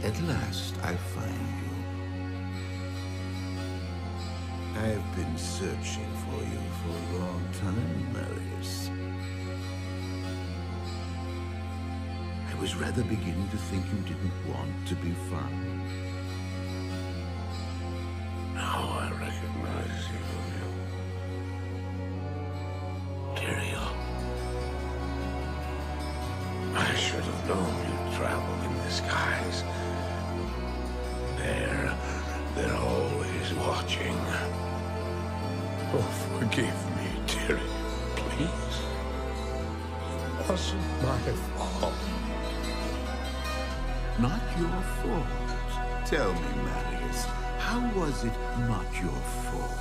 At last, I find you. I've been searching for you for a long time, Marius. I was rather beginning to think you didn't want to be found. Now I recognize you. Tyrael. I should have known you'd travel in disguise. They're always watching. Oh, forgive me, Tyrael, please. It wasn't my fault. Not your fault. Tell me, Marius, how was it not your fault?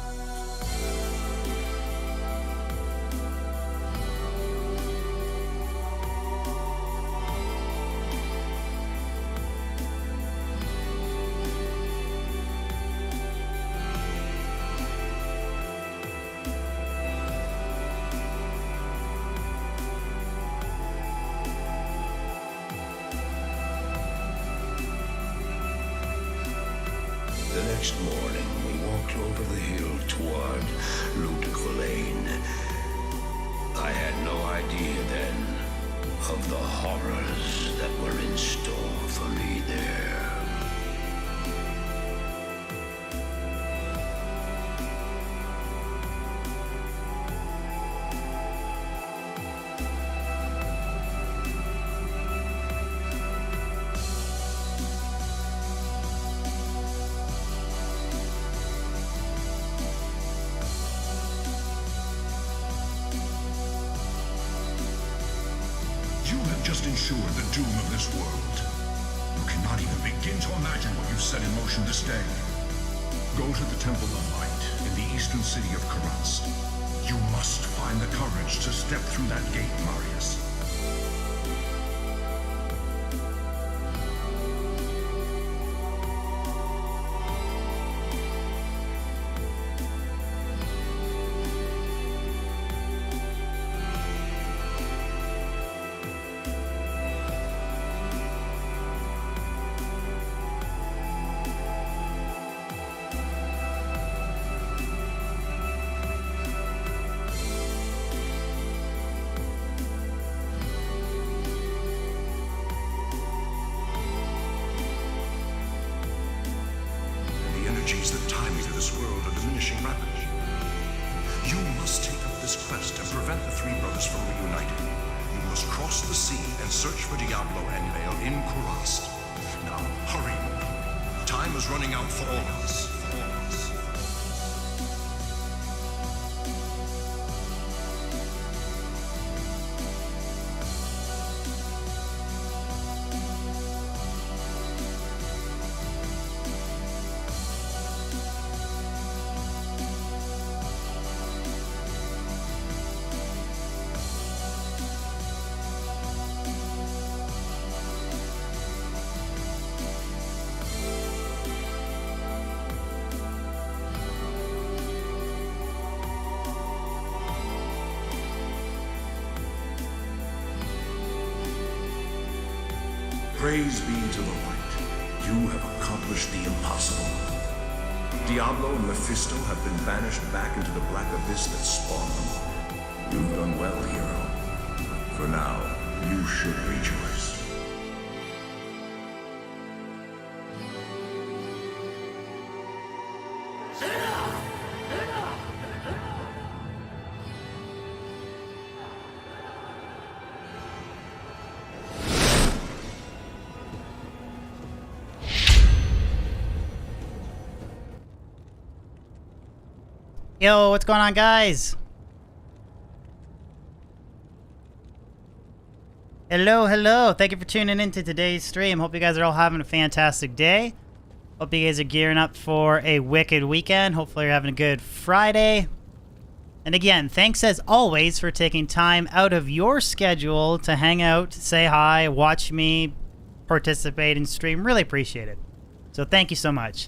The next morning, we walked over the hill toward Lane. I had no idea then of the horrors that were in store for me there. You have just ensured the doom of this world. You cannot even begin to imagine what you've set in motion this day. Go to the Temple of Light in the eastern city of Kurast. You must find the courage to step through that gate, Marius. The energies that tie me to this world are diminishing rapidly. You must take up this quest and prevent the three brothers from reuniting. You must cross the sea and search for Diablo and Vale in Kurast. Now, hurry. Time is running out for all of us. Praise be to the light. You have accomplished the impossible. Diablo and Mephisto have been banished back into the black abyss that spawned them. You've done well, hero. For now, you should rejoice. Yo, what's going on, guys? Hello, hello. Thank you for tuning into today's stream. Hope you guys are all having a fantastic day. Hope you guys are gearing up for a wicked weekend. Hopefully you're having a good Friday. And again, thanks as always for taking time out of your schedule to hang out, say hi, watch me, participate and stream. Really appreciate it. So thank you so much.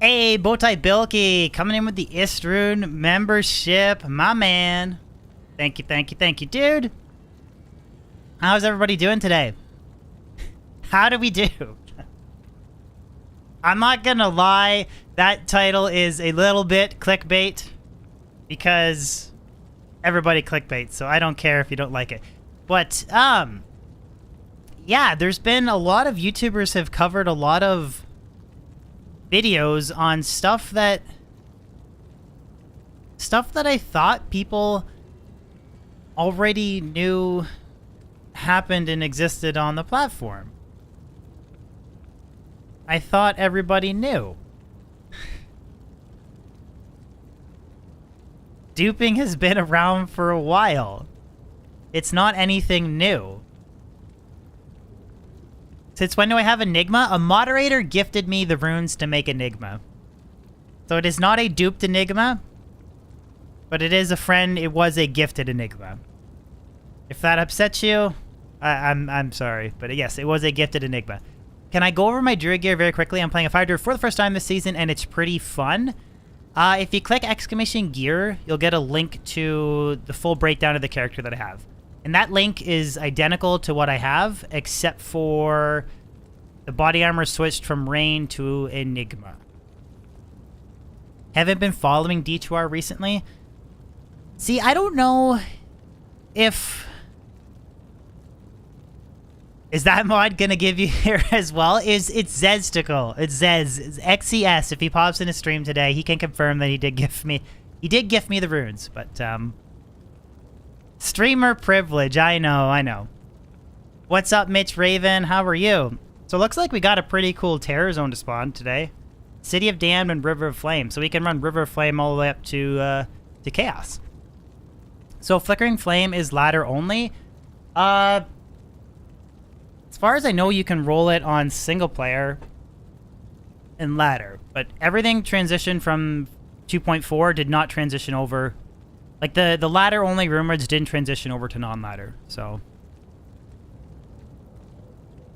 Hey, Bowtie Bilky, coming in with the Istrun membership, my man. Thank you, thank you, thank you, dude. How's everybody doing today? How do we do? I'm not gonna lie, that title is a little bit clickbait because everybody clickbaits, so I don't care if you don't like it. But, yeah, there's been a lot of YouTubers have covered a lot of videos on stuff that I thought people already knew happened and existed on the platform. I thought everybody knew. Duping has been around for a while. It's not anything new. Since when do I have Enigma? A moderator gifted me the runes to make Enigma. So it is not a duped Enigma, but it is a friend. It was a gifted Enigma. If that upsets you, I'm sorry, but yes, it was a gifted Enigma. Can I go over my druid gear very quickly? I'm playing a fire druid for the first time this season, and it's pretty fun. If you click exclamation gear, you'll get a link to the full breakdown of the character that I have. And that link is identical to what I have, except for the body armor switched from Rain to Enigma. Haven't been following D2R recently. See, I don't know if... Is that mod gonna give you here as well? It's Zesticle. It's Zez. It's XCS. If he pops in a stream today, he can confirm that he did gift me the runes, but streamer privilege. I know. What's up, Mitch Raven? How are you? So it looks like we got a pretty cool terror zone to spawn today. City of Damned and River of Flame. So we can run River of Flame all the way up to Chaos. So Flickering Flame is ladder only. As far as I know, you can roll it on single player and ladder, but everything transitioned from 2.4 did not transition over. Like the ladder only rumors didn't transition over to non-ladder. So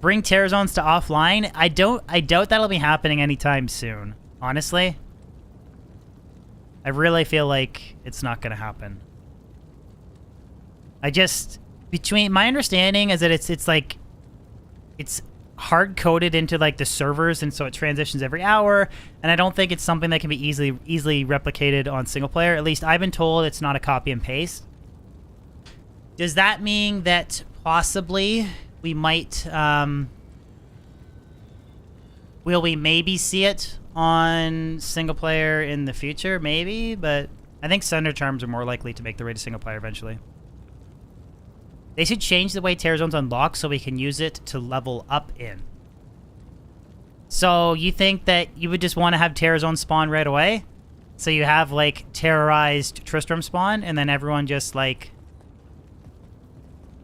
bring terror zones to offline. I doubt that'll be happening anytime soon. Honestly, I really feel like it's not gonna happen. My understanding is that it's like it's hard coded into like the servers, and so it transitions every hour, and I don't think it's something that can be easily replicated on single player. At least I've been told it's not a copy and paste. Does that mean that possibly we might will we maybe see it on single player in the future? Maybe, but I think Thunder Charms are more likely to make their way to single player eventually. They should change the way Terror Zone's unlocked so we can use it to level up in. So you think that you would just want to have Terror Zone spawn right away? So you have, like, terrorized Tristram spawn, and then everyone just, like,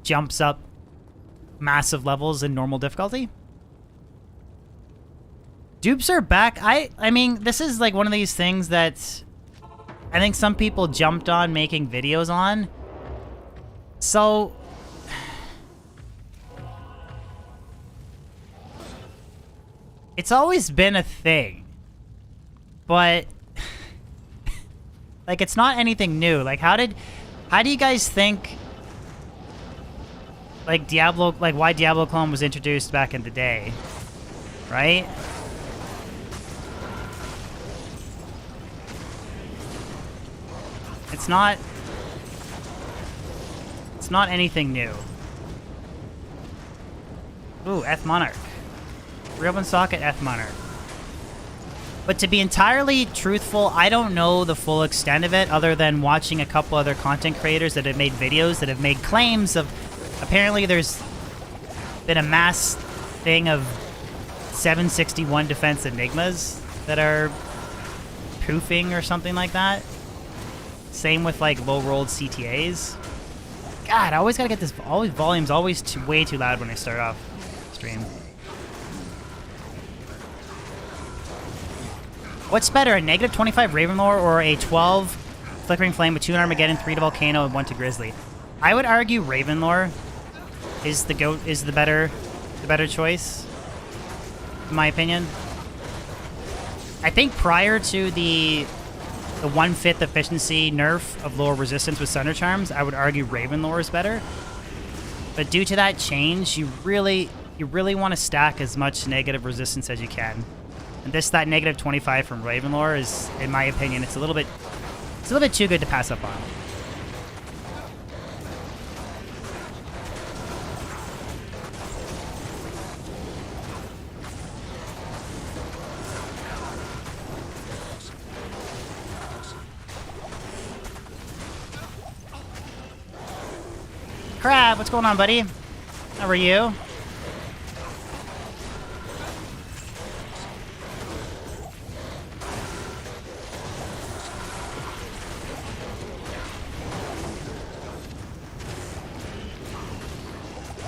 jumps up massive levels in normal difficulty? Dupes are back. I mean, this is, like, one of these things that I think some people jumped on making videos on. So... it's always been a thing, but like it's not anything new. Like how do you guys think like why Diablo clone was introduced back in the day, right? It's not anything new. Ooh, Eth Monarch. Reopen socket Eth Monarch. But to be entirely truthful, I don't know the full extent of it other than watching a couple other content creators that have made videos that have made claims of... Apparently there's been a mass thing of 761 defense enigmas that are poofing or something like that. Same with like low-rolled CTAs. God, I always gotta get this... Always volume's always way too loud when I start off stream. What's better, a negative 25 Ravenlore or a 12 Flickering Flame with 2 in Armageddon, 3 to Volcano, and 1 to Grizzly? I would argue Ravenlore is the better choice, in my opinion. I think prior to the 1/5 efficiency nerf of lower resistance with Thunder Charms, I would argue Ravenlore is better. But due to that change, you really want to stack as much negative resistance as you can. And that negative 25 from Ravenlore is, in my opinion, it's a little bit too good to pass up on. Crab, what's going on, buddy? How are you?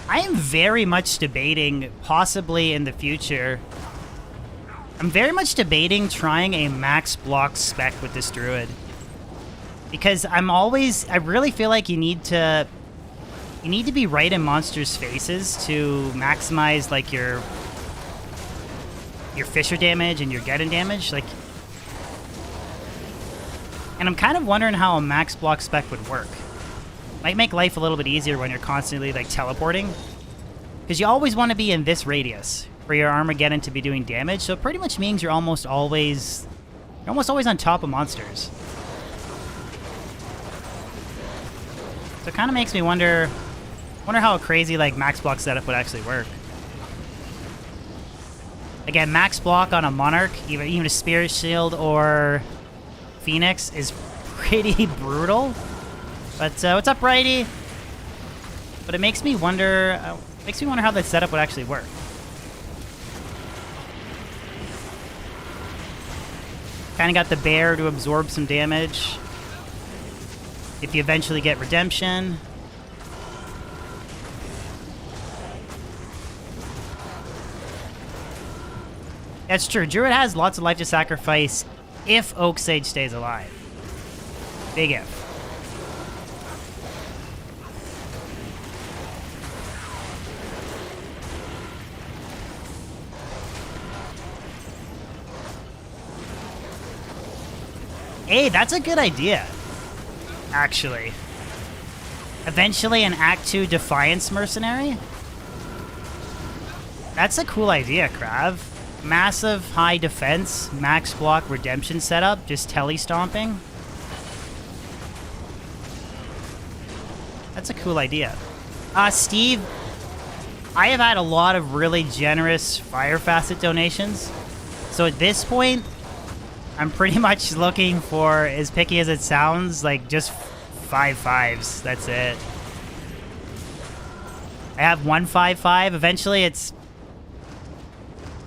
I am very much debating, possibly in the future, I'm very much debating trying a max block spec with this druid. Because I really feel like you need to be right in monsters' faces to maximize like your Fisher damage and your Geddon damage. Like, and I'm kind of wondering how a max block spec would work. Might make life a little bit easier when you're constantly like teleporting, because you always want to be in this radius for your Armageddon to be doing damage. So it pretty much means you're almost always on top of monsters. So it kind of makes me wonder how a crazy like max block setup would actually work. Again, max block on a Monarch, even a Spirit Shield or Phoenix is pretty brutal. But what's up, Righty? But it makes me wonder how the setup would actually work. Kind of got the bear to absorb some damage if you eventually get redemption. That's true. Druid has lots of life to sacrifice if Oak Sage stays alive. Big if. Hey, that's a good idea, actually. Eventually an Act 2 Defiance Mercenary? That's a cool idea, Krav. Massive high defense, max block redemption setup, just tele-stomping. That's a cool idea. Steve, I have had a lot of really generous Fire Facet donations. So at this point, I'm pretty much looking for, as picky as it sounds, like just 5/5s. That's it. I have 1/5/5. Eventually it's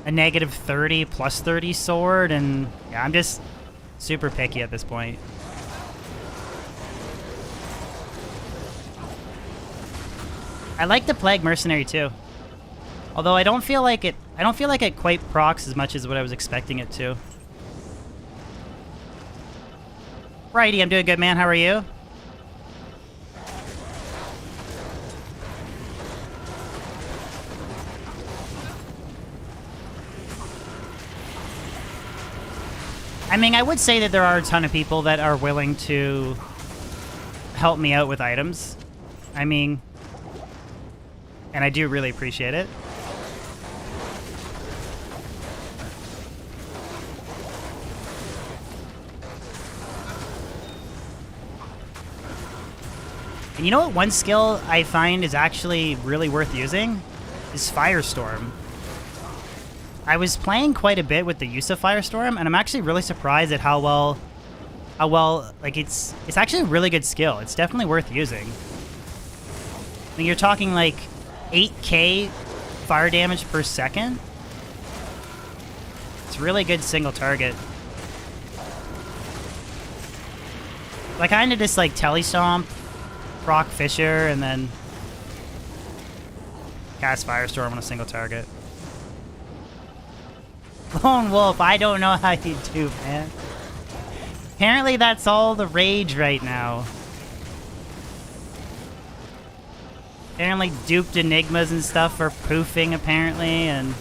a negative 30 plus 30 sword, and yeah, I'm just super picky at this point. I like the Plague Mercenary too. Although I don't feel like it quite procs as much as what I was expecting it to. Righty, I'm doing good, man. How are you? I mean, I would say that there are a ton of people that are willing to help me out with items. I mean, and I do really appreciate it. And you know what one skill I find is actually really worth using? Is Firestorm. I was playing quite a bit with the use of Firestorm, and I'm actually really surprised at how well, like it's actually a really good skill. It's definitely worth using. I mean, you're talking like 8k fire damage per second. It's really good single target. I kind of just like telestomp, proc Fisher, and then cast Firestorm on a single target. Lone Wolf, I don't know how you do, man. Apparently that's all the rage right now. Apparently duped enigmas and stuff are poofing, apparently, and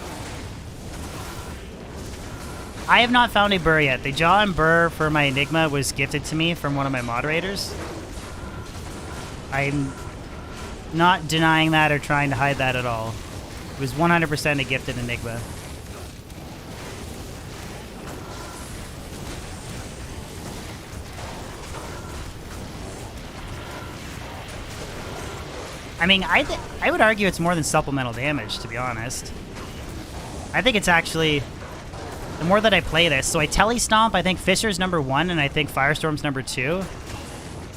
I have not found a burr yet. The jaw and burr for my enigma was gifted to me from one of my moderators. I'm not denying that or trying to hide that at all. It was 100% a gifted enigma. I mean, I would argue it's more than supplemental damage, to be honest. I think it's actually, the more that I play this, so I Tele-Stomp, I think Fisher's number 1, and I think Firestorm's number 2,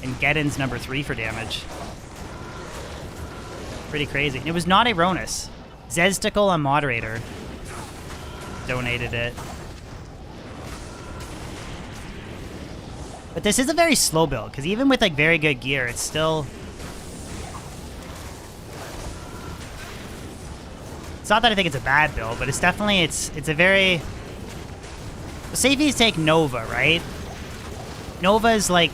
and Geddon's number 3 for damage. Pretty crazy. It was not Aeronus. Zesticle on Moderator donated it. But this is a very slow build, because even with like very good gear, it's still... It's not that I think it's a bad build, but it's definitely, it's a very... The safeties take Nova, right? Nova is like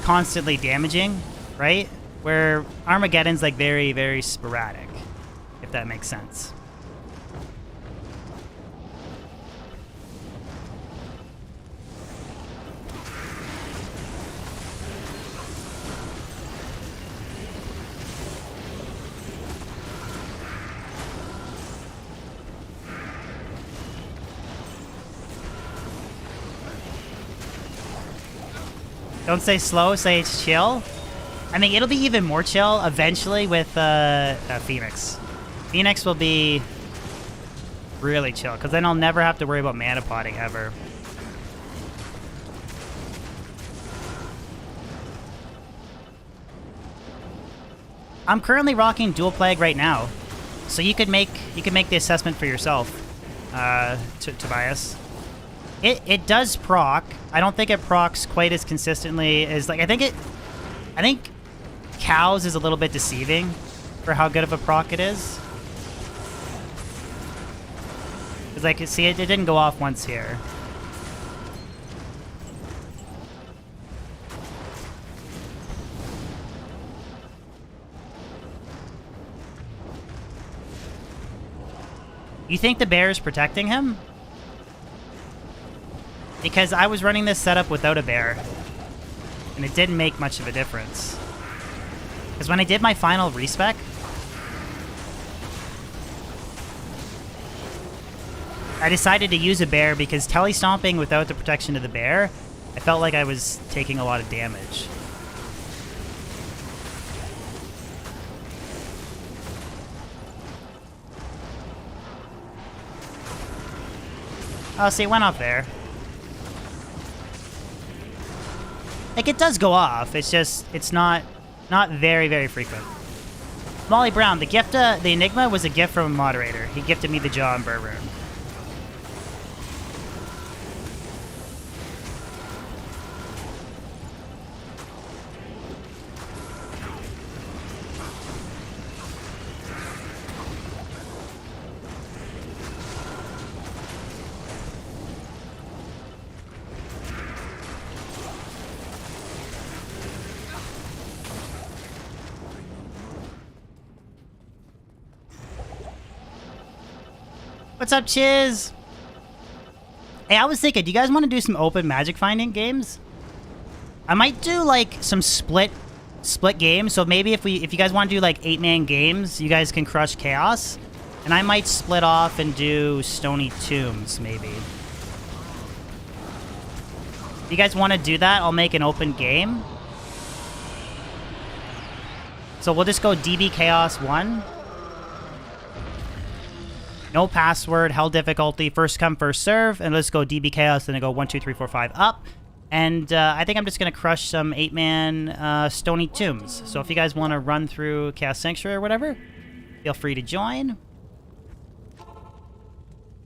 constantly damaging, right? Where Armageddon's like very, very sporadic, if that makes sense. Don't say slow, say it's chill. I mean, it'll be even more chill eventually with Phoenix. Phoenix will be really chill, because then I'll never have to worry about mana potting ever. I'm currently rocking Dual Plague right now, so you could make the assessment for yourself, Tobias. It does proc. I don't think it procs quite as consistently as, like, I think Cows is a little bit deceiving for how good of a proc it is. Because, like, see, it didn't go off once here. You think the bear is protecting him? Because I was running this setup without a bear, and it didn't make much of a difference. Because when I did my final respec, I decided to use a bear because Tele-Stomping without the protection of the bear, I felt like I was taking a lot of damage. Oh, see, it went off there. Like, it does go off. It's just, it's not very, very frequent. Molly Brown, the Enigma was a gift from a moderator. He gifted me the Jaw and Burr Rune. What's up, Chiz? Hey, I was thinking, do you guys want to do some open magic finding games? I might do like some split games. So maybe if you guys want to do like 8-man games, you guys can crush Chaos, and I might split off and do Stony Tombs maybe. If you guys want to do that, I'll make an open game. So we'll just go DB Chaos 1. No password, hell difficulty, first come, first serve, and let's go DB Chaos, then I go 1, 2, 3, 4, 5 up. And I think I'm just going to crush some 8-man Stony Tombs. So if you guys want to run through Chaos Sanctuary or whatever, feel free to join.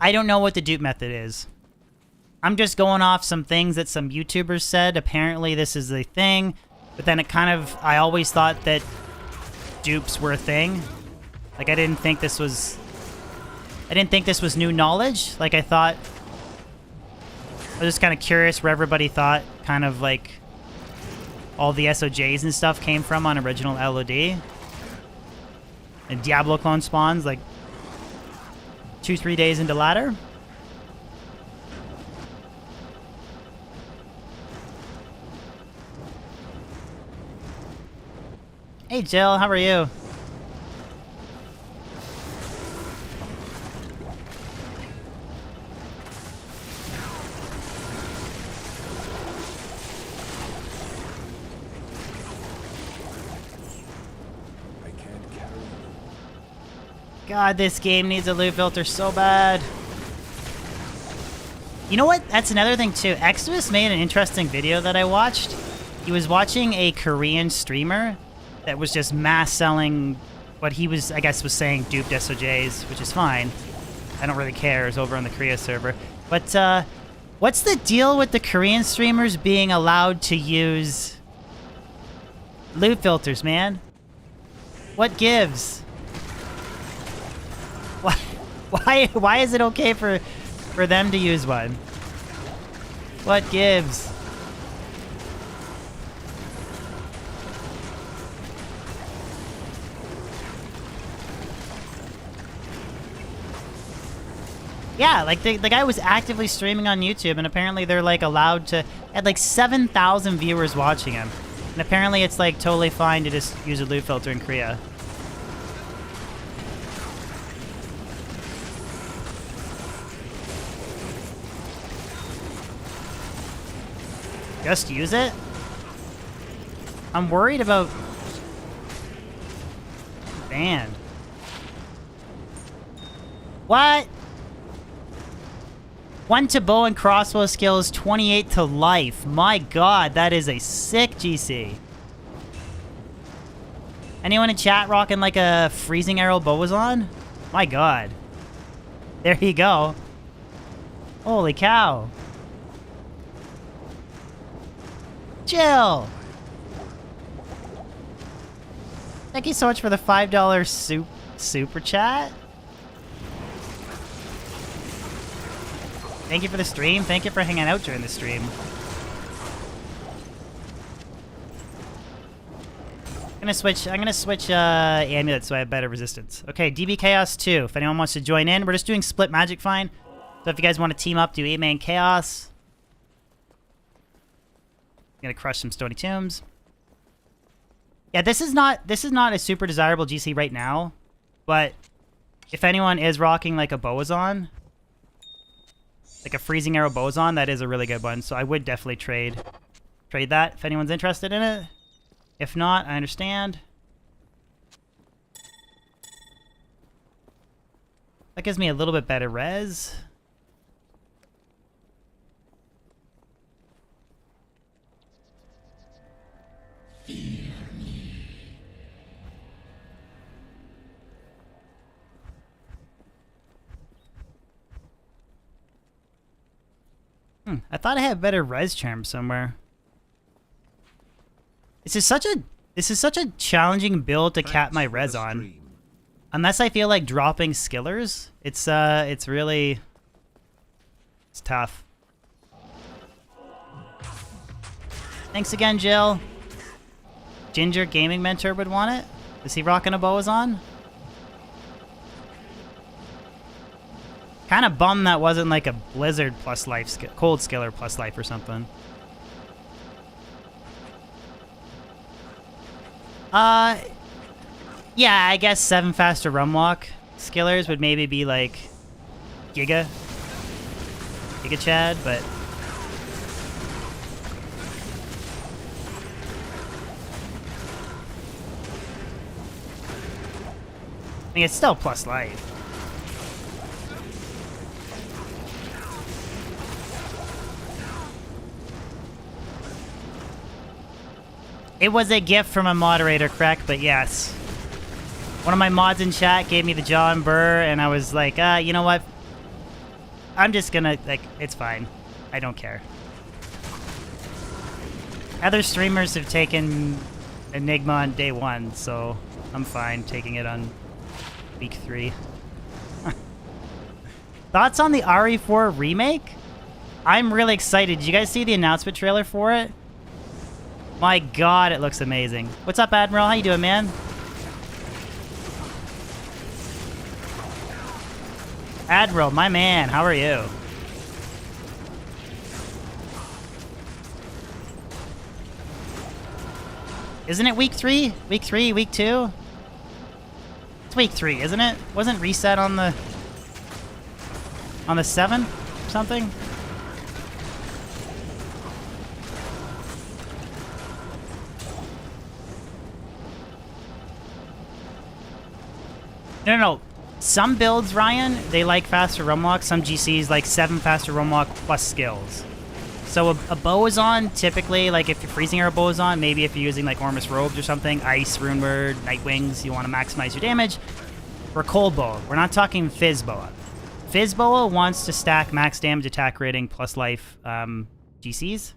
I don't know what the dupe method is. I'm just going off some things that some YouTubers said. Apparently this is a thing, but then it kind of, I always thought that dupes were a thing. Like, I didn't think this was new knowledge. Like, I thought, I was just kind of curious where everybody thought kind of like all the SOJs and stuff came from on original LOD. And Diablo clone spawns like 2-3 days into ladder. Hey Jill, how are you? I can't God, this game needs a loot filter so bad. You know what? That's another thing too. Exodus made an interesting video that I watched. He was watching a Korean streamer that was just mass selling what he was, I guess, was saying duped SOJs, which is fine. I don't really care. It's over on the Korea server. But what's the deal with the Korean streamers being allowed to use loot filters, man? What gives? Why is it okay for them to use one? What gives? Yeah, like the guy was actively streaming on YouTube, and apparently they're like allowed to, had like 7,000 viewers watching him. And apparently it's like totally fine to just use a loot filter in Korea. Just use it? I'm worried about... Banned. What? 1 to bow and crossbow skills, 28 to life. My god, that is a sick GC. Anyone in chat rocking like a freezing arrow bow was on? My god. There you go. Holy cow. Jill! Thank you so much for the $5 super chat. Thank you for the stream. Thank you for hanging out during the stream. I'm gonna switch amulet so I have better resistance. Okay, DB Chaos 2. If anyone wants to join in, we're just doing split magic fine. So if you guys want to team up, do 8-man Chaos. I'm gonna crush some Stony Tombs. Yeah, this is not a super desirable GC right now, but if anyone is rocking like a Boazon, like a freezing arrow Boazon, that is a really good one. So I would definitely trade that if anyone's interested in it. If not, I understand. That gives me a little bit better res. I thought I had better res charm somewhere. This is such a challenging build to cap my res on. Unless I feel like dropping skillers, it's tough. Thanks again, Jill. Ginger Gaming Mentor would want it. Is he rocking a Boazon? Kind of bummed that wasn't like a Blizzard plus life, Cold Skiller plus life or something. Yeah, I guess 7 faster run walk skillers would maybe be like Giga Chad, but I mean, it's still plus life. It was a gift from a moderator, correct? But yes. One of my mods in chat gave me the John Burr, and I was like, you know what? I'm just gonna, like, it's fine. I don't care. Other streamers have taken Enigma on day 1, so I'm fine taking it on week 3. Thoughts on the RE4 remake? I'm really excited. Did you guys see the announcement trailer for it? My god, it looks amazing. What's up, Admiral? How you doing, man? Admiral, my man, how are you? Isn't it week 3? Week 3, week 2? It's week 3, isn't it? Wasn't reset on the 7th or something? No. Some builds, Ryan, they like faster roam walk. Some GCs like 7 faster roam walk plus skills. So a bow is on, typically, like if you're freezing arrow bow is on, maybe if you're using like Ormus robes or something, ice, rune word, night wings, you want to maximize your damage. For cold bow, we're not talking fizz boa. Fizz boa wants to stack max damage, attack rating, plus life GCs.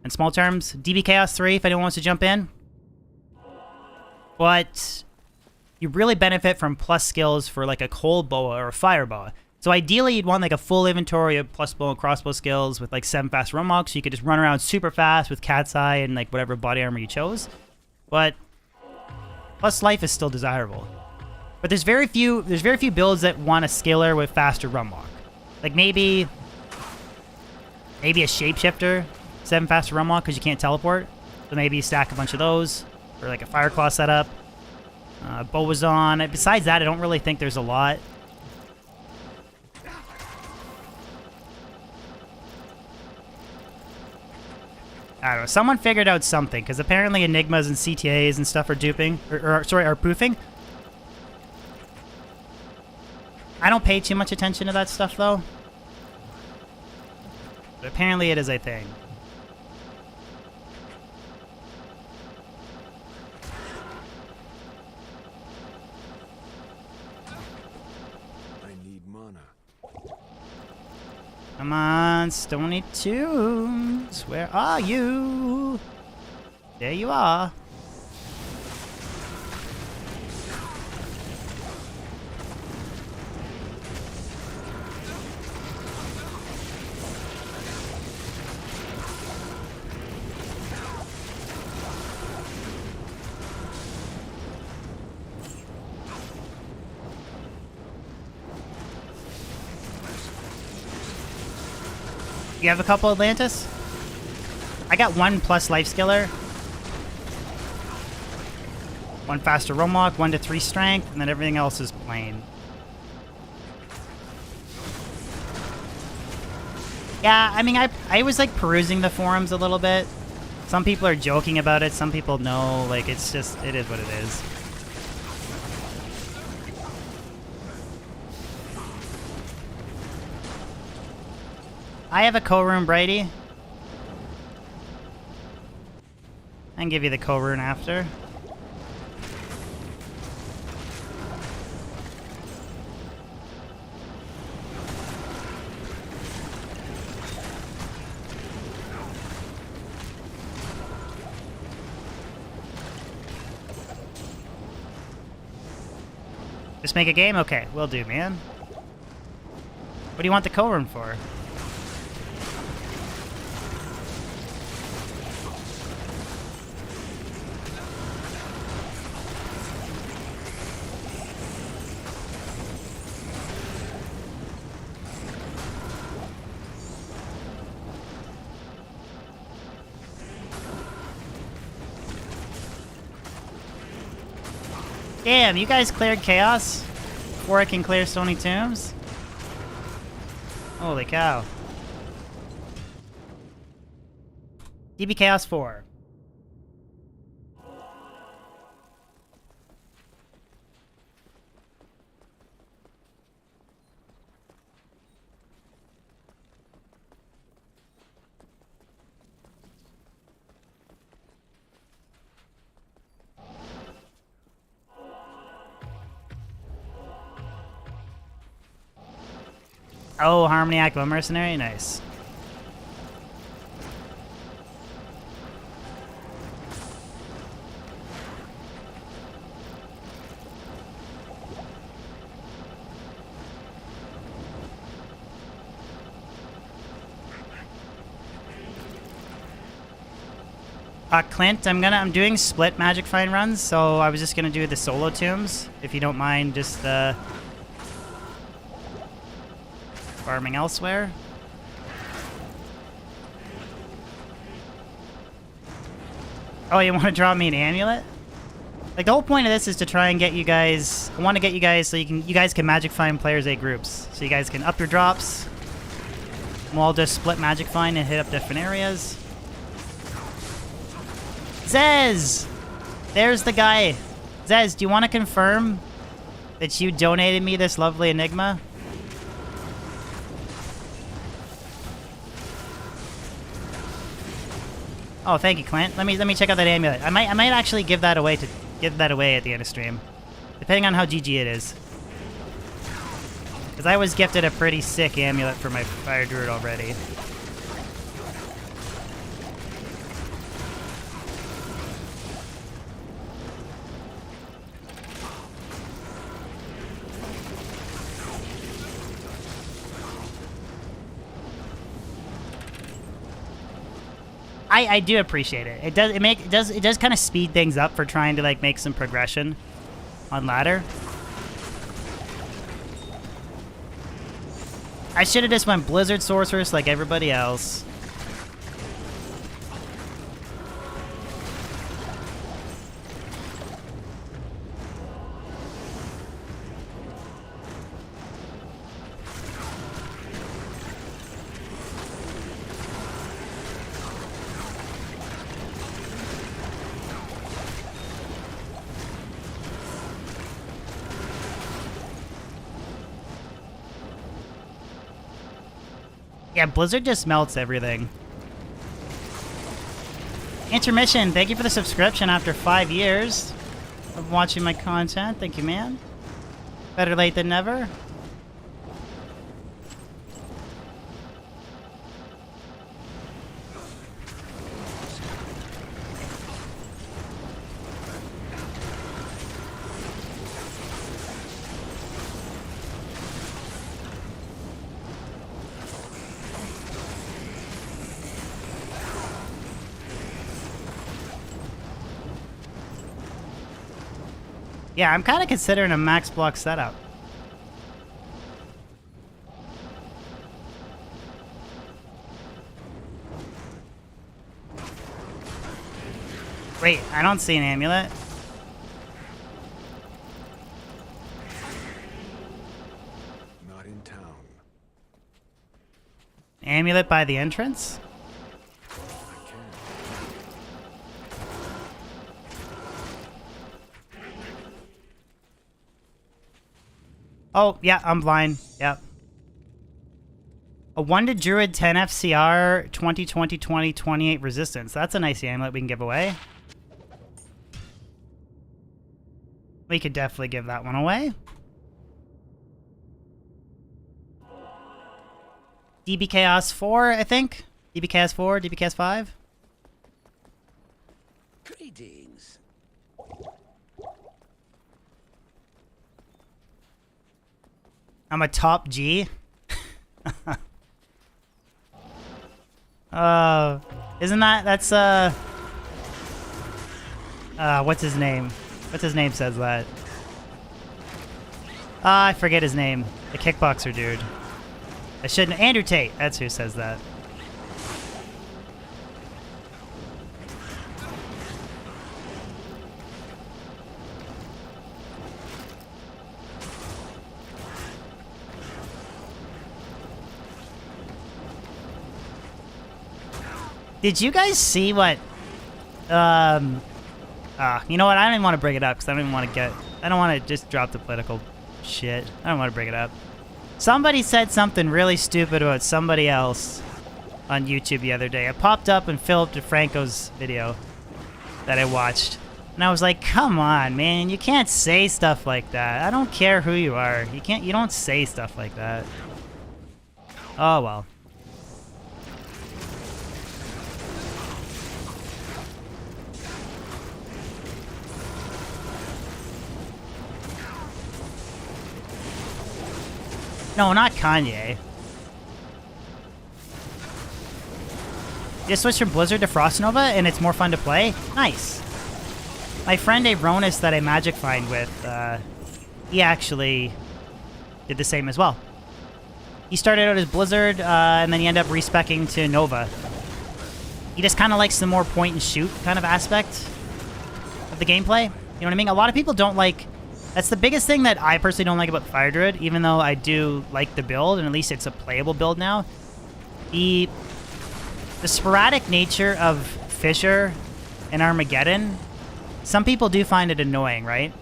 In small terms, DB Chaos 3 if anyone wants to jump in. But you really benefit from plus skills for like a cold boa or a fire boa. So ideally, you'd want like a full inventory of plus bow and crossbow skills with like 7 fast roam walks, so you could just run around super fast with cat's eye and like whatever body armor you chose. But plus life is still desirable. But there's very few builds that want a skiller with faster roam walk. Like maybe a shapeshifter, 7 faster roam walk because you can't teleport. So maybe you stack a bunch of those for like a fire claw setup. Bow was on. Besides that, I don't really think there's a lot. I don't know. Someone figured out something, because apparently Enigmas and CTAs and stuff are duping, are poofing. I don't pay too much attention to that stuff, though. But apparently it is a thing. Come on, Stony Tombs. Where are you? There you are. You have a couple Atlantis? I got 1 plus life skiller. 1 faster roam walk, 1 to 3 strength, and then everything else is plain. Yeah, I mean, I was like perusing the forums a little bit. Some people are joking about it, some people know, like it's just, it is what it is. I have a co-rune, Brady. I can give you the co-rune after. Just make a game? Okay, will do, man. What do you want the co-rune for? Damn, you guys cleared Chaos before I can clear Stony Tombs? Holy cow. DB Chaos 4. Oh, Harmony Aqua Mercenary? Nice. Clint, I'm doing split Magic Find runs, so I was just gonna do the solo tombs, if you don't mind just farming elsewhere. Oh, you want to draw me an amulet? Like the whole point of this is to try and get you guys. I want to get you guys so you guys can Magic Find players A groups, so you guys can up your drops. We'll all just split Magic Find and hit up different areas. Zez! There's the guy. Zez, do you want to confirm that you donated me this lovely Enigma. Oh, thank you, Clint. Let me check out that amulet. I might actually give that away at the end of stream, depending on how GG it is. Because I was gifted a pretty sick amulet for my fire druid already. I do appreciate it. It does kind of speed things up for trying to like make some progression on ladder. I should have just went Blizzard Sorceress like everybody else. Yeah, Blizzard just melts everything. Intermission, thank you for the subscription after 5 years of watching my content. Thank you, man. Better late than never. Yeah, I'm kind of considering a max block setup. Wait, I don't see an amulet. Not in town. Amulet by the entrance? Oh, yeah, I'm blind. Yep. A 1 to Druid 10 FCR 20-20-20-28 resistance. That's a nice amulet we can give away. We could definitely give that one away. DB Chaos 4, I think. DB Chaos 4, DB Chaos 5. Greetings. I'm a top G. Isn't that's what's his name? What's his name says that? I forget his name. The kickboxer dude. I shouldn't. Andrew Tate. That's who says that. Did you guys see what, you know what, I don't even want to bring it up because I don't even want to I don't want to just drop the political shit. I don't want to bring it up. Somebody said something really stupid about somebody else on YouTube the other day. It popped up in Philip DeFranco's video that I watched. And I was like, come on, man, you can't say stuff like that. I don't care who you are. You don't say stuff like that. Oh, well. No, not Kanye. You just switched from Blizzard to Frost Nova and it's more fun to play? Nice. My friend Avronis that I magic find with, he actually did the same as well. He started out as Blizzard, and then he ended up respeccing to Nova. He just kind of likes the more point and shoot kind of aspect of the gameplay. You know what I mean? A lot of people don't like... That's the biggest thing that I personally don't like about Fire Druid, even though I do like the build, and at least it's a playable build now. The sporadic nature of Fissure and Armageddon, some people do find it annoying, right?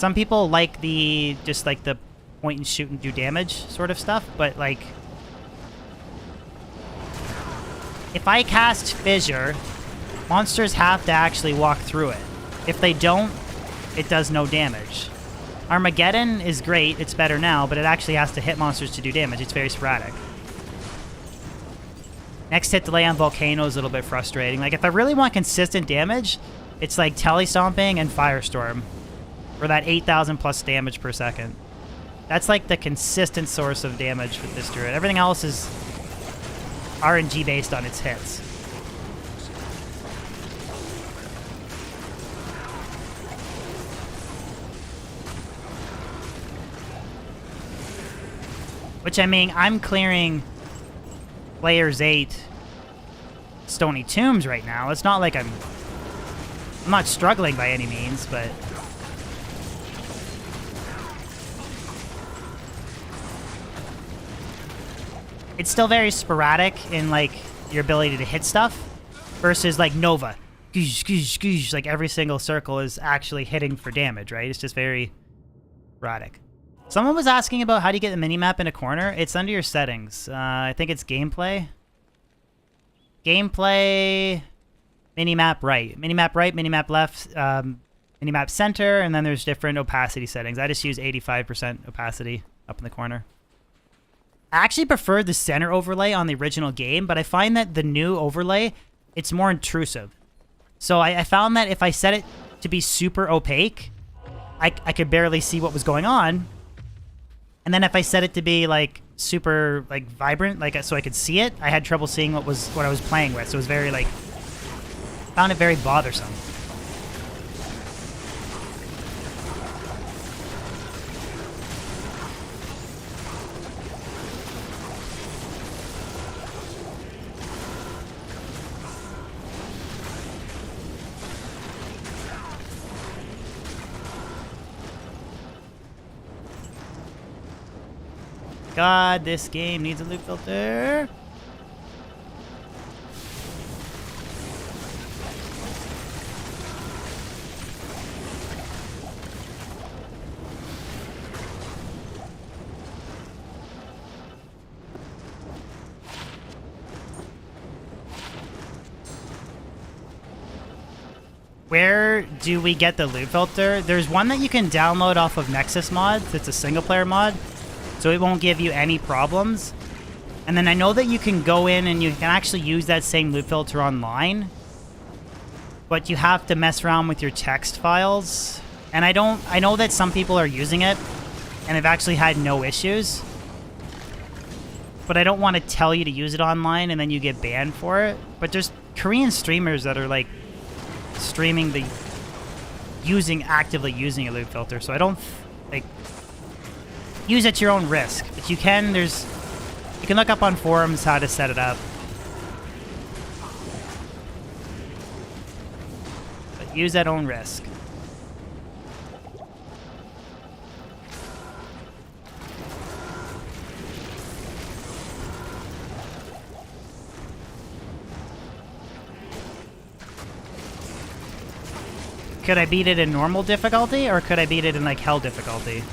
Some people like the just like the point and shoot and do damage sort of stuff, but like if I cast Fissure, monsters have to actually walk through it. If they don't, it does no damage. Armageddon is great, it's better now, but it actually has to hit monsters to do damage. It's very sporadic. Next hit delay on Volcano is a little bit frustrating. Like, if I really want consistent damage, it's like Telestomping and Firestorm. For that 8,000 plus damage per second. That's like the consistent source of damage with this druid. Everything else is RNG based on its hits. Which, I mean, I'm clearing Layers 8 Stony Tombs right now. It's not like I'm not struggling by any means, but it's still very sporadic in, like, your ability to hit stuff versus, like, Nova. Goosh, goosh, goosh. Like, every single circle is actually hitting for damage, right? It's just very sporadic. Someone was asking about how do you get the minimap in a corner. It's under your settings. I think it's gameplay. Gameplay, minimap right. Minimap right, minimap left, minimap center, and then there's different opacity settings. I just use 85% opacity up in the corner. I actually prefer the center overlay on the original game, but I find that the new overlay, it's more intrusive. So I found that if I set it to be super opaque, I could barely see what was going on. And then if I set it to be like super like vibrant, like so I could see it, I had trouble seeing what I was playing with. So it was very like, found it very bothersome. God, this game needs a loot filter. Where do we get the loot filter? There's one that you can download off of Nexus Mods. It's a single player mod, so it won't give you any problems. And then I know that you can go in and you can actually use that same loot filter online, but you have to mess around with your text files. And I know that some people are using it and have actually had no issues, but I don't want to tell you to use it online and then you get banned for it. But there's Korean streamers that are like streaming actively using a loot filter, so I don't like use at your own risk. But you can look up on forums how to set it up, but use at own risk. Could I beat it in normal difficulty, or could I beat it in, like, hell difficulty?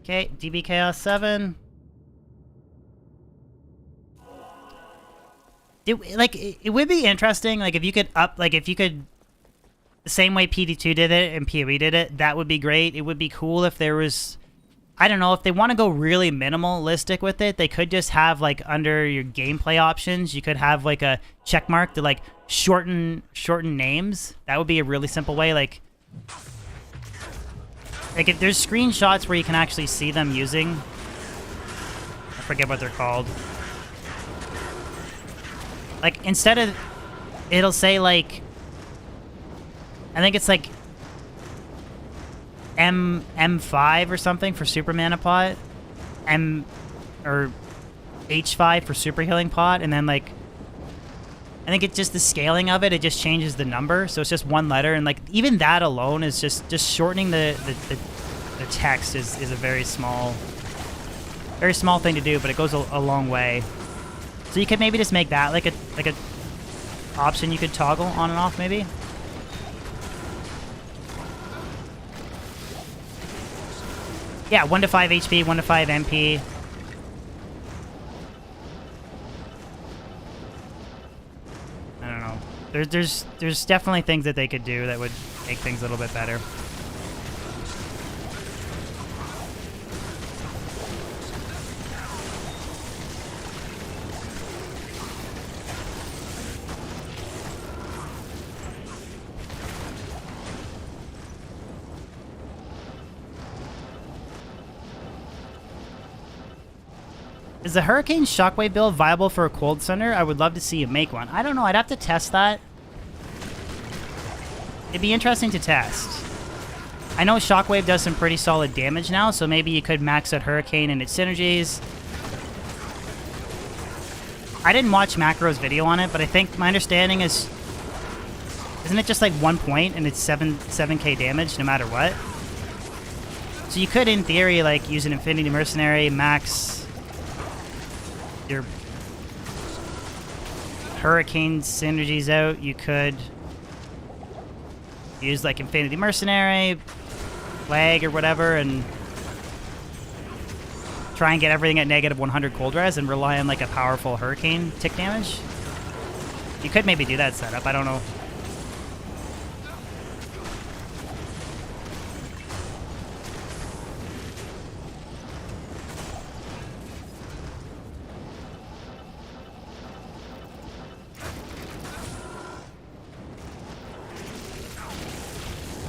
Okay, DB Chaos 7. It would be interesting, like, if you could the same way PD2 did it and PoE did it, that would be great. It would be cool if there was, I don't know, if they want to go really minimalistic with it, they could just have, like, under your gameplay options, you could have, like, a check mark to, like, shorten names. That would be a really simple way, like if there's screenshots where you can actually see them using, I forget what they're called. Like, instead of it'll say like, I think it's like M5 or something for super mana pot, or H5 for super healing pot, and then like, I think it's just the scaling of it. It just changes the number, so it's just one letter, and like even that alone is just shortening the text is a very small thing to do, but it goes a long way. So you could maybe just make that like a option you could toggle on and off maybe. Yeah, 1 to 5 HP, 1 to 5 MP. I don't know. There's definitely things that they could do that would make things a little bit better. Is the Hurricane Shockwave build viable for a Cold Center? I would love to see you make one. I don't know. I'd have to test that. It'd be interesting to test. I know Shockwave does some pretty solid damage now, so maybe you could max out Hurricane and its synergies. I didn't watch Macro's video on it, but I think my understanding is... Isn't it just like 1 point and it's 7k damage no matter what? So you could, in theory, like use an Infinity Mercenary, max your Hurricane synergies out. You could use like Infinity Mercenary, Flag or whatever, and try and get everything at negative 100 cold res and rely on like a powerful Hurricane tick damage. You could maybe do that setup. I don't know.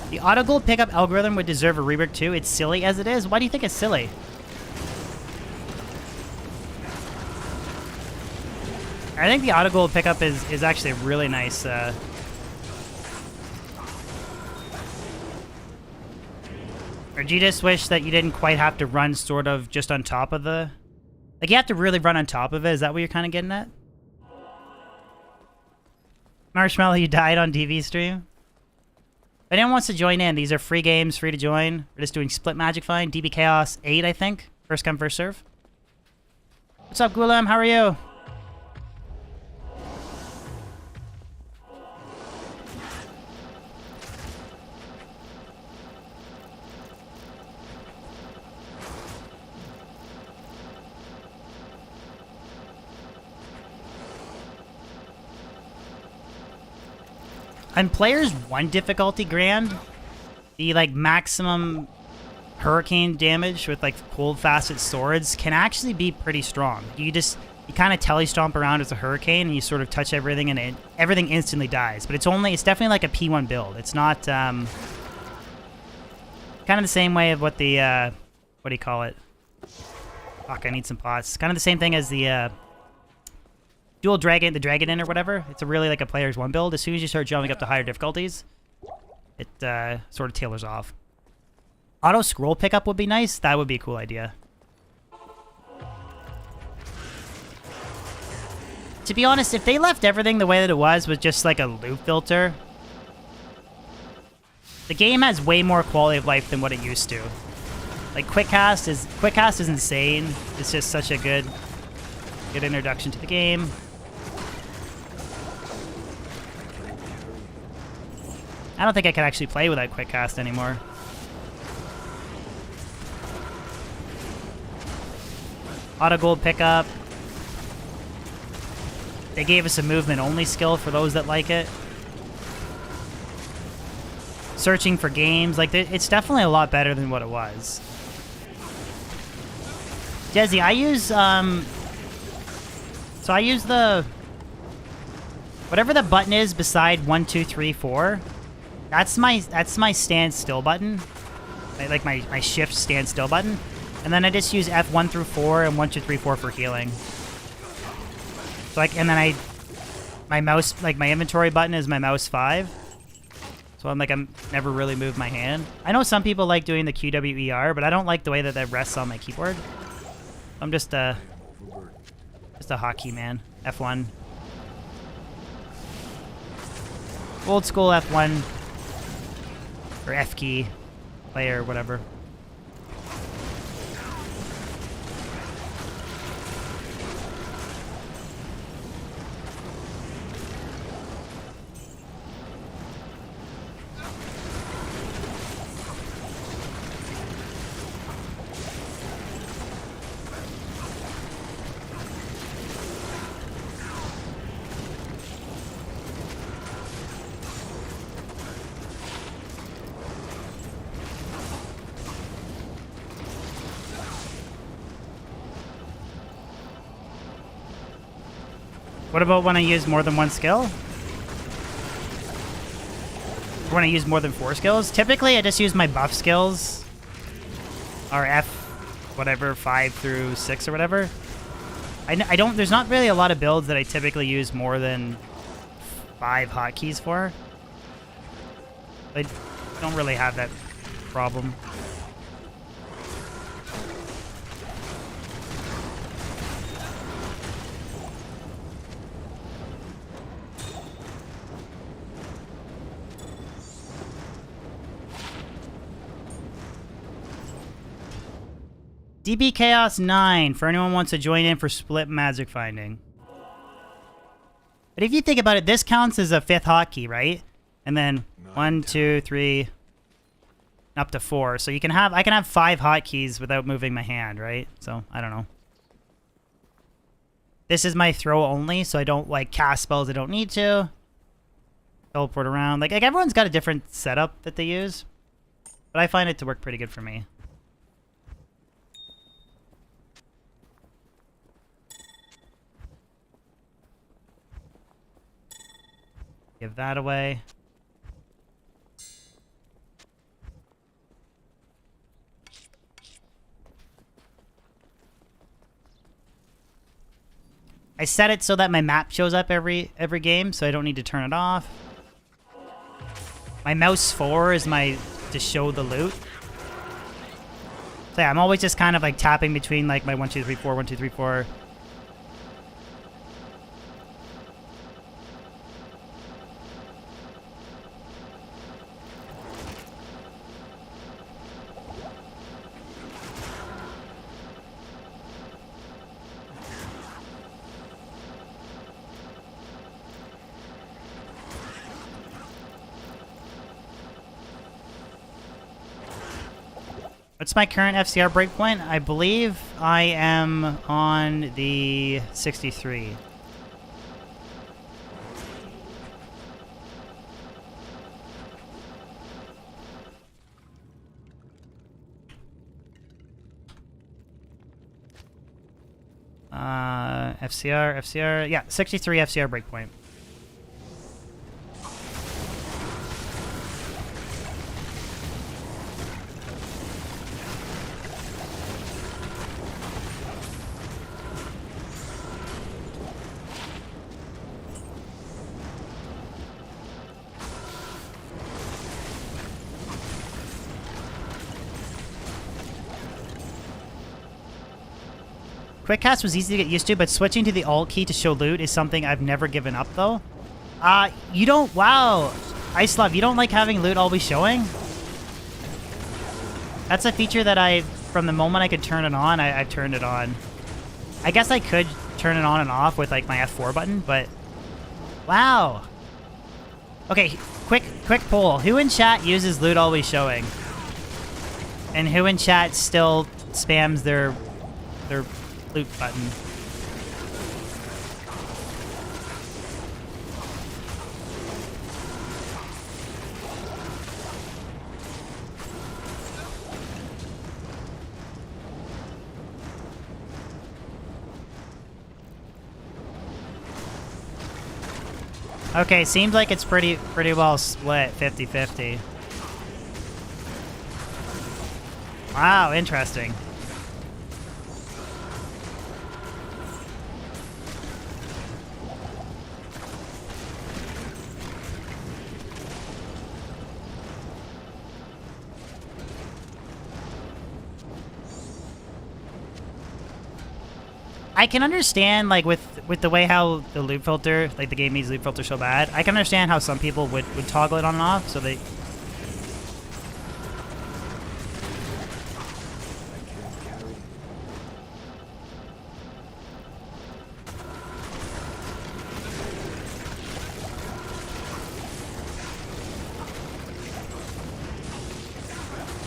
The auto gold pickup algorithm would deserve a rework too. It's silly as it is. Why do you think it's silly? I think the auto gold pickup is actually a really nice. Or do you just wish that you didn't quite have to run sort of just on top of the... Like you have to really run on top of it. Is that what you're kind of getting at? Marshmallow, you died on TV stream? If anyone wants to join in, these are free games, free to join. We're just doing split Magic Find, DB Chaos 8, I think. First come, first serve. What's up, Gulam? How are you? On players 1 difficulty grand, the like maximum Hurricane damage with like cold facet swords can actually be pretty strong. You kind of telestomp around as a Hurricane and you sort of touch everything and everything instantly dies. But it's definitely like a P1 build. It's not kind of the same way of what the what do you call it? Fuck, I need some pots. Kind of the same thing as the dual dragon, the dragon in or whatever. It's really like a player's 1 build. As soon as you start jumping up to higher difficulties, it sort of tailors off. Auto scroll pickup would be nice. That would be a cool idea. To be honest, if they left everything the way that it was with just like a loop filter, the game has way more quality of life than what it used to. Like quick cast is insane. It's just such a good introduction to the game. I don't think I can actually play without quick cast anymore. Auto gold pickup. They gave us a movement only skill for those that like it. Searching for games, like it's definitely a lot better than what it was. Jezzy, I use so I use the whatever the button is beside 1, 2, 3, 4. That's my stand still button, like my shift stand still button, and then I just use F1 through 4 and 1, 2, 3, 4 for healing. So and then I my mouse, like my inventory button is my mouse 5. So I'm never really moved my hand. I know some people like doing the QWER, but I don't like the way that that rests on my keyboard. I'm just a hotkey man. F1. Old school F1 or F key player, whatever. What about when I use more than one skill? Or when I use more than 4 skills? Typically, I just use my buff skills. Or F, whatever, 5 through 6 or whatever. I don't, there's not really a lot of builds that I typically use more than 5 hotkeys for. I don't really have that problem. DB Chaos 9 for anyone who wants to join in for split magic finding. But if you think about it, this counts as a 5th hotkey, right? And then 1, 2, 3, up to 4. So you can have, I can have 5 hotkeys without moving my hand, right? So I don't know. This is my throw only, so I don't like cast spells I don't need to. Teleport around. Like everyone's got a different setup that they use. But I find it to work pretty good for me. Give that away. I set it so that my map shows up every game, so I don't need to turn it off. My mouse 4 is to show the loot. So yeah, I'm always just kind of like tapping between like my 1, 2, 3, 4, 1, 2, 3, 4. What's my current FCR breakpoint? I believe I am on the 63. FCR, yeah, 63 FCR breakpoint. Quick cast was easy to get used to, but switching to the alt key to show loot is something I've never given up, though. You don't... Wow. Ice Love, you don't like having loot always showing? That's a feature that from the moment I could turn it on, I've turned it on. I guess I could turn it on and off with, like, my F4 button, but... Wow. Okay, quick poll. Who in chat uses loot always showing? And who in chat still spams their loot button? Okay, seems like it's pretty well split, 50-50. Wow, interesting. I can understand, like, with the way how the loop filter, like, the game needs loop filter so bad, I can understand how some people would toggle it on and off, so they...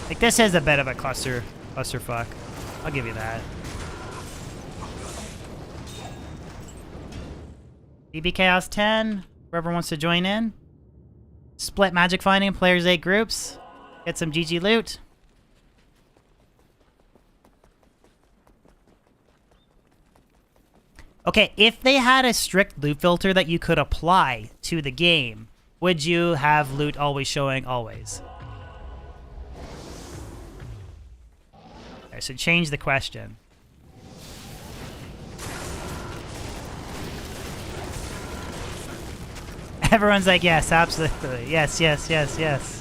Like, this is a bit of a clusterfuck. I'll give you that. DB Chaos 10, whoever wants to join in. Split magic finding, players 8 groups. Get some GG loot. Okay, if they had a strict loot filter that you could apply to the game, would you have loot always showing always? Okay, so change the question. Everyone's like, yes, absolutely. Yes, yes, yes, yes.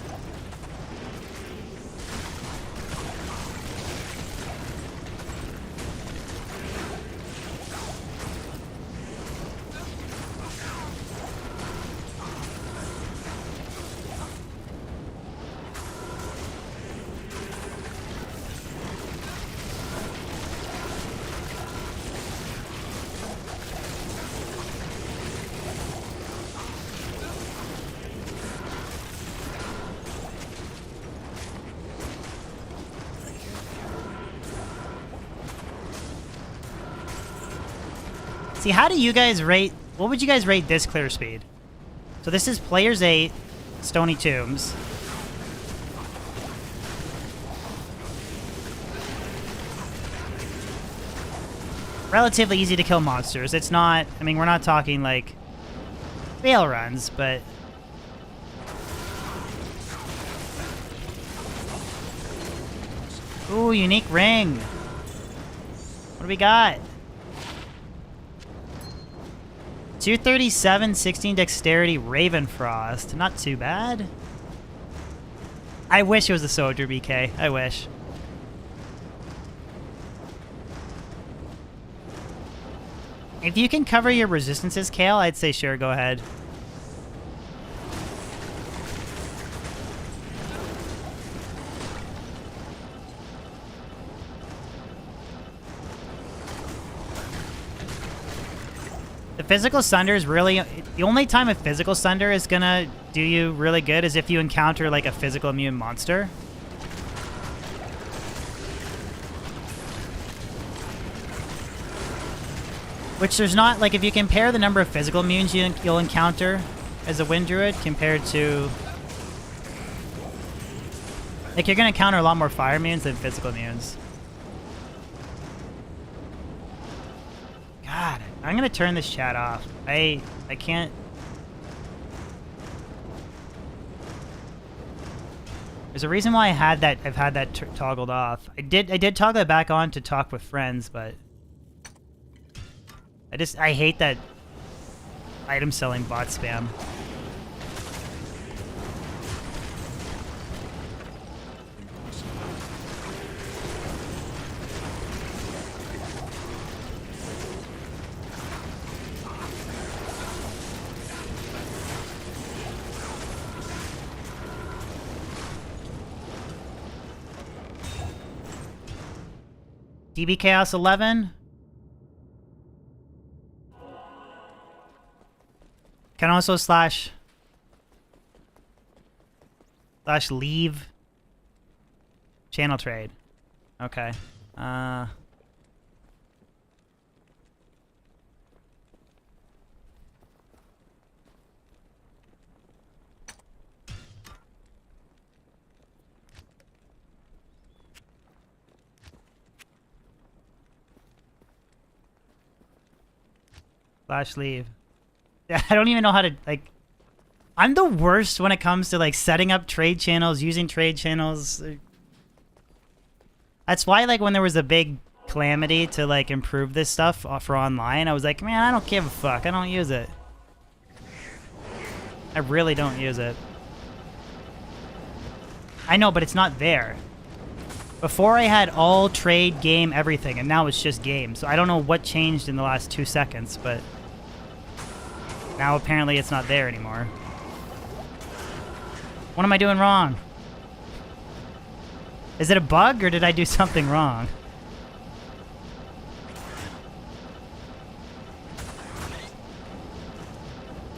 See, how do you guys rate... What would you guys rate this clear speed? So this is players 8, Stony Tombs. Relatively easy to kill monsters. It's not... I mean, we're not talking, like, fail runs, but... Ooh, unique ring. What do we got? 237, 16 dexterity, Ravenfrost. Not too bad. I wish it was a soldier, BK. I wish. If you can cover your resistances, Kale, I'd say sure, go ahead. The physical sunder is really... The only time a physical sunder is gonna do you really good is if you encounter, like, a physical immune monster. Which there's not... Like, if you compare the number of physical immunes you'll encounter as a Wind Druid compared to... Like, you're gonna encounter a lot more fire immunes than physical immunes. God, I'm gonna turn this chat off. I can't... There's a reason why I've had that toggled off. I did toggle it back on to talk with friends, but I hate that item selling bot spam. DB Chaos 11. Can also slash leave channel trade. Okay. Slash leave. Yeah, I don't even know how to, like... I'm the worst when it comes to, like, setting up trade channels, using trade channels. That's why, like, when there was a big calamity to, like, improve this stuff for online, I was like, man, I don't give a fuck. I don't use it. I really don't use it. I know, but it's not there. Before I had all trade, game, everything, and now it's just game. So I don't know what changed in the last 2 seconds, but now apparently it's not there anymore. What am I doing wrong? Is it a bug or did I do something wrong?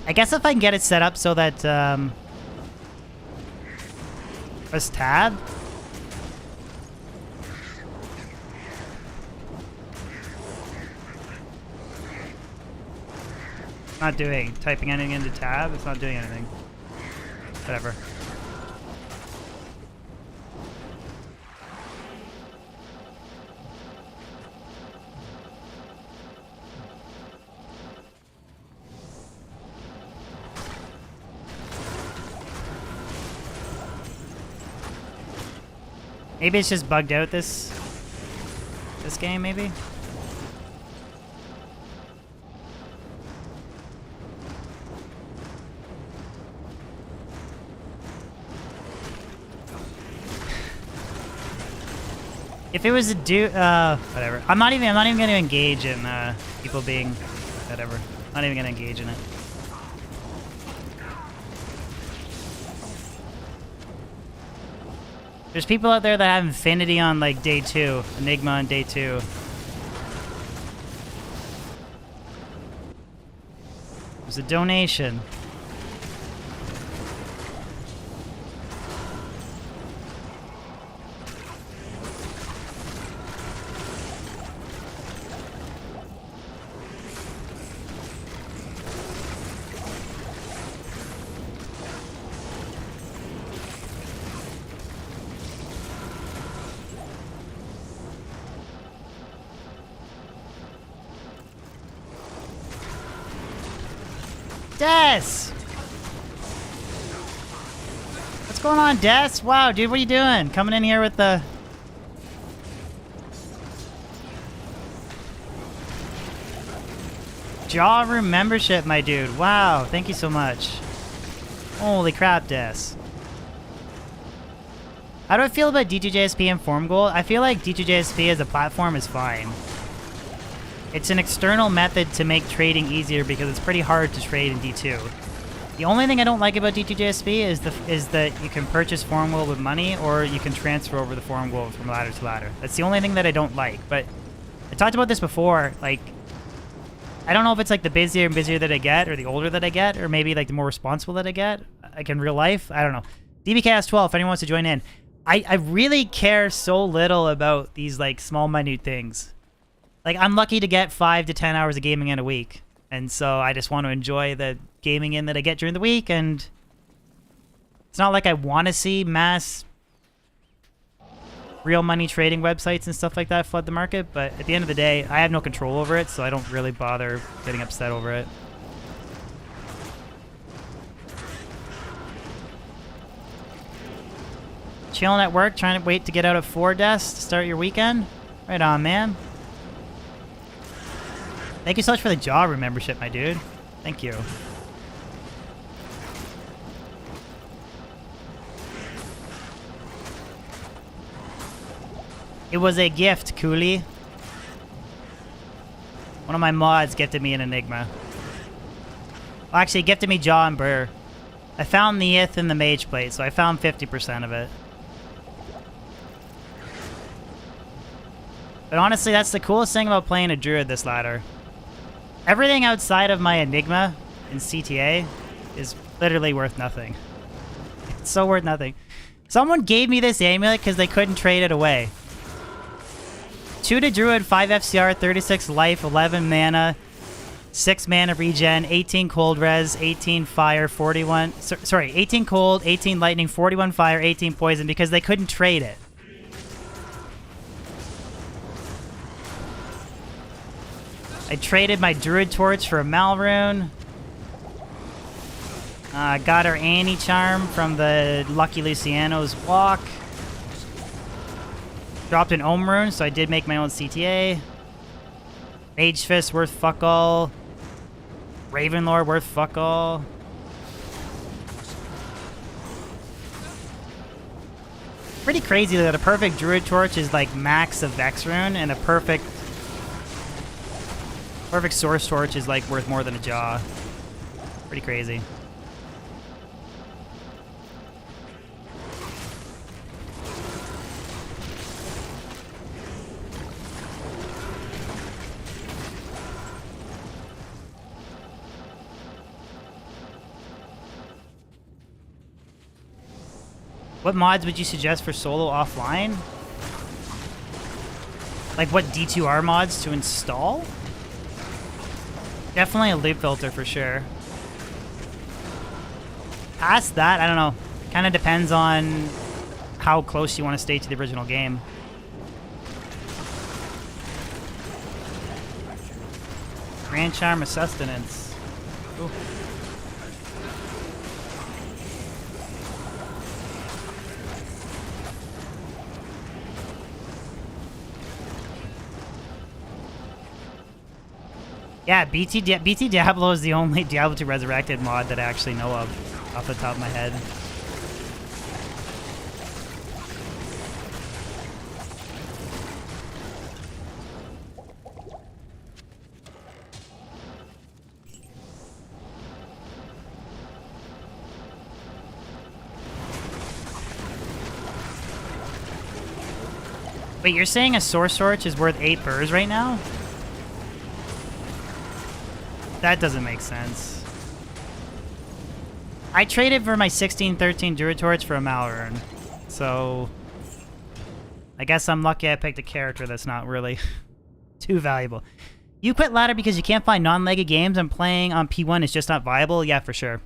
I guess if I can get it set up so that, press tab? Not doing. Typing anything into tab, it's not doing anything. Whatever. Maybe it's just bugged out this game, maybe? If it was a whatever. I'm not even gonna engage in people being whatever. I'm not even gonna engage in it. There's people out there that have Infinity on like day 2, Enigma on day 2. There's a donation. Des! What's going on, Des? Wow, dude, what are you doing? Coming in here with the... Jaw Room membership, my dude. Wow, thank you so much. Holy crap, Des. How do I feel about D2JSP and Form Gold? I feel like D2JSP as a platform is fine. It's an external method to make trading easier because it's pretty hard to trade in D2. The only thing I don't like about D2JSP is that you can purchase Forum Gold with money or you can transfer over the Forum Gold from ladder to ladder. That's the only thing that I don't like. But I talked about this before. Like, I don't know if it's like the busier and busier that I get or the older that I get or maybe like the more responsible that I get. Like in real life, I don't know. DBCast12, if anyone wants to join in. I really care so little about these like small minute things. Like, I'm lucky to get 5 to 10 hours of gaming in a week. And so I just want to enjoy the gaming in that I get during the week. And it's not like I want to see mass real money trading websites and stuff like that flood the market. But at the end of the day, I have no control over it. So I don't really bother getting upset over it. Chilling at work, trying to wait to get out at 4 desks to start your weekend. Right on, man. Thank you so much for the Jaw Room membership, my dude. Thank you. It was a gift, Cooley. One of my mods gifted me an Enigma. Well, actually, gifted me Jaw and Burr. I found the Ith in the Mage Plate, so I found 50% of it. But honestly, that's the coolest thing about playing a Druid this ladder. Everything outside of my Enigma in CTA is literally worth nothing. It's so worth nothing. Someone gave me this amulet because they couldn't trade it away. 2 to Druid, 5 FCR, 36 life, 11 mana, 6 mana regen, 18 cold res, 18 fire, 41... Sorry, 18 cold, 18 lightning, 41 fire, 18 poison because they couldn't trade it. I traded my Druid Torch for a Malrune. Got our Annie Charm from the Lucky Luciano's Walk. Dropped an Ohm Rune, so I did make my own CTA. Mage Fist worth fuck all. Ravenlord worth fuck all. Pretty crazy that a perfect druid torch is like max of Vex rune, and a perfect source torch is like worth more than a jaw. Pretty crazy. What mods would you suggest for solo offline? Like what D2R mods to install? Definitely a loop filter for sure. Past that, I don't know. Kind of depends on how close you want to stay to the original game. Grand Charm of Sustenance. Ooh. Yeah, BT Diablo is the only Diablo 2 Resurrected mod that I actually know of, off the top of my head. Wait, you're saying a Source Torch is worth 8 burrs right now? That doesn't make sense. I traded for my 1613 Druid Torch for a Malrune. So I guess I'm lucky I picked a character that's not really too valuable. You quit ladder because you can't find non-legged games and playing on P1 is just not viable? Yeah, for sure.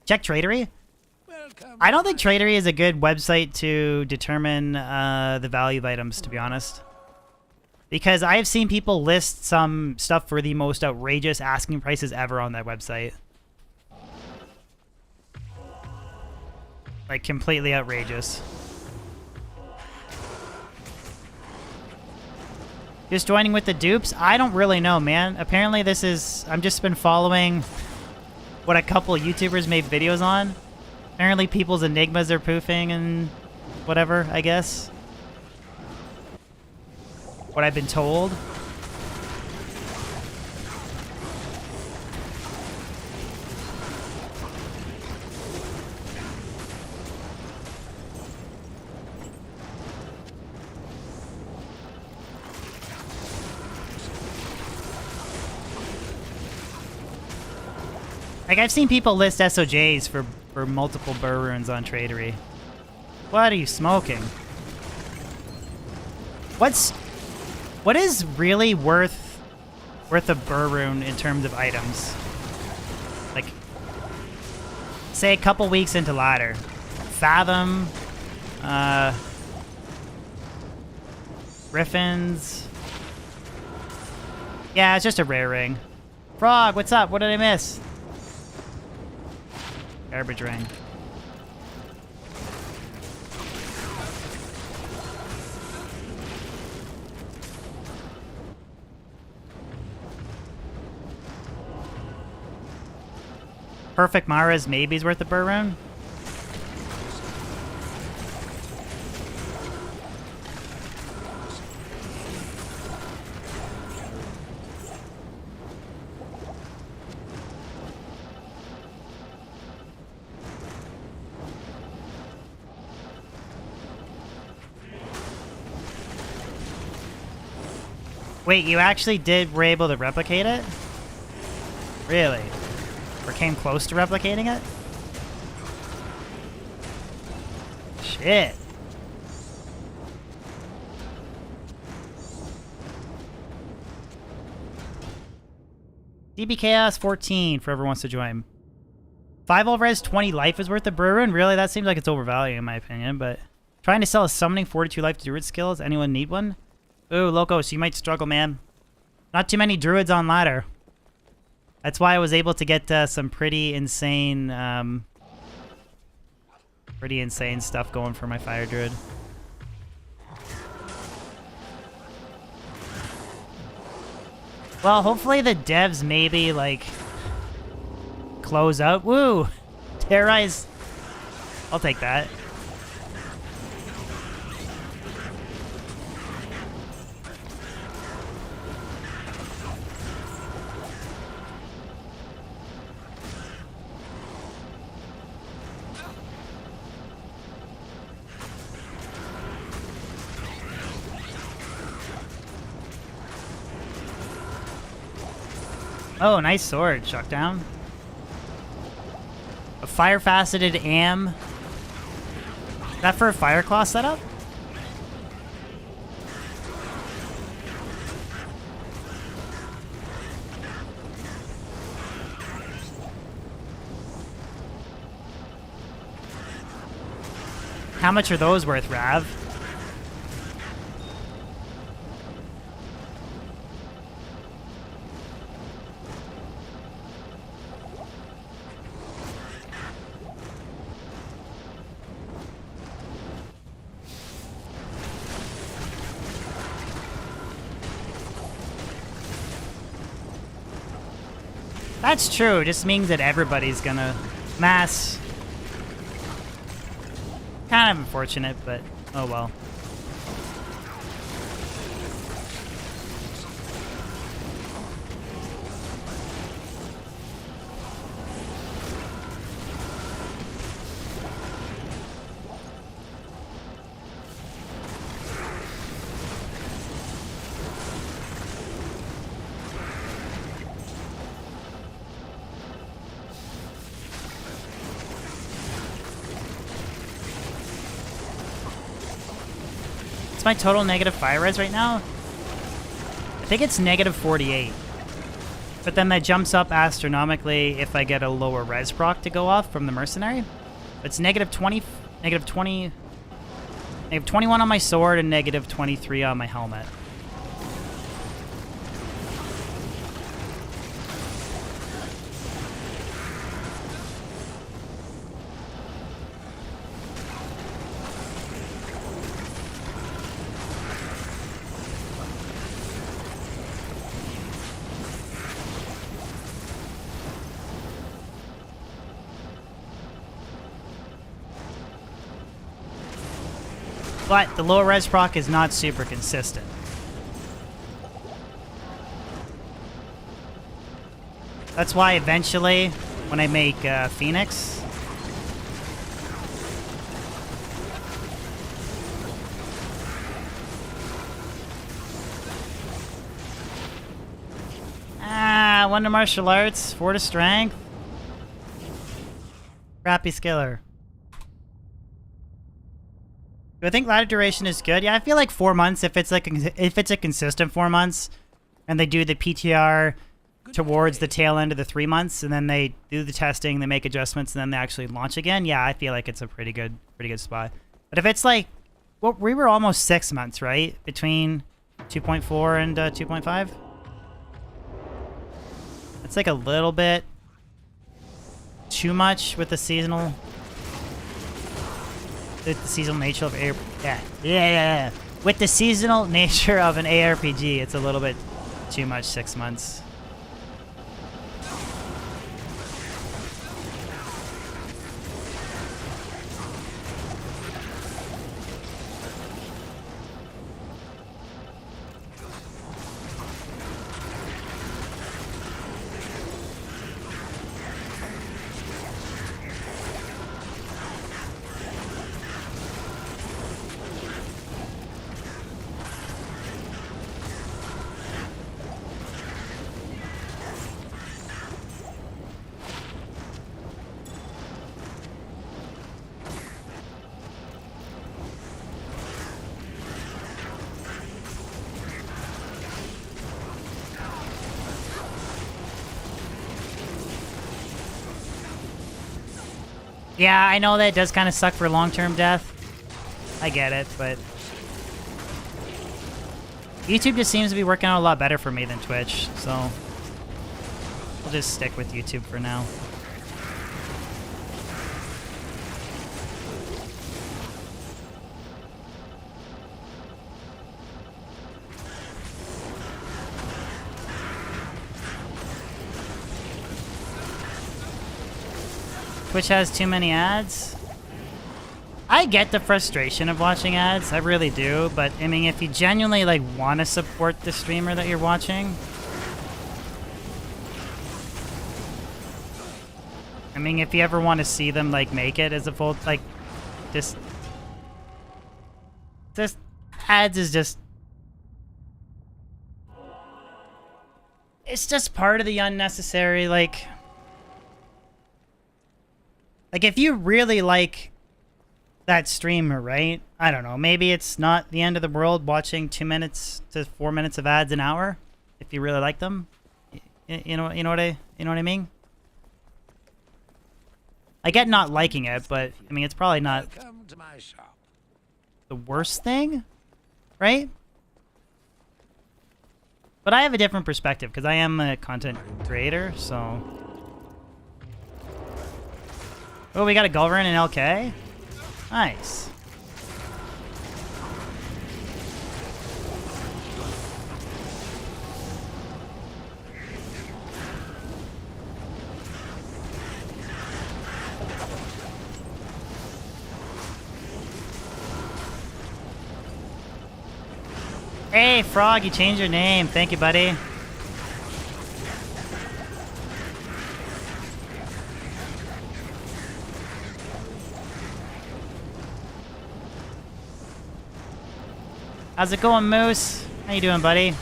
Check Tradery. I don't think Tradery is a good website to determine the value of items, to be honest. Because I have seen people list some stuff for the most outrageous asking prices ever on that website. Like, completely outrageous. Just joining with the dupes? I don't really know, man. Apparently this is... I've just been following what a couple YouTubers made videos on. Apparently people's enigmas are poofing and whatever, I guess. What I've been told. Like, I've seen people list SOJs for multiple burr runes on Tradery. What are you smoking? What is really worth a burr rune in terms of items? Like, say a couple weeks into ladder. Fathom, Griffins. Yeah, it's just a rare ring. Frog, what's up? What did I miss? Garbage ring. Perfect Mara's maybe is worth a burr rune. Wait, you actually were able to replicate it? Really? Or came close to replicating it? Shit. DB Chaos 14 for whoever wants to join. 5 res 20 life is worth the burr rune? Really? That seems like it's overvalued in my opinion, but trying to sell a summoning 42 life druid skills. Anyone need one? Ooh, Locos, you might struggle, man. Not too many druids on ladder. That's why I was able to get some pretty insane stuff going for my fire druid. Well, hopefully the devs maybe, like, close out. Woo! Terrorize. I'll take that. Oh, nice sword. Shock down. A fire-faceted am. Is that for a fire claw setup? How much are those worth, Rav? That's true. It just means that everybody's gonna mass. Kind of unfortunate, but oh well. What's my total negative fire res right now? I think it's negative 48. But then that jumps up astronomically if I get a lower res proc to go off from the mercenary. It's negative 20, negative 20, negative 21 on my sword and negative 23 on my helmet. But the lower res proc is not super consistent. That's why eventually, when I make Phoenix, Wonder Martial Arts, 4 to Strength. Crappy Skiller. Do I think ladder duration is good? Yeah, I feel like 4 months if it's like if it's a consistent 4 months, and they do the PTR towards the tail end of the 3 months, and then they do the testing, they make adjustments, and then they actually launch again. Yeah, I feel like it's a pretty good spot. But if it's like, well, we were almost 6 months, right, between 2.4 and 2.5. It's like a little bit too much with the seasonal. The seasonal nature of with the seasonal nature of an ARPG, it's a little bit too much. 6 months. Yeah, I know that does kind of suck for long-term death. I get it, but YouTube just seems to be working out a lot better for me than Twitch, so I'll just stick with YouTube for now. Twitch has too many ads. I get the frustration of watching ads, I really do, but I mean, if you genuinely like want to support the streamer that you're watching, I mean, if you ever want to see them like make it as a full, like, just ads is just, It's just part of the unnecessary, like if you really like that streamer, right? I don't know, maybe it's not the end of the world watching 2 minutes to 4 minutes of ads an hour if you really like them. You know what I mean? I get not liking it, but I mean it's probably not the worst thing, right? But I have a different perspective because I am a content creator, so. Oh, we got a Gulverin and LK? Nice. Hey, Frog, you changed your name. Thank you, buddy. How's it going, Moose? How you doing, buddy?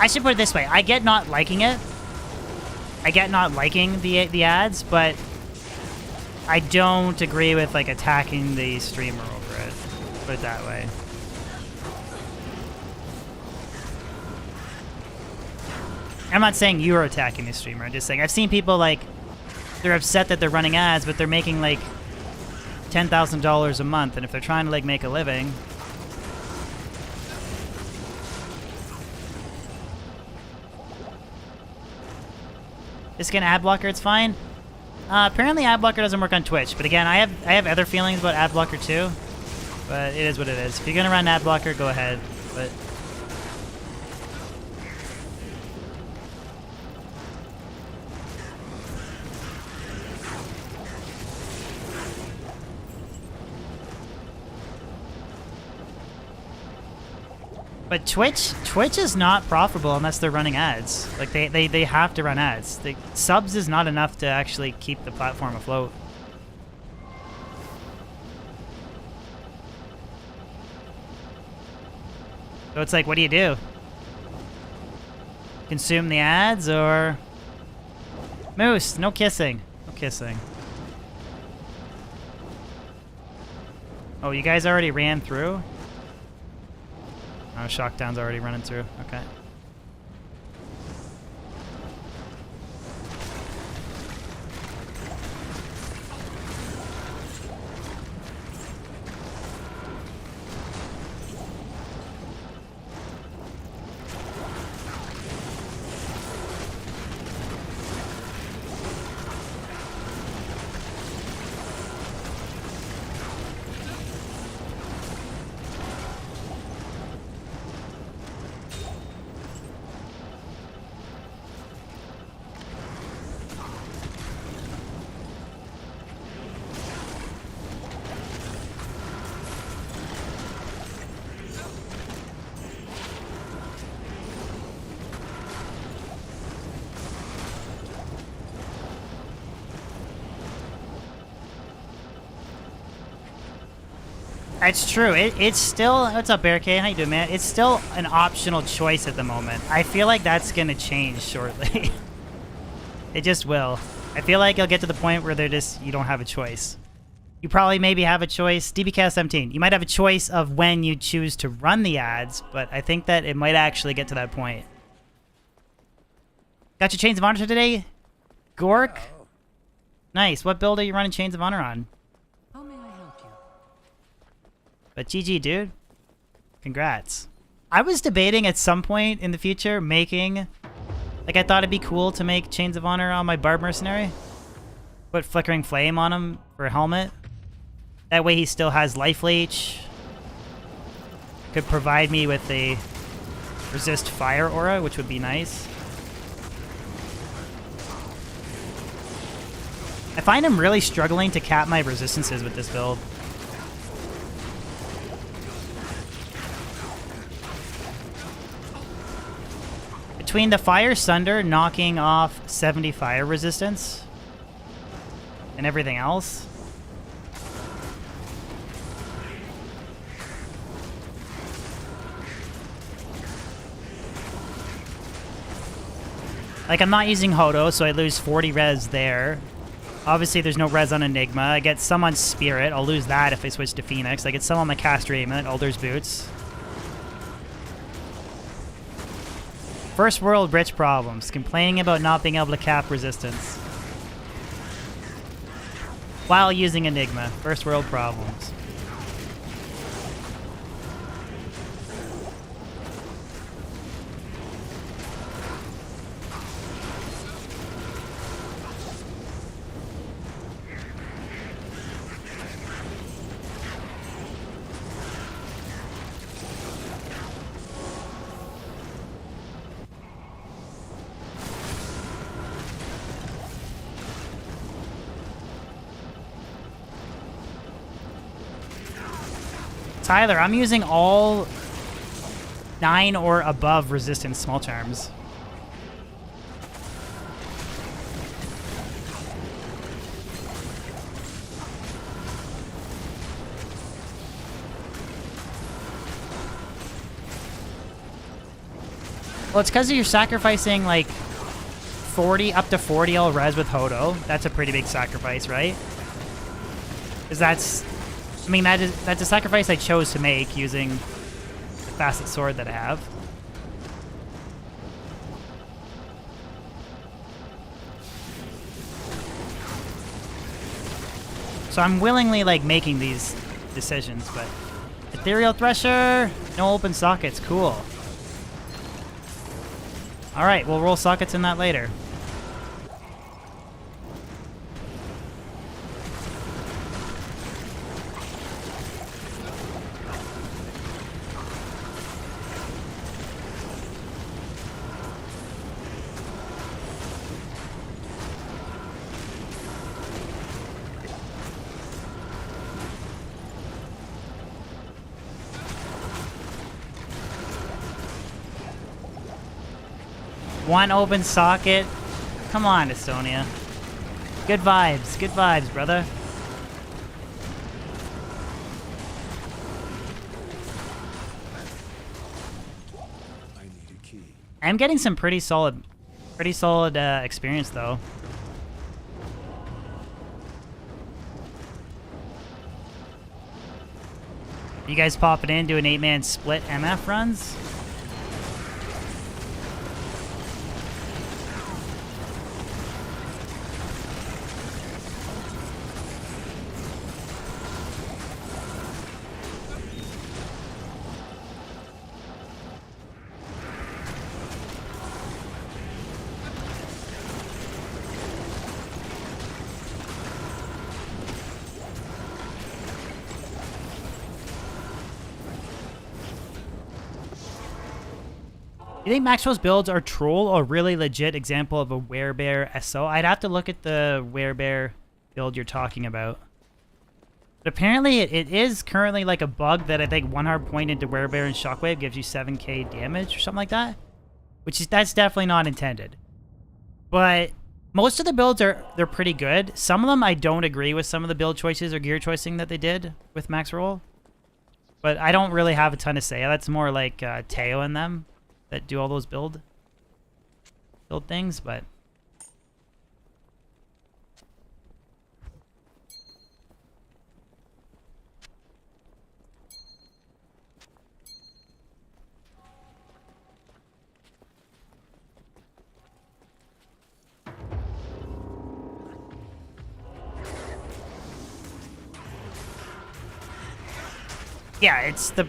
I should put it this way. I get not liking it. I get not liking the ads, but I don't agree with like attacking the streamer over it. Put it that way. I'm not saying you're attacking the streamer. I'm just saying I've seen people like they're upset that they're running ads, but they're making like $10,000 a month, and if they're trying to like make a living. Just get an ad blocker, it's fine. Apparently ad blocker doesn't work on Twitch, but again, I have other feelings about ad blocker too. But it is what it is. If you're gonna run ad blocker, go ahead. But Twitch is not profitable unless they're running ads. Like they have to run ads. Subs is not enough to actually keep the platform afloat. So it's like, what do? Consume the ads or... Moose, no kissing. No kissing. Oh, you guys already ran through? Oh, Shockdown's already running through. Okay. It's true. It's still... What's up, Barricade? How you doing, man? It's still an optional choice at the moment. I feel like that's going to change shortly. It just will. I feel like it'll get to the point where you don't have a choice. You probably maybe have a choice. DBCast17. You might have a choice of when you choose to run the ads, but I think that it might actually get to that point. Got your Chains of Honor today? Gork? Nice. What build are you running Chains of Honor on? But GG, dude. Congrats. I was debating at some point in the future making... Like, I thought it'd be cool to make Chains of Honor on my Barb Mercenary. Put Flickering Flame on him for a helmet. That way he still has life leech. could provide me with a resist fire aura, which would be nice. I find I'm really struggling to cap my resistances with this build. Between the Fire Sunder knocking off 70 fire resistance and everything else, like, I'm not using Hodo, so I lose 40 res there. Obviously, there's no res on Enigma. I get some on Spirit. I'll lose that if I switch to Phoenix. I get some on my Castratement, Elder's Boots. First world rich problems. Complaining about not being able to cap resistance while using Enigma. First world problems. Tyler, I'm using all 9 or above resistance small charms. Well, it's because you're sacrificing like 40 up to 40 all res with Hodo. That's a pretty big sacrifice, right? Because that's, I mean, that's a sacrifice I chose to make using the facet sword that I have. So I'm willingly like making these decisions, but Ethereal Thresher, no open sockets, cool. All right, we'll roll sockets in that later. One open socket. Come on, Estonia. Good vibes, brother. I need a key. I'm getting some pretty solid experience though. You guys popping in doing 8-man split MF runs? You think Maxwell's builds are troll or really legit example of a werebear SO? I'd have to look at the werebear build you're talking about. But apparently it is currently like a bug that I think one hard point into werebear and shockwave gives you 7k damage or something like that. That's definitely not intended. But most of the builds they're pretty good. Some of them I don't agree with some of the build choices or gear choicing that they did with Max Roll. But I don't really have a ton to say. That's more like Teo and them that do all those build things, but yeah, it's the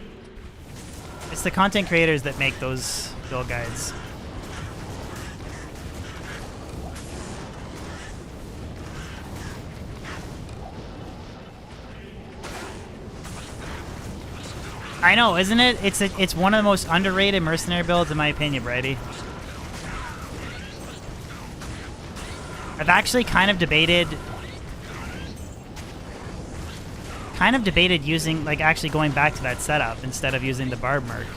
content creators that make those build guides. I know, isn't it? It's one of the most underrated mercenary builds in my opinion, Brady. I've actually kind of debated using, like, actually going back to that setup instead of using the Barb Merc.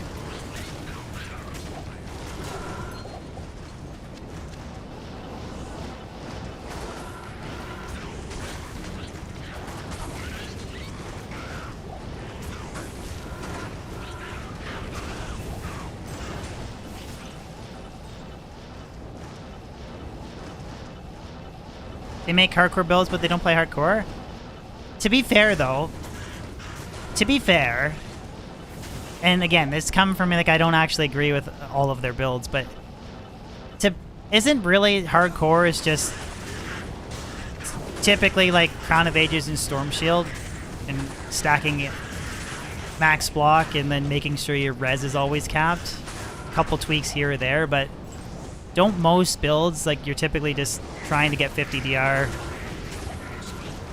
They make hardcore builds, but they don't play hardcore? To be fair, though, and again, this comes from me, like, I don't actually agree with all of their builds, but isn't really hardcore is just typically like Crown of Ages and Storm Shield and stacking it max block and then making sure your res is always capped. A couple tweaks here or there, but don't most builds, like, you're typically just trying to get 50 DR,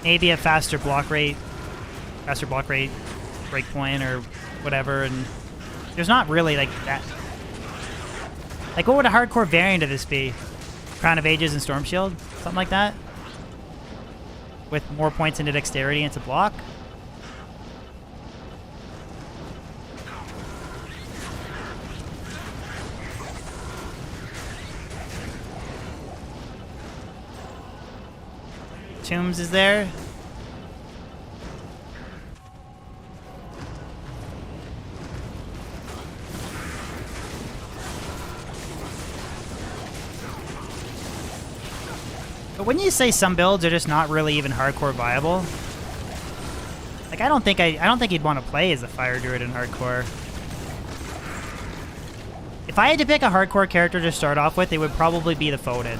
maybe a faster block rate breakpoint or whatever, and there's not really like that. Like, what would a hardcore variant of this be? Crown of Ages and Storm Shield? Something like that? With more points into dexterity and to block? Tombs is there. But wouldn't you say some builds are just not really even hardcore viable? Like, I don't think you'd want to play as a Fire Druid in hardcore. If I had to pick a hardcore character to start off with, it would probably be the Foden.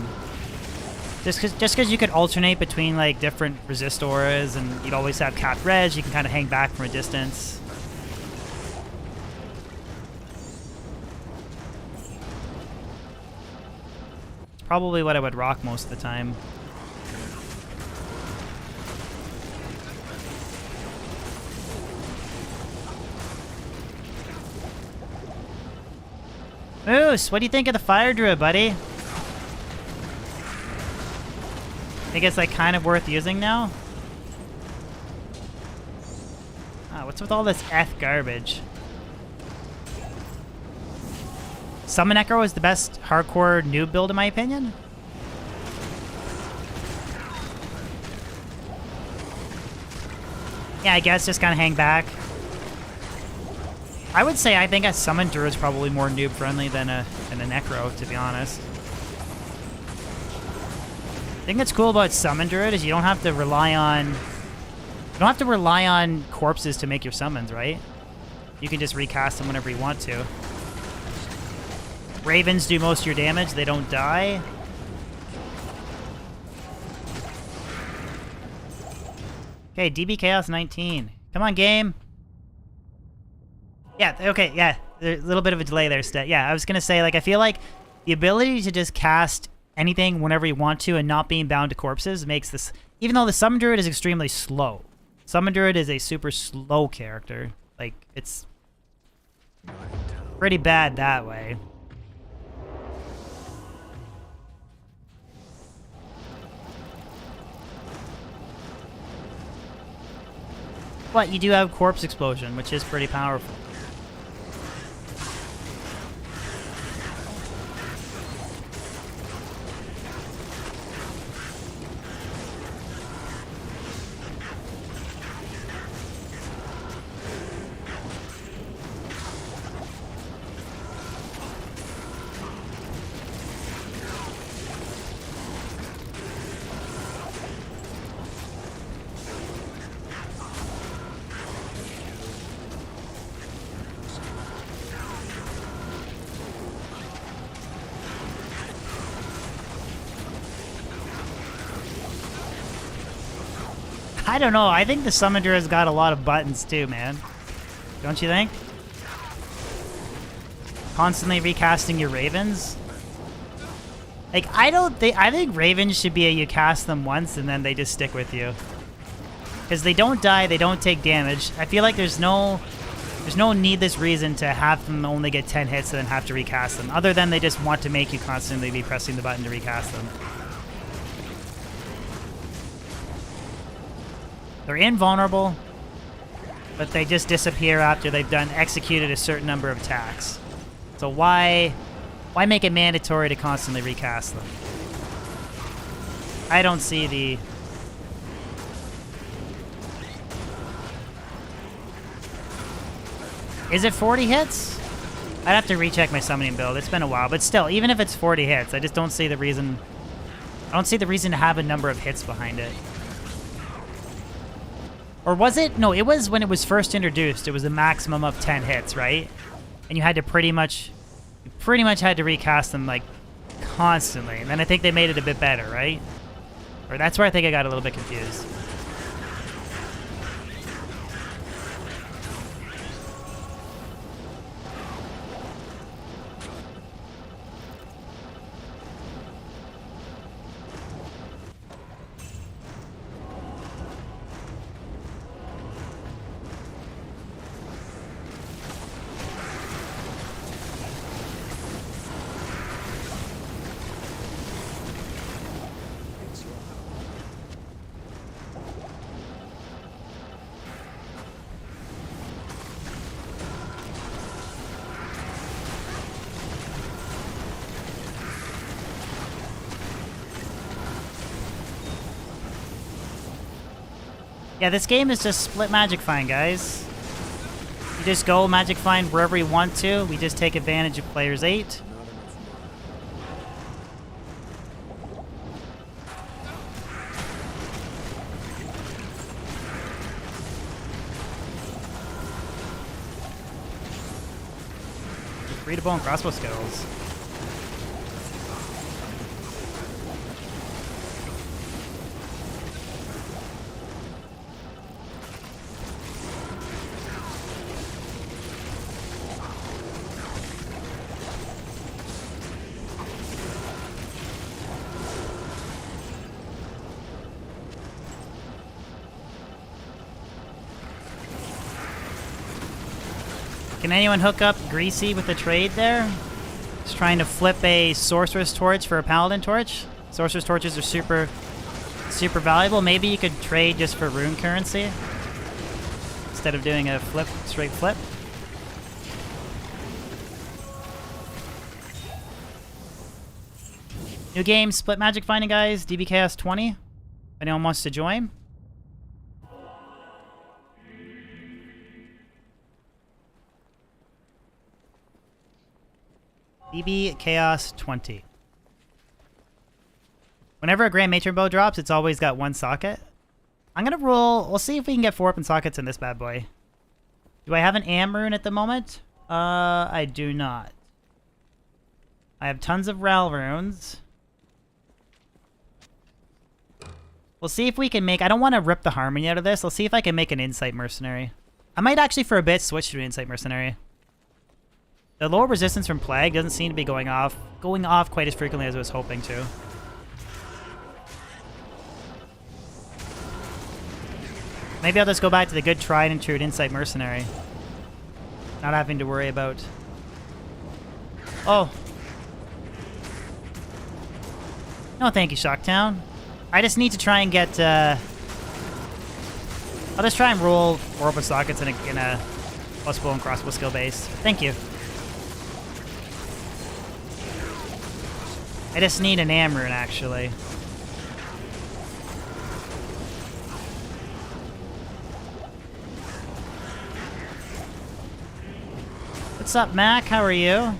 Just because you could alternate between, like, different resist auras, and you'd always have capped res, you can kind of hang back from a distance. It's probably what I would rock most of the time. Moose, what do you think of the Fire Druid, buddy? Think it's, like, kind of worth using now? Ah, what's with all this Eth garbage? Summon Echo is the best hardcore noob build in my opinion. Yeah, I guess just kind of hang back. I would say I think a Summon Druid is probably more noob friendly than a Necro, to be honest. The thing that's cool about Summon Druid is you don't have to rely on corpses to make your summons, right? You can just recast them whenever you want to. Ravens do most of your damage, they don't die. Okay, DB Chaos 19. Come on, game. Yeah, okay, yeah. There's a little bit of a delay there, Stet. Yeah, I was gonna say, like, I feel like the ability to just cast anything whenever you want to and not being bound to corpses makes this, even though the Summon Druid is extremely slow. Summon Druid is a super slow character. Like, it's pretty bad that way. But you do have Corpse Explosion, which is pretty powerful. I don't know. I think the Summoner has got a lot of buttons too, man. Don't you think? Constantly recasting your Ravens. Like, I think Ravens should be you cast them once and then they just stick with you. Because they don't die, they don't take damage. I feel like there's no There's no needless reason to have them only get 10 hits and then have to recast them, other than they just want to make you constantly be pressing the button to recast them. They're invulnerable, but they just disappear after they've executed a certain number of attacks. So why make it mandatory to constantly recast them? I don't see the... Is it 40 hits? I'd have to recheck my summoning build. It's been a while, but still, even if it's 40 hits, I just don't see the reason... I don't see the reason to have a number of hits behind it. Or was it? No, it was when it was first introduced. It was a maximum of 10 hits, right? And you had to pretty much had to recast them, like, constantly. And then I think they made it a bit better, right? Or that's where I think I got a little bit confused. Yeah, this game is just split Magic Find, guys. You just go Magic Find wherever you want to. We just take advantage of players 8. Free to bow and crossbow skills. Can anyone hook up Greasy with a trade there? Just trying to flip a Sorcerer's Torch for a Paladin Torch. Sorcerer's Torches are super valuable. Maybe you could trade just for rune currency instead of doing a straight flip. New game, split Magic Finding, guys. DB Chaos 20. If anyone wants to join. DB Chaos 20. Whenever a Grand Matron Bow drops, it's always got one socket. I'm gonna roll. We'll see if we can get 4 open sockets in this bad boy. Do I have an Am rune at the moment? I do not. I have tons of Ral runes. We'll see if we can make... I don't want to rip the Harmony out of this. Let's see if I can make an Insight Mercenary. I might actually, for a bit, switch to an Insight Mercenary. The lower resistance from Plague doesn't seem to be going off quite as frequently as I was hoping to. Maybe I'll just go back to the good tried and true Insight Mercenary. Not having to worry about... Oh. No, thank you, Shocktown. I just need to try and get... I'll just try and roll 4 open sockets in a plus bow and crossbow skill base. Thank you. I just need an Am rune, actually. What's up, Mac? How are you?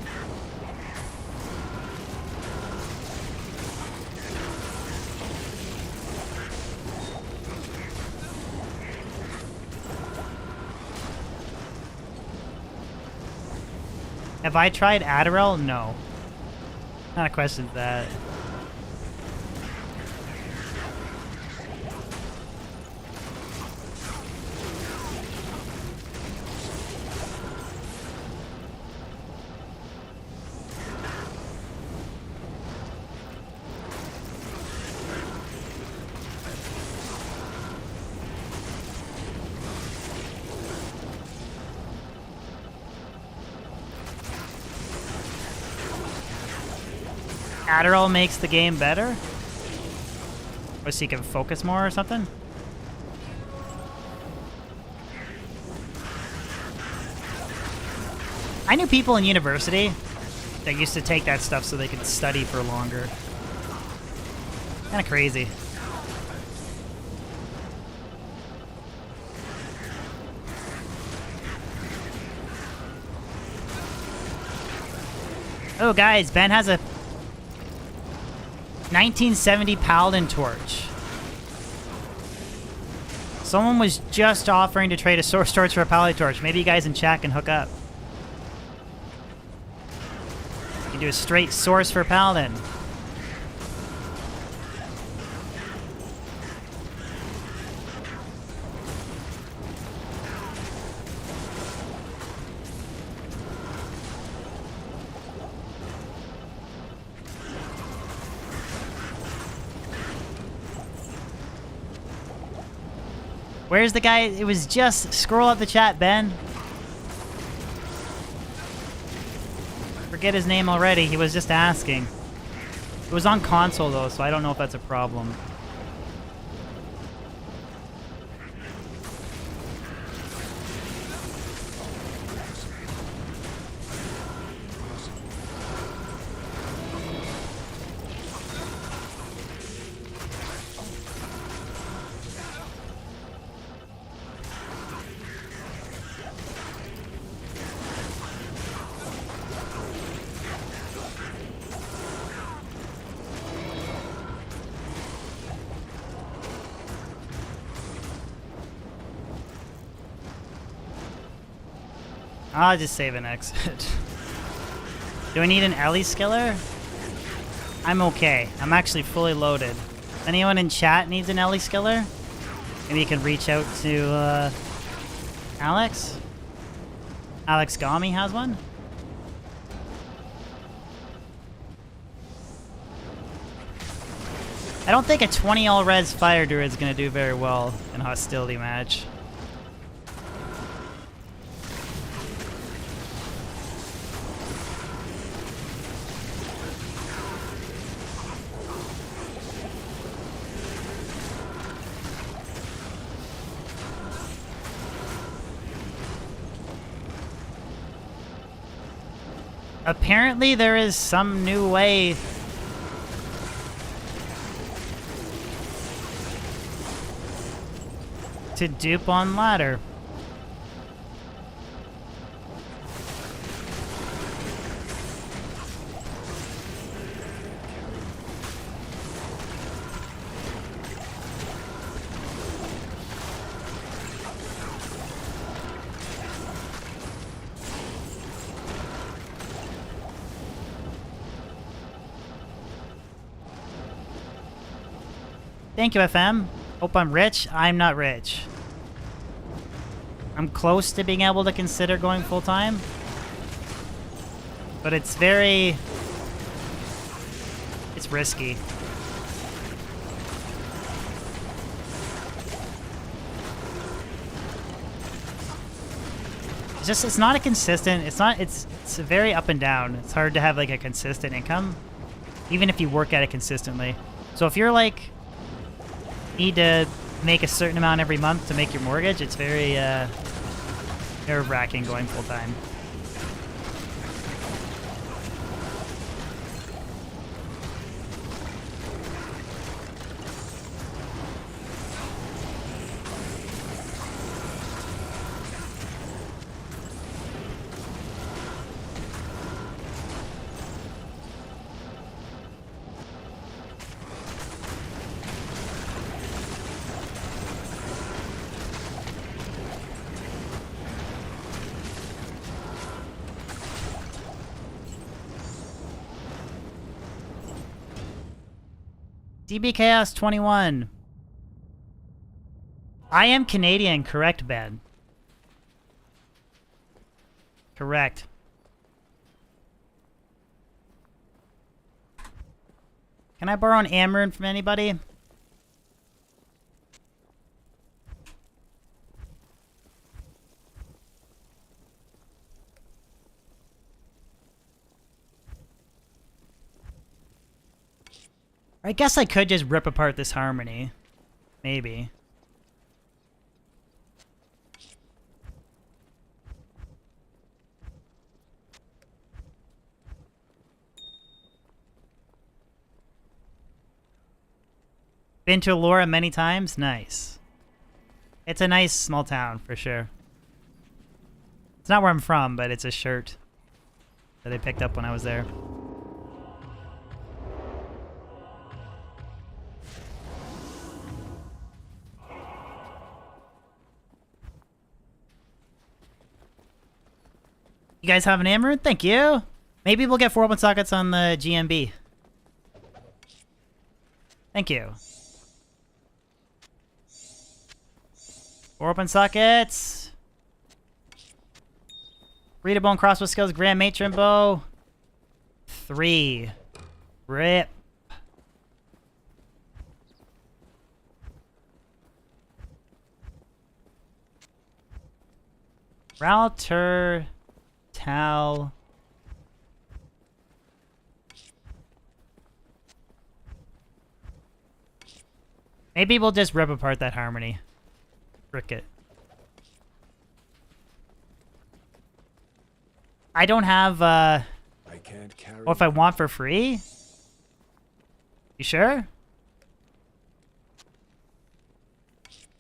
Have I tried Adderall? No. Not a question of that. Adderall makes the game better? Or so you can focus more or something? I knew people in university that used to take that stuff so they could study for longer. Kinda crazy. Oh, guys, Ben has a 1970 Paladin torch. Someone was just offering to trade a source torch for a Paladin torch. Maybe you guys in chat can hook up. You can do a straight source for Paladin. Where's the guy? It was just... Scroll up the chat, Ben. Forget his name already. He was just asking. It was on console, though, so I don't know if that's a problem. I'll just save an exit. Do I need an Ellie skiller? I'm okay. I'm actually fully loaded. Anyone in chat needs an Ellie skiller? Maybe you can reach out to Alex? Alex Gami has one? I don't think a 20 all res fire druid is going to do very well in a hostility match. Apparently there is some new way to dupe on ladder. Thank you, FM. Hope I'm rich. I'm not rich. I'm close to being able to consider going full-time. But it's very... it's risky. It's just, it's not a consistent, it's very up and down. It's hard to have like a consistent income, even if you work at it consistently. So if you're like, need to make a certain amount every month to make your mortgage, it's very nerve-wracking going full-time. DB Chaos 21. I am Canadian, correct, Ben? Correct. Can I borrow an Amarin from anybody? I guess I could just rip apart this harmony. Maybe. Been to Elora many times? Nice. It's a nice small town, for sure. It's not where I'm from, but it's a shirt that I picked up when I was there. You guys have an Amaranth? Thank you! Maybe we'll get 4 open sockets on the GMB. Thank you. 4 open sockets. Readable and crossbow skills, Grand Matron bow. 3. Rip. Router. Tal. Maybe we'll just rip apart that harmony. Frick it. I don't have, I can't carry. Or if I want for free? You sure?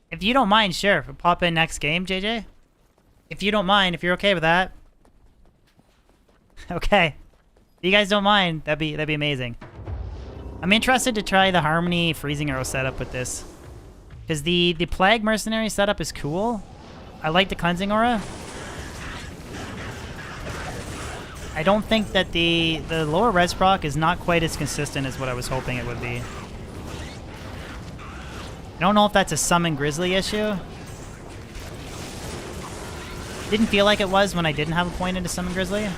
If you don't mind, sure. Pop in next game, JJ. If you don't mind, if you're okay with that. Okay. If you guys don't mind, that'd be amazing. I'm interested to try the Harmony Freezing Arrow setup with this. Because the Plague Mercenary setup is cool. I like the Cleansing Aura. I don't think that the lower res proc is not quite as consistent as what I was hoping it would be. I don't know if that's a Summon Grizzly issue. Didn't feel like it was when I didn't have a point into Summon Grizzly.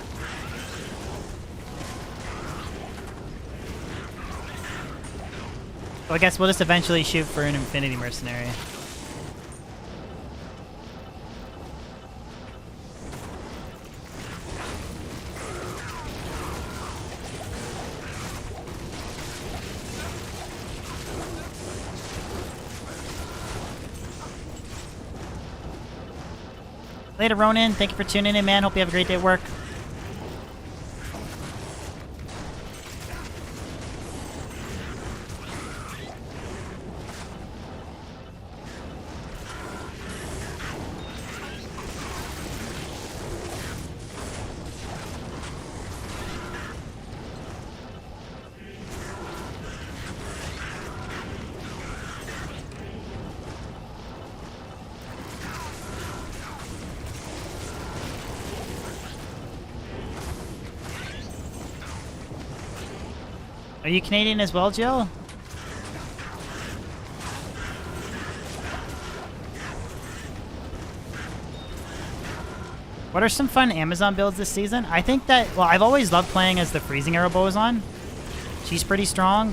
So I guess we'll just eventually shoot for an Infinity Mercenary. Later, Ronan. Thank you for tuning in, man. Hope you have a great day at work. Are you Canadian as well, Jill? What are some fun Amazon builds this season? I think that, well, I've always loved playing as the Freezing Arrow Boazon. She's pretty strong.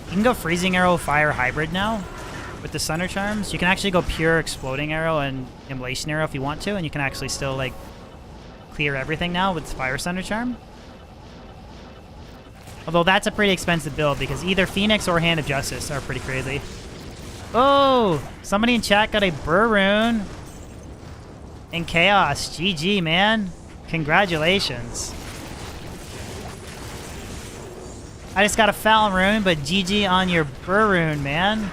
You can go Freezing Arrow Fire Hybrid now with the Sunder Charms. You can actually go pure Exploding Arrow and Immolation Arrow if you want to, and you can actually still, like, clear everything now with Fire Sunder Charm. Although that's a pretty expensive build because either Phoenix or Hand of Justice are pretty crazy. Oh, somebody in chat got a Burr Rune in Chaos. GG, man. Congratulations. I just got a Foul Rune, but GG on your Burr Rune, man.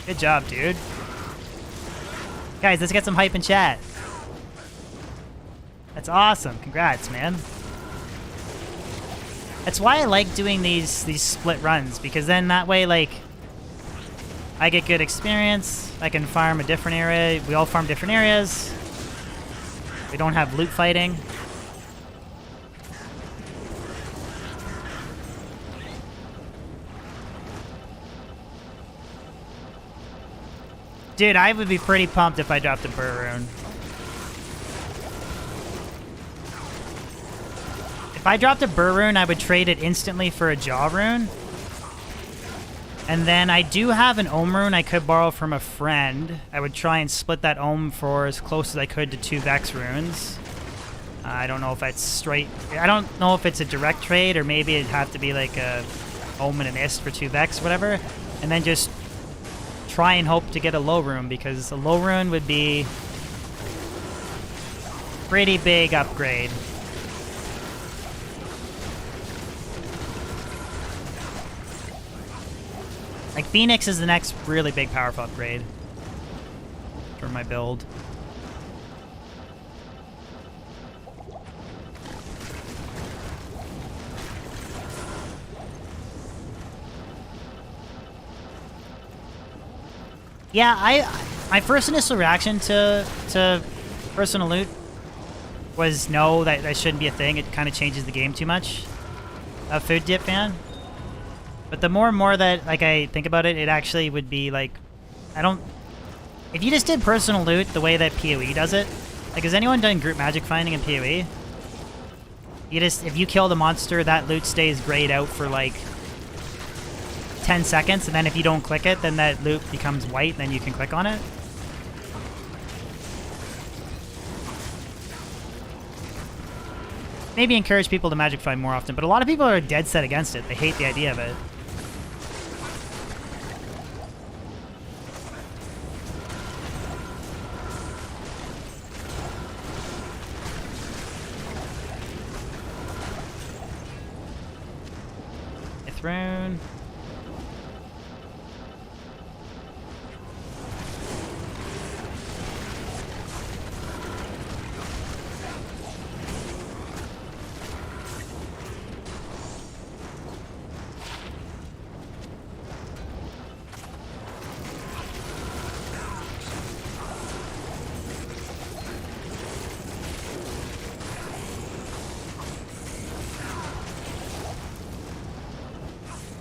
Good job, dude. Guys, let's get some hype in chat. That's awesome. Congrats, man. That's why I like doing these split runs, because then that way, like, I get good experience. I can farm a different area. We all farm different areas. We don't have loot fighting. Dude, I would be pretty pumped if I dropped a Burr Rune. If I dropped a Burr Rune, I would trade it instantly for a Jaw Rune. And then I do have an Ohm Rune I could borrow from a friend. I would try and split that Ohm for as close as I could to 2 Vex Runes. I don't know if that's straight. I don't know if it's a direct trade or maybe it'd have to be like a Omen and Ist for 2 Vex, whatever. And then just try and hope to get a low rune, because a low rune would be pretty big upgrade. Like Phoenix is the next really big powerful upgrade for my build. Yeah, my first initial reaction to personal loot was no, that shouldn't be a thing. It kind of changes the game too much. A food dip fan. But the more and more that like I think about it, it actually would be like, if you just did personal loot the way that PoE does it, like has anyone done group magic finding in PoE? If you kill the monster, that loot stays grayed out for like 10 seconds, and then if you don't click it, then that loop becomes white, and then you can click on it. Maybe encourage people to magic find more often, but a lot of people are dead set against it. They hate the idea of it. Throne.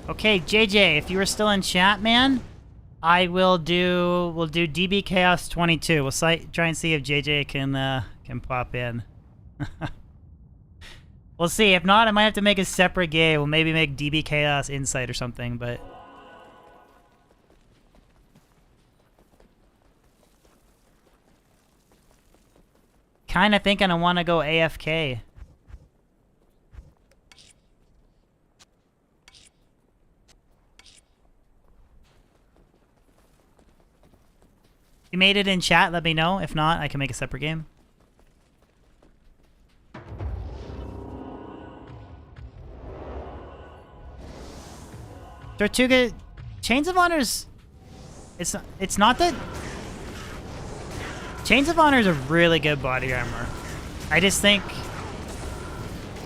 Okay, JJ, if you were still in chat, man, we'll do DB Chaos 22. We'll try and see if JJ can pop in. We'll see. If not, I might have to make a separate game. We'll maybe make DB Chaos Insight or something, but kind of thinking I want to go AFK. If you made it in chat, let me know. If not, I can make a separate game. Tortuga, Chains of Honor's... It's not that... Chains of Honor is a really good body armor. I just think...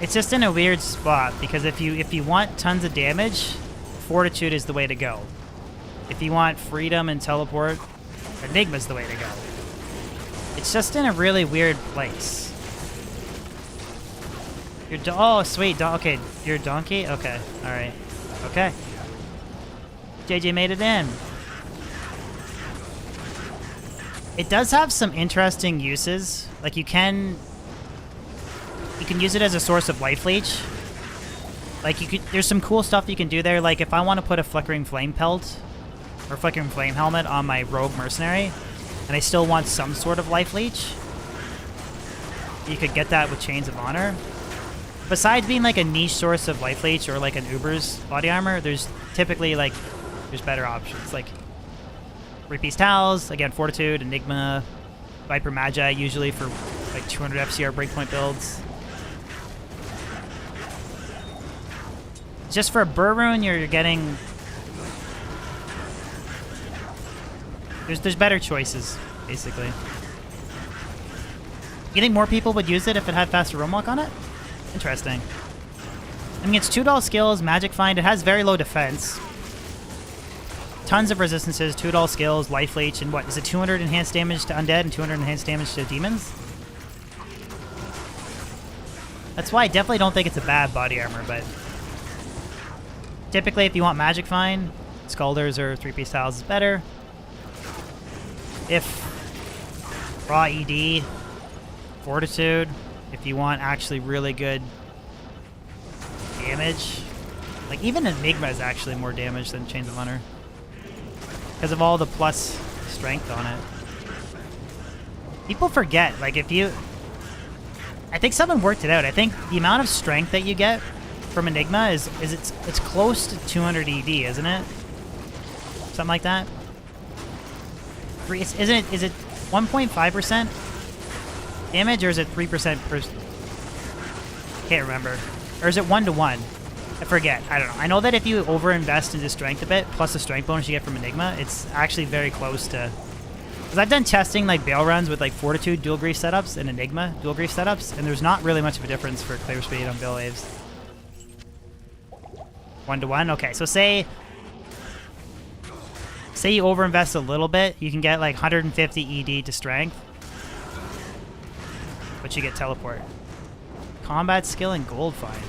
It's just in a weird spot, because if you want tons of damage, Fortitude is the way to go. If you want freedom and teleport, Enigma's the way to go. It's just in a really weird place. Oh, sweet. Okay, you're a donkey? Okay, alright. Okay. JJ made it in. It does have some interesting uses. Like, you can use it as a source of life leech. Like, there's some cool stuff you can do there. Like, if I want to put a Flickering Flame Pelt or Flickering Flame Helmet on my Rogue Mercenary, and I still want some sort of life leech, you could get that with Chains of Honor. Besides being like a niche source of life leech or like an Uber's body armor, there's typically like, there's better options. Like 3-piece towels, again, Fortitude, Enigma, Viper Magi, usually for like 200 FCR breakpoint builds. Just for a Burr Rune, you're getting... There's better choices, basically. You think more people would use it if it had faster roam walk on it? Interesting. I mean, it's 2 skills, Magic Find. It has very low defense. Tons of resistances, 2 skills, Life Leech, and what? Is it 200 enhanced damage to undead and 200 enhanced damage to demons? That's why I definitely don't think it's a bad body armor, but... Typically, if you want Magic Find, Scalders or 3-piece towels is better. If raw ED, Fortitude, if you want actually really good damage. Like, even Enigma is actually more damage than Chains of Honor, because of all the plus strength on it. People forget, like, if you... I think someone worked it out. I think the amount of strength that you get from Enigma is it's close to 200 ED, isn't it? Something like that. Is it 1.5% damage, or is it 3% per? Can't remember. Or is it 1-to-1? I forget. I don't know. I know that if you overinvest into strength a bit, plus the strength bonus you get from Enigma, it's actually very close to. Because I've done testing like bail runs with like Fortitude dual grief setups and Enigma dual grief setups, and there's not really much of a difference for clear speed on bail waves. 1-to-1. Okay, so say you overinvest a little bit, you can get like 150 ED to strength, but you get teleport. Combat skill and gold find.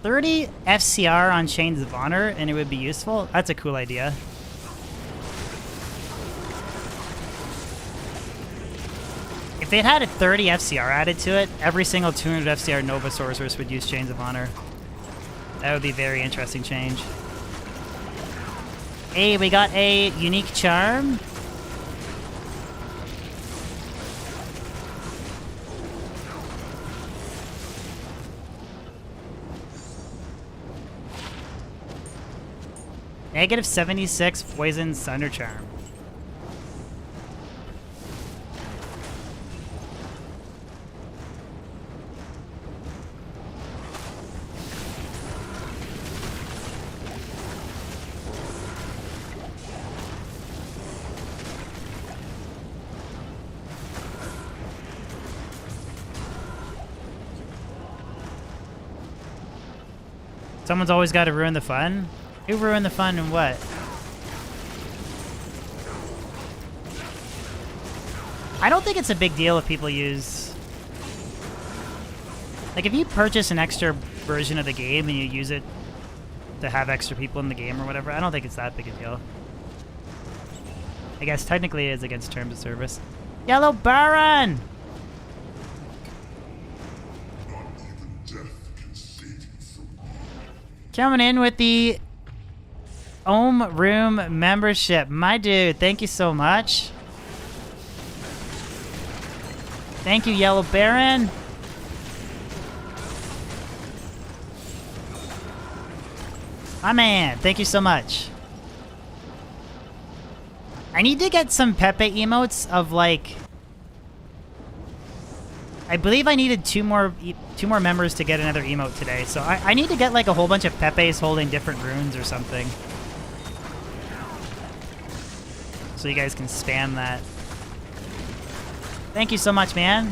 $30 FCR on Chains of Honor, and it would be useful. That's a cool idea. If it had a 30 FCR added to it, every single 200 FCR Nova Sorceress would use Chains of Honor. That would be a very interesting change. Hey, we got a unique charm. Negative 76 Poison Thunder Charm. Someone's always got to ruin the fun. Who ruined the fun and what? I don't think it's a big deal if people use... Like, if you purchase an extra version of the game and you use it to have extra people in the game or whatever, I don't think it's that big a deal. I guess technically it is against terms of service. Yellow Baron! Coming in with the Ohm Room membership. My dude, thank you so much. Thank you, Yellow Baron. My man, thank you so much. I need to get some Pepe emotes of like... I believe I needed two more members to get another emote today, so I need to get like a whole bunch of Pepes holding different runes or something. So you guys can spam that. Thank you so much, man.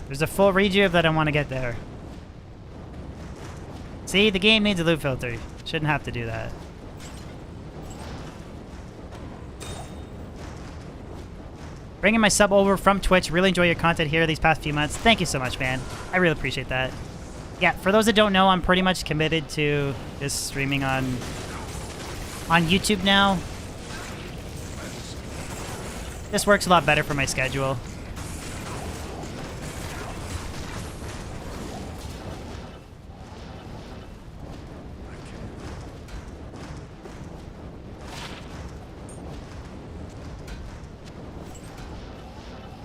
There's a full rejuve that I want to get there. See, the game needs a loot filter. Shouldn't have to do that. Bringing my sub over from Twitch. Really enjoy your content here these past few months. Thank you so much, man. I really appreciate that. Yeah, for those that don't know, I'm pretty much committed to just streaming on YouTube now. This works a lot better for my schedule.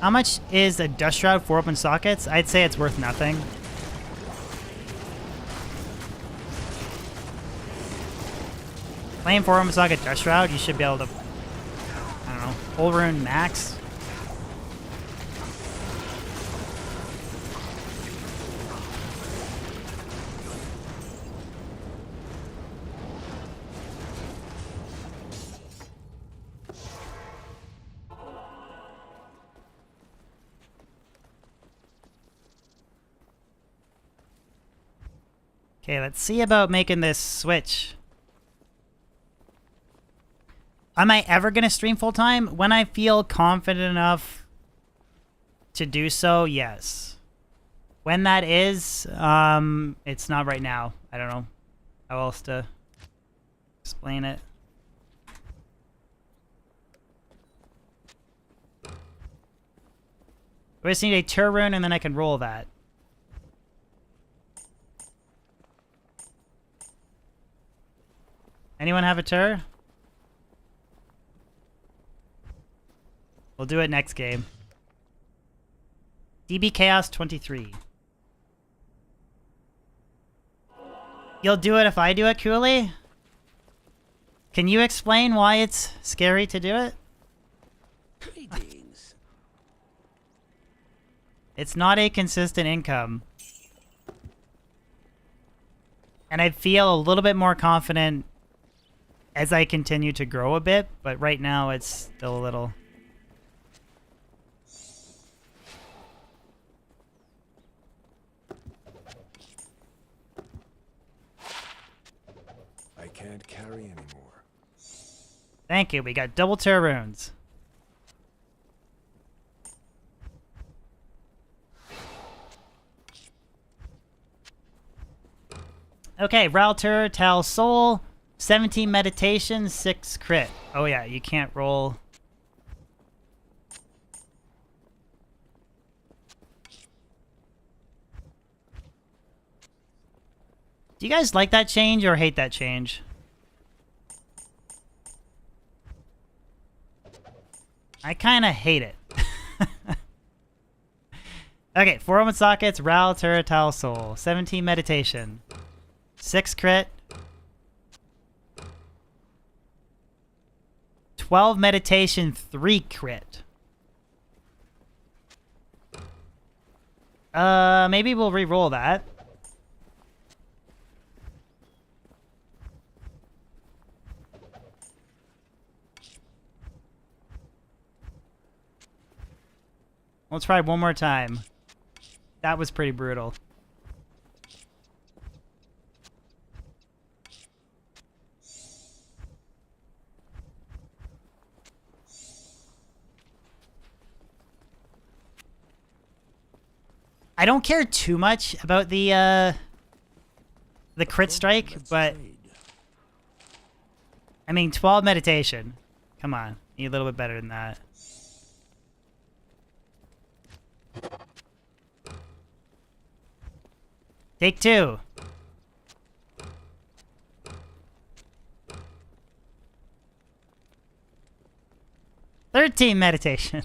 How much is a Dust Shroud for open sockets? I'd say it's worth nothing. Playing 4 open socket Dust Shroud, you should be able to, I don't know, full rune max. Okay, let's see about making this switch. Am I ever going to stream full time? When I feel confident enough to do so, yes. When that is, it's not right now. I don't know how else to explain it. We just need a tur rune and then I can roll that. Anyone have a tur? We'll do it next game. DB Chaos 23. You'll do it if I do it, Cooley? Can you explain why it's scary to do it? Greetings. It's not a consistent income. And I feel a little bit more confident as I continue to grow a bit, but right now it's still a little... I can't carry anymore. Thank you, we got double tur runes. Okay, Ralter, Tal Soul, 17 meditation, 6 crit. Oh yeah, you can't roll. Do you guys like that change or hate that change? I kind of hate it. Okay, 4 open sockets, Ralter, Tal Soul, 17 meditation, 6 crit, 12 meditation, 3 crit. Maybe we'll re-roll that. We'll try one more time. That was pretty brutal. I don't care too much about the crit strike, but I mean 12 meditation. Come on, need a little bit better than that. Take 2. "13 meditation."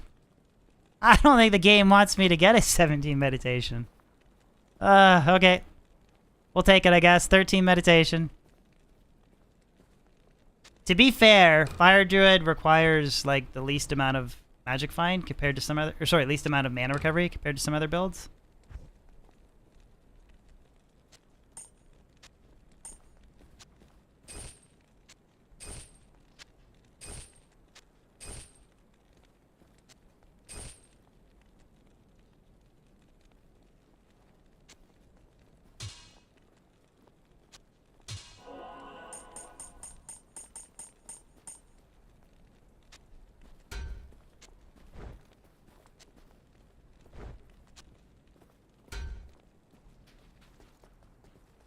I don't think the game wants me to get a 17 meditation. Okay. We'll take it, I guess. 13 meditation. To be fair, Fire Druid requires, like, the least amount of magic find compared to some other... Or, sorry, least amount of mana recovery compared to some other builds.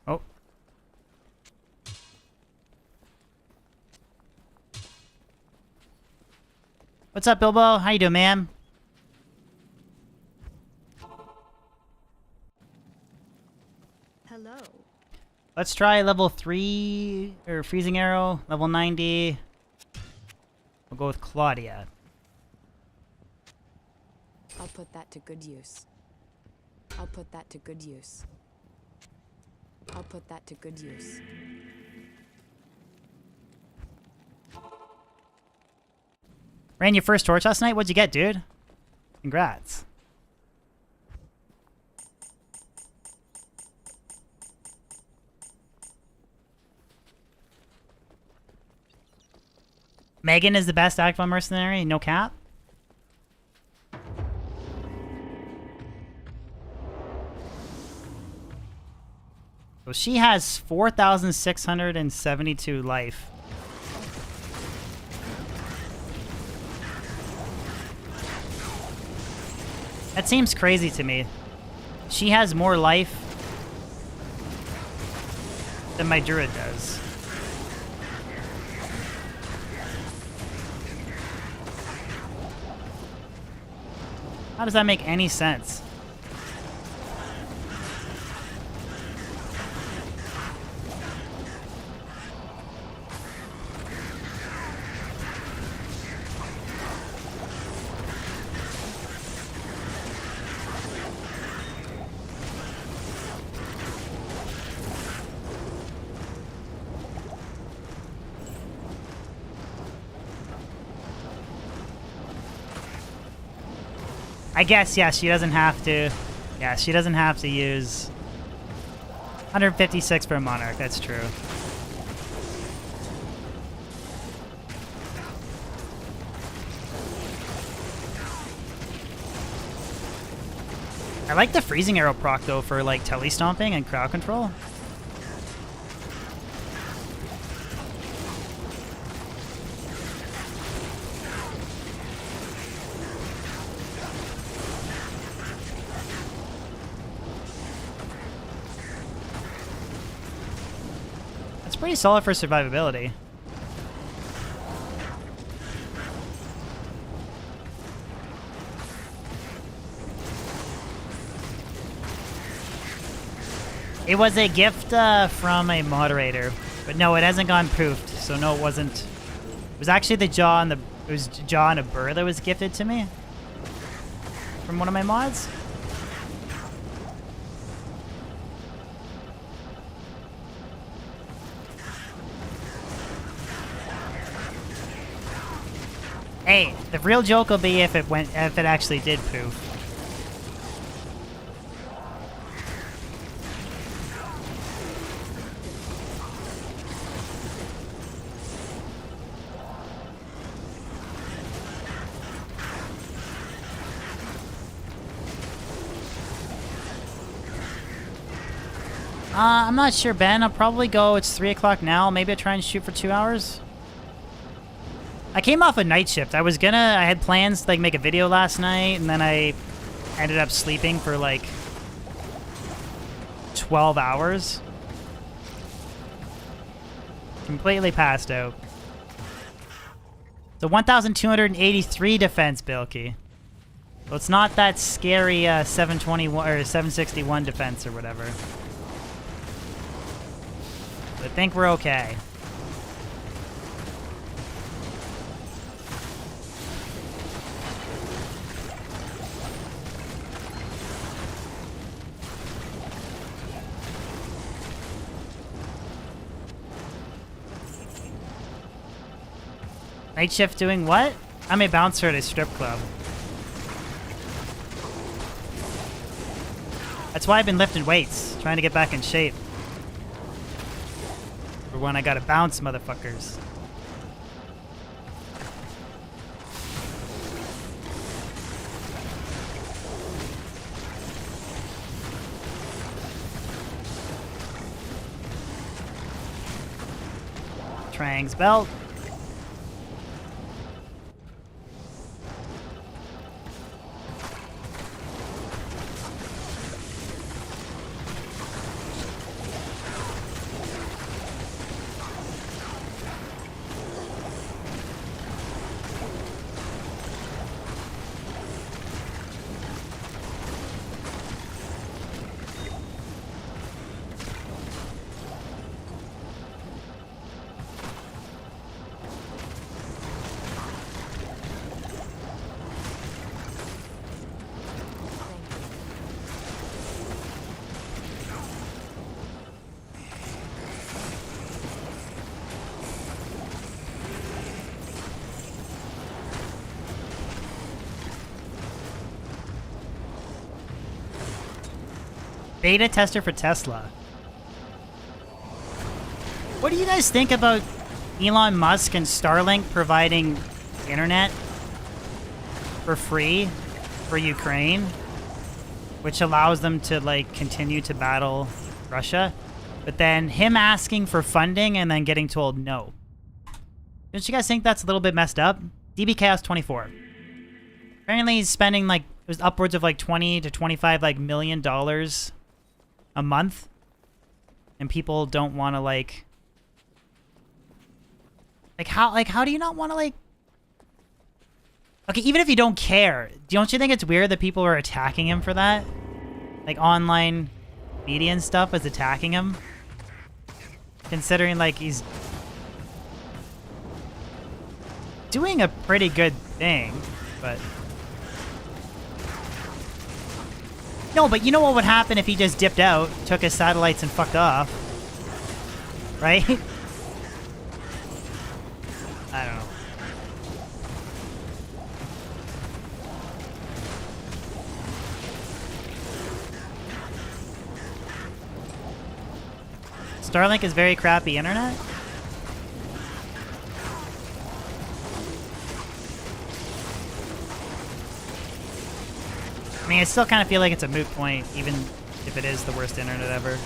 Oh. What's up, Bilbo? How you doing, man? Hello. Let's try level 3, or Freezing Arrow, level 90. We'll go with Claudia. I'll put that to good use. I'll put that to good use. I'll put that to good use. Ran your first torch last night? What'd you get, dude? Congrats. Megan is the best Aqua Mercenary, no cap? So she has 4,672 life. That seems crazy to me. She has more life than my druid does. How does that make any sense? I guess, yeah, she doesn't have to. Yeah, she doesn't have to use 156 for a Monarch, that's true. I like the freezing arrow proc though for like tele-stomping and crowd control. Pretty solid for survivability. It was a gift from a moderator, but no, it hasn't gone poofed. So no, it wasn't. It was actually the jaw and it was jaw and a burr that was gifted to me from one of my mods. Hey, the real joke will be if it actually did poof. I'm not sure, Ben. I'll probably go. It's 3 o'clock now. Maybe I'll try and shoot for 2 hours. I came off a night shift. I had plans to like make a video last night, and then I ended up sleeping for like 12 hours. Completely passed out. So 1,283 defense, Bilky. So it's not that scary 721 or 761 defense or whatever. I think we're okay. Night shift doing what? I'm a bouncer at a strip club. That's why I've been lifting weights, trying to get back in shape. For when I gotta bounce, motherfuckers. Trang's belt. Beta tester for Tesla. What do you guys think about Elon Musk and Starlink providing internet for free for Ukraine, which allows them to like continue to battle Russia? but then him asking for funding and then getting told no. Don't you guys think that's a little bit messed up? DB Chaos 24. Apparently he's spending like, it was upwards of like 20 to 25 like $1 million a month. And people don't want to like how do you not want to like, okay, even if you don't care, don't you think it's weird that people are attacking him for that? Like online media and stuff is attacking him? Considering like he's doing a pretty good thing, but... No, but you know what would happen if he just dipped out, took his satellites and fucked off? Right? I don't know. Starlink is very crappy internet? I mean, I still kind of feel like it's a moot point, even if it is the worst internet ever.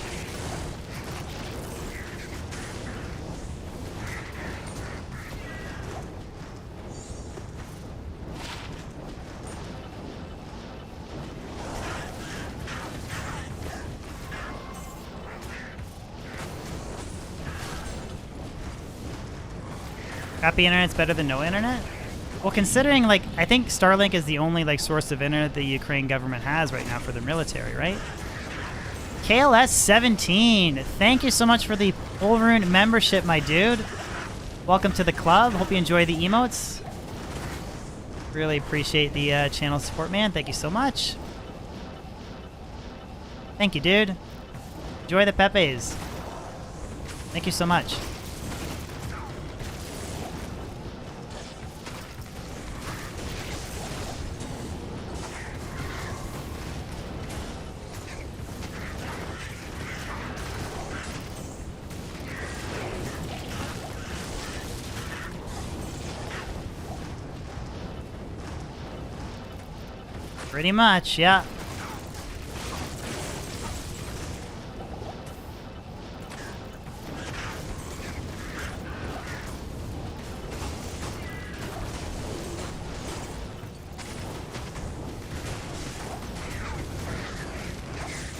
Crappy internet's better than no internet? Well, considering, like, I think Starlink is the only, like, source of internet the Ukraine government has right now for their military, right? KLS 17, thank you so much for the Overrun membership, my dude. Welcome to the club. Hope you enjoy the emotes. Really appreciate the channel support, man. Thank you so much. Thank you, dude. Enjoy the Pepes. Thank you so much. Pretty much, yeah.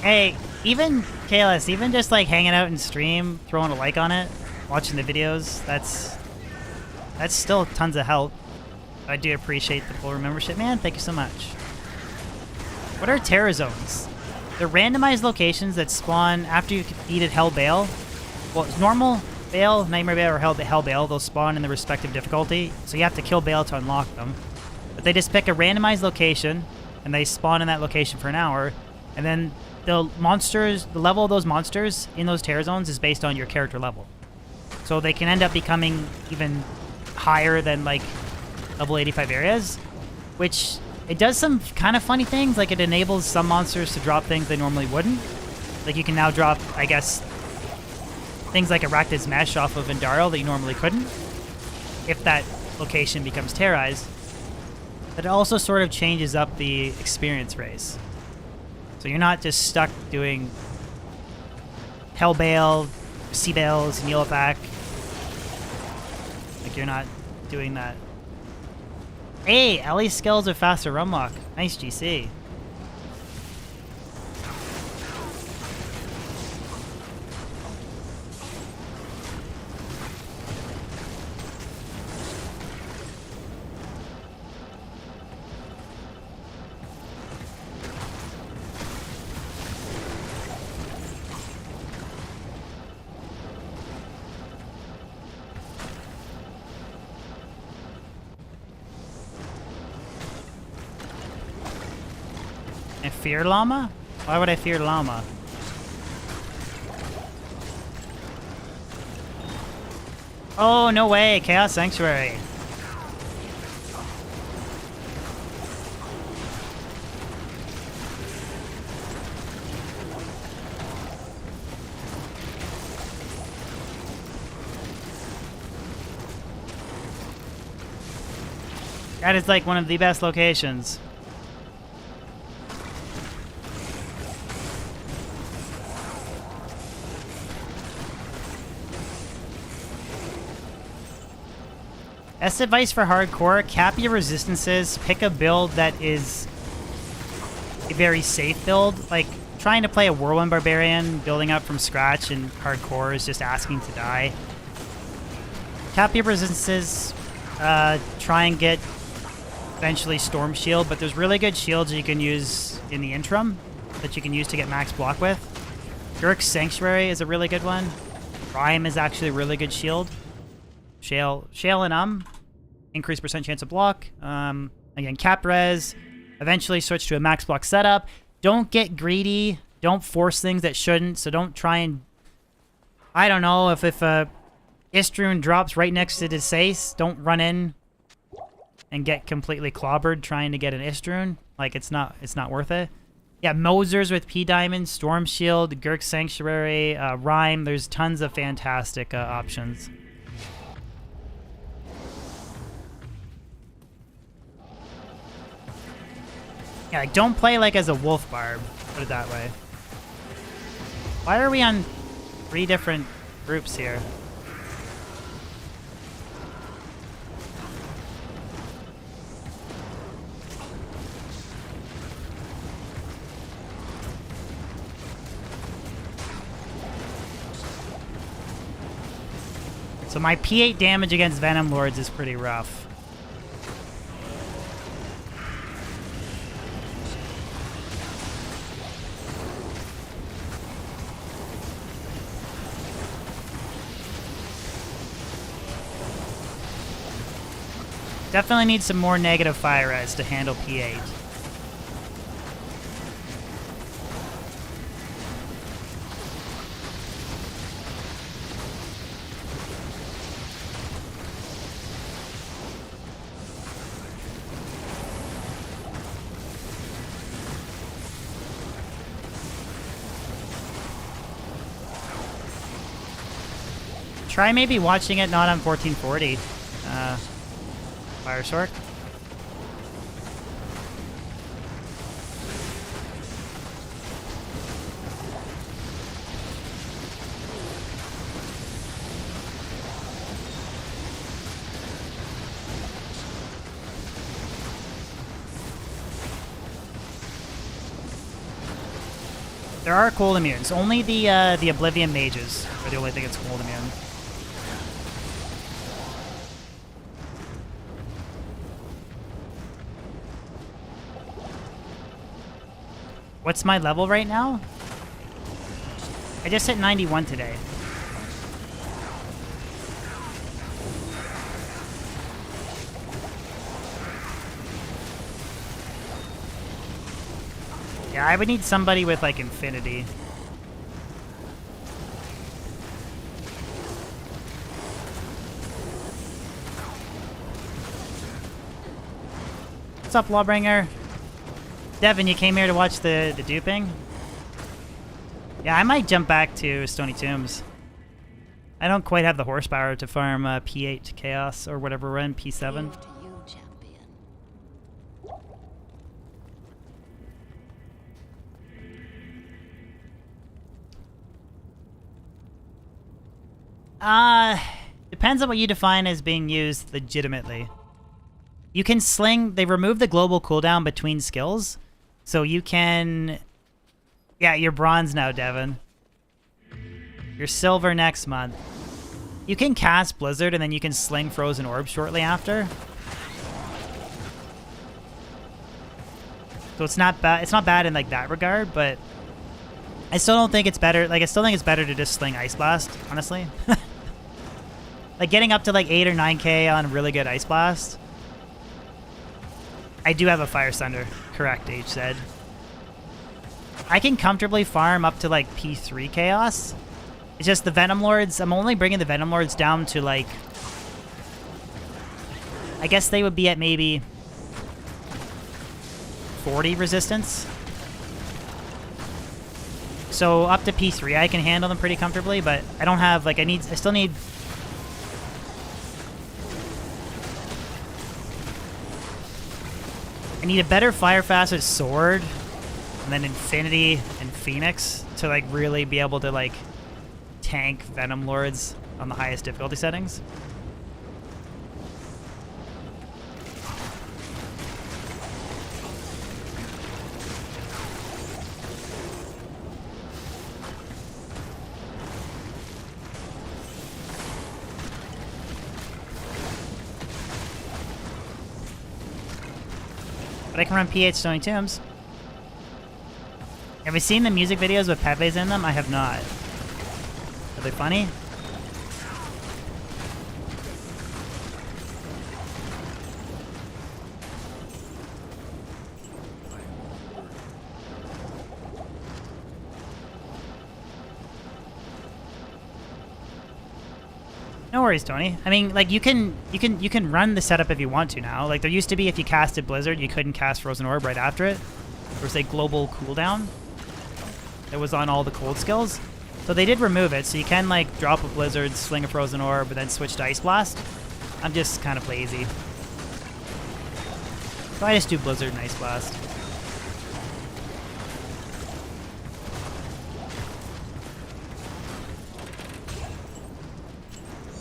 Hey, even KLS, even just like hanging out in stream, throwing a like on it, watching the videos, that's still tons of help. I do appreciate the full membership, man. Thank you so much. What are terror zones? They're randomized locations that spawn after you've defeated Hell Bale. Well, it's normal Bale, Nightmare Bale, or Hell Bale. They'll spawn in the respective difficulty, so you have to kill Bale to unlock them. But they just pick a randomized location, and they spawn in that location for an hour, and then the monsters, the level of those monsters in those terror zones is based on your character level. So they can end up becoming even higher than, like, level 85 areas, which... It does some kind of funny things, like it enables some monsters to drop things they normally wouldn't. Like you can now drop, I guess, things like Arachnid's Mesh off of Indaro that you normally couldn't, if that location becomes terrorized. But it also sort of changes up the experience race. So you're not just stuck doing Hellbale, Sea Bales, and Yellowback. Like you're not doing that. Hey, Ellie's skills are faster run walk. Nice GC. Fear llama? Why would I fear llama? Oh, no way. Chaos Sanctuary. That is like one of the best locations. Best advice for hardcore, cap your resistances, pick a build that is a very safe build. Like, trying to play a Whirlwind Barbarian, building up from scratch in hardcore is just asking to die. Cap your resistances, try and get eventually Storm Shield, but there's really good shields you can use in the interim that you can use to get max block with. Gurk's Sanctuary is a really good one. Rhyme is actually a really good shield. Shale and increased percent chance of block. Again, cap res. Eventually switch to a max block setup. Don't get greedy. Don't force things that shouldn't. So don't try and... I don't know, if Istrun drops right next to Desace, don't run in and get completely clobbered trying to get an Istrun. Like, it's not worth it. Yeah, Mosers with P-Diamond, Storm Shield, Gurk Sanctuary, Rhyme. There's tons of fantastic options. Yeah, like, don't play like as a Wolf Barb. Put it that way. Why are we on 3 different groups here? So my P8 damage against Venom Lords is pretty rough. Definitely need some more negative fire res to handle P8. Try maybe watching it not on 1440. Fire Sork. There are cold immunes. Only the Oblivion Mages are the only thing that's cold immune. What's my level right now? I just hit 91 today. Yeah, I would need somebody with, like, Infinity. What's up, Lawbringer? Devin, you came here to watch the duping? Yeah, I might jump back to Stony Tombs. I don't quite have the horsepower to farm P8 Chaos or whatever we're in, P7. Depends on what you define as being used legitimately. You can sling... They remove the global cooldown between skills. So you can... Yeah, you're bronze now, Devin. You're silver next month. You can cast Blizzard and then you can sling Frozen Orb shortly after. So it's not bad. It's not bad in like that regard, but I still don't think it's better. Like, I still think it's better to just sling Ice Blast, honestly. Like, getting up to like 8 or 9k on really good Ice Blast. I do have a Fire Thunder. Correct, H said. I can comfortably farm up to like P3 Chaos. It's just the Venom Lords. I'm only bringing the Venom Lords down to like... I guess they would be at maybe 40 resistance. So up to P3 I can handle them pretty comfortably, but I don't have like I still need a better Fire Facet sword and then Infinity and Phoenix to like really be able to like tank Venom Lords on the highest difficulty settings. But I can run PH Stony Tombs. Have you seen the music videos with Pepe's in them? I have not. Are they funny? No worries, Tony. I mean, like you can run the setup if you want to now. Like there used to be if you casted Blizzard, you couldn't cast Frozen Orb right after it. There was a global cooldown that was on all the cold skills. So they did remove it, so you can like drop a Blizzard, swing a Frozen Orb, and then switch to Ice Blast. I'm just kind of lazy. So I just do Blizzard and Ice Blast.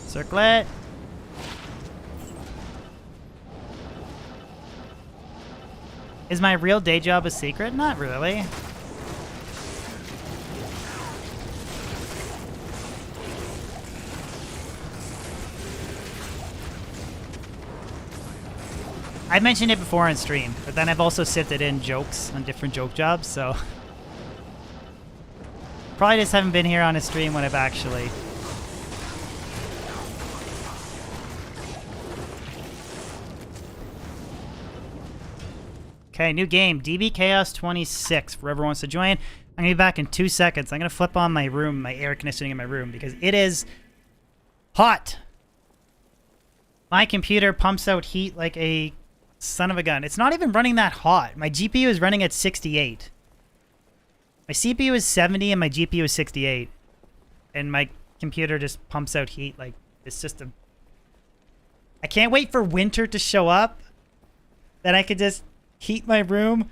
Circlet. Is my real day job a secret? Not really. I've mentioned it before on stream, but then I've also sifted in jokes on different joke jobs, so probably just haven't been here on a stream when I've actually. Okay, new game, DB Chaos 26, for whoever wants to join. I'm going to be back in 2 seconds. I'm going to flip on my room, my air conditioning in my room, because it is hot. My computer pumps out heat like a son of a gun. It's not even running that hot. My GPU is running at 68. My CPU is 70 and my GPU is 68. And my computer just pumps out heat like it's just a... I can't wait for winter to show up. Then I could just heat my room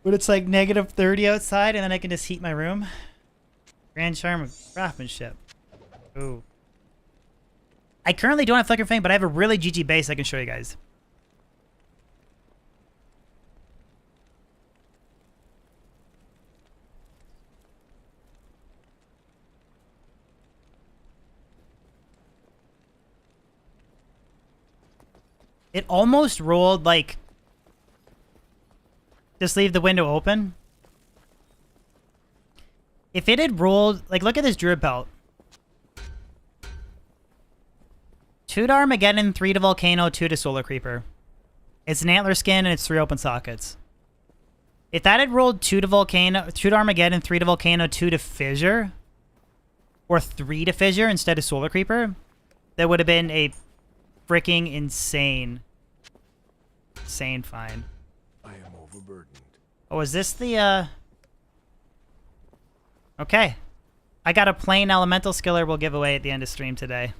when it's like negative 30 outside, and then I can just heat my room. Grand charm of craftsmanship. Ooh. I currently don't have Flicker Fang, but I have a really GG base I can show you guys. It almost rolled like... Just leave the window open. If it had rolled... Like, look at this Druid Pelt. 2 to Armageddon, 3 to Volcano, 2 to Solar Creeper. It's an antler skin and it's 3 open sockets. If that had rolled 2 to Volcano, 2 to Armageddon, 3 to Volcano, 2 to Fissure, or 3 to Fissure instead of Solar Creeper, that would have been a freaking insane find. I am overburdened. Oh, is this the, Okay. I got a plain elemental skiller we'll give away at the end of stream today.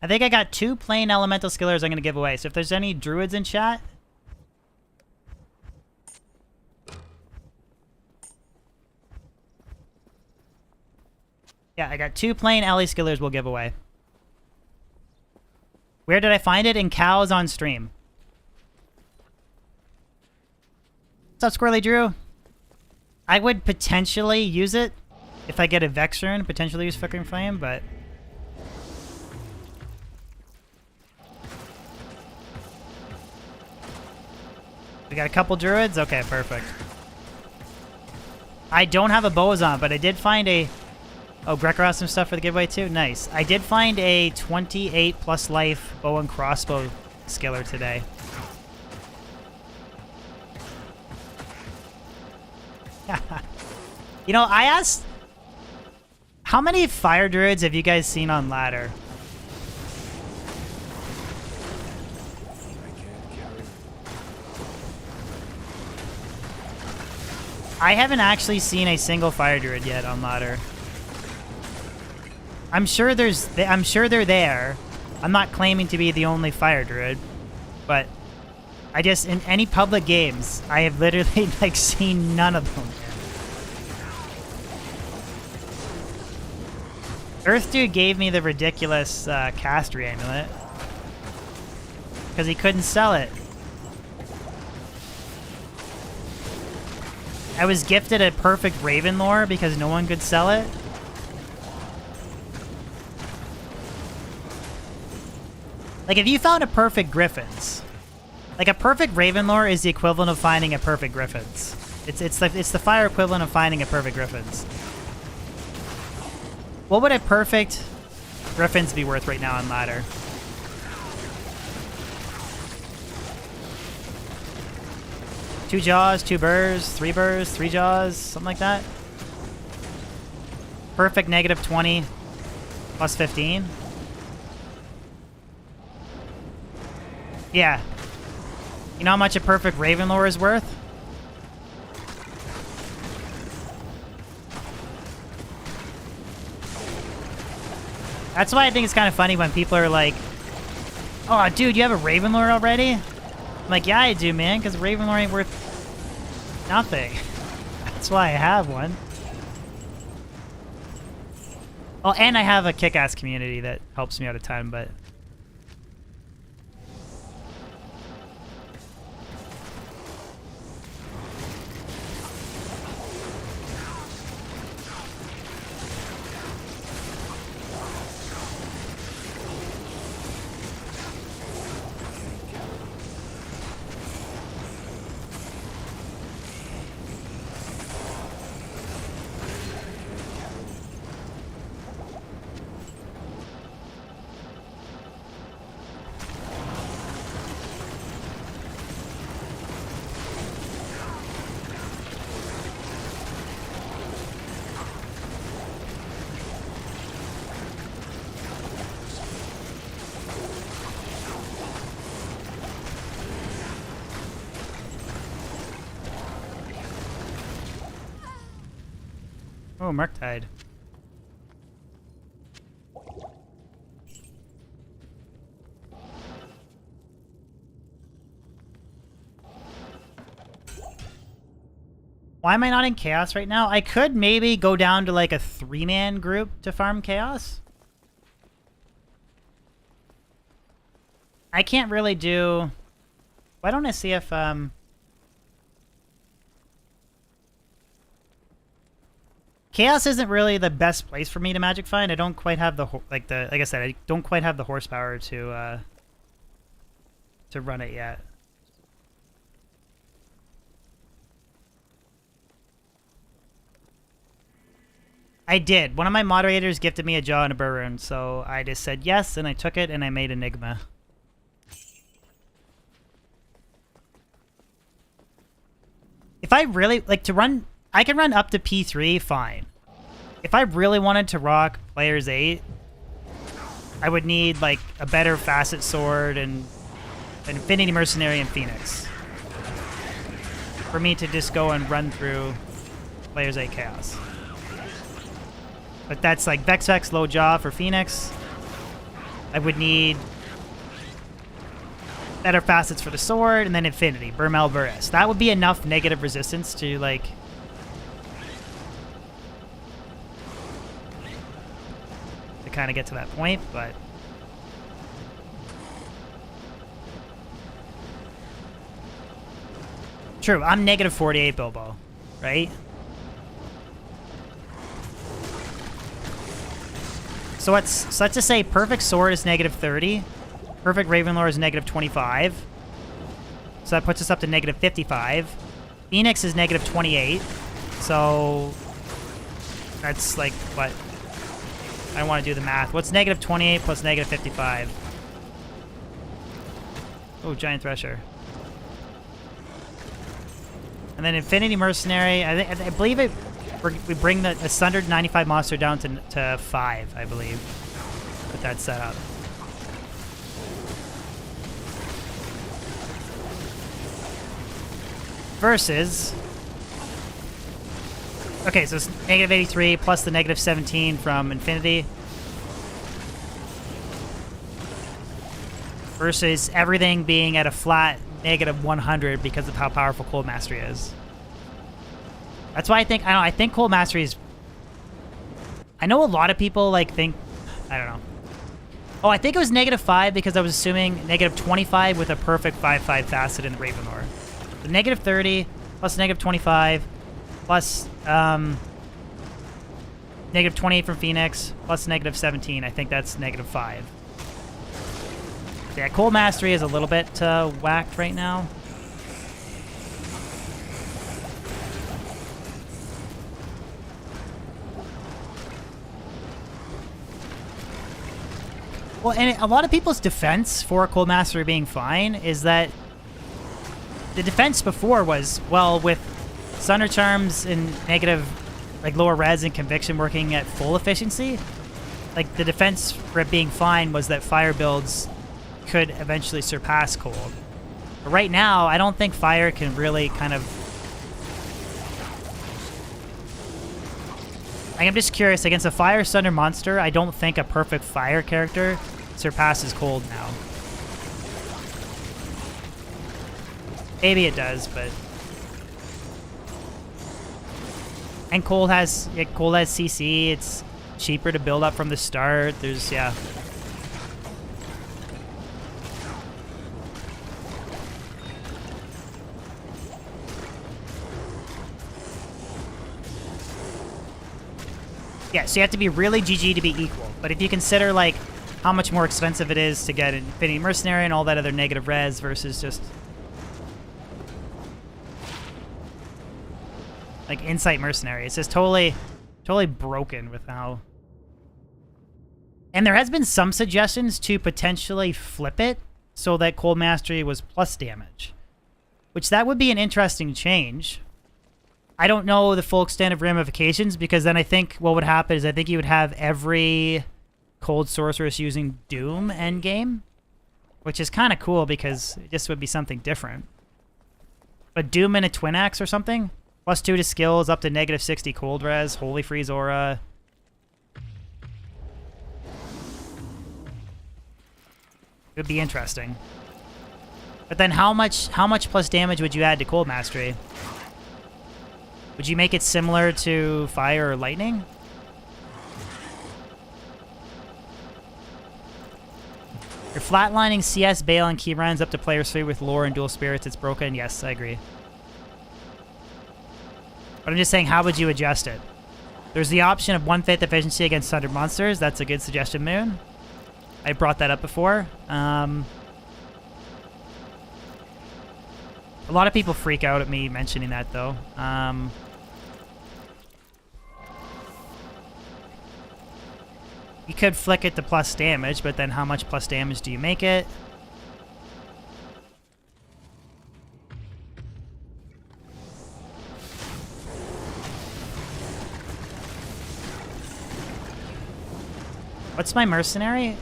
I think I got 2 plain elemental skillers I'm going to give away. So if there's any druids in chat... Yeah, I got 2 plain Ellie skillers we'll give away. Where did I find it? In cows on stream. What's up, Squirrely Drew? I would potentially use it if I get a Vex rune, potentially use Flickering Flame, but... We got a couple druids? Okay, perfect. I don't have a Boson, but I did find a... Oh, Greco has some stuff for the giveaway too? Nice. I did find a 28 plus life bow and crossbow skiller today. You know, I asked... How many fire druids have you guys seen on ladder? I haven't actually seen a single fire druid yet on ladder. I'm sure they're there. I'm not claiming to be the only fire druid, but I just, in any public games, I have literally like seen none of them. Earth Dude gave me the ridiculous castery amulet because he couldn't sell it. I was gifted a perfect Raven lore because no one could sell it. Like, if you found a perfect Griffins, like, a perfect Ravenlore is the equivalent of finding a perfect Griffins. It's the fire equivalent of finding a perfect Griffins. What would a perfect Griffins be worth right now on ladder? Two jaws, two burrs, three jaws, something like that. Perfect negative 20 plus 15. Yeah. You know how much a perfect Ravenlore is worth? That's why I think it's kind of funny when people are like, oh, dude, you have a Ravenlore already? I'm like, yeah, I do, man, because Ravenlore ain't worth nothing. That's why I have one. Oh, and I have a kick-ass community that helps me out a ton, but... Oh, Murktide. Why am I not in Chaos right now? I could maybe go down to like a 3-man group to farm Chaos. I can't really do... Why don't I see if... Chaos isn't really the best place for me to magic find. I don't quite have the like I said, I don't quite have the horsepower to run it yet. I did. One of my moderators gifted me a jaw and a burr rune, so I just said yes, and I took it, and I made Enigma. If I really like to run, I can run up to P3, fine. If I really wanted to rock Players 8, I would need like a better Facet Sword and an Infinity Mercenary and Phoenix for me to just go and run through Players 8 Chaos. But that's like Vex low jaw for Phoenix. I would need better facets for the sword, and then Infinity, Burmel Burris. That would be enough negative resistance to like... to kind of get to that point, but... True, I'm negative 48 Bilbo, right? So let's just say perfect sword is negative 30. Perfect Ravenlore is negative 25. So that puts us up to negative 55. Phoenix is negative 28. So that's like what? I don't want to do the math. What's negative 28 plus negative 55? Oh, Giant Thresher. And then Infinity Mercenary. I believe it. We bring the Sundered 95 monster down to 5, I believe, with that setup. Versus... Okay, so it's negative 83 plus the negative 17 from Infinity. Versus everything being at a flat negative 100 because of how powerful Cold Mastery is. That's why I think, I think Cold Mastery is... I know a lot of people, like, think... I don't know. Oh, I think it was negative 5 because I was assuming negative 25 with a perfect 5/5 facet in the Ravenlore. The negative 30 plus negative 25 plus negative 28 from Phoenix plus negative 17. I think that's negative 5. So yeah, Cold Mastery is a little bit whacked right now. Well, and a lot of people's defense for Cold Mastery being fine is that the defense before was, well, with Sunder Charms and negative, like lower res and Conviction working at full efficiency, like the defense for it being fine was that fire builds could eventually surpass cold. But right now, I don't think fire can really kind of... Like, I'm just curious, against a fire Sunder monster, I don't think a perfect fire character surpasses cold now. Maybe it does, but... And cold has CC, it's cheaper to build up from the start, there's, yeah. Yeah, so you have to be really GG to be equal. But if you consider, like, how much more expensive it is to get an Infinity Mercenary and all that other negative res versus just... like, Insight Mercenary. It's just totally broken with how... And there has been some suggestions to potentially flip it so that Cold Mastery was plus damage. Which that would be an interesting change. I don't know the full extent of ramifications, because then I think what would happen is I think you would have every Cold Sorceress using Doom endgame, which is kind of cool because this would be something different. But Doom and a Twin Axe or something? +2 to skills, up to -60 cold res, Holy Freeze Aura. It would be interesting. But then how much plus damage would you add to Cold Mastery? Would you make it similar to Fire or Lightning? You're flatlining CS, Bale, and key runs up to player 3 with lore and dual spirits. It's broken. Yes, I agree. But I'm just saying, how would you adjust it? There's the option of 1/5 efficiency against Sundered monsters. That's a good suggestion, Moon. I brought that up before. A lot of people freak out at me mentioning that, though. You could flick it to plus damage, but then how much plus damage do you make it? What's my mercenary?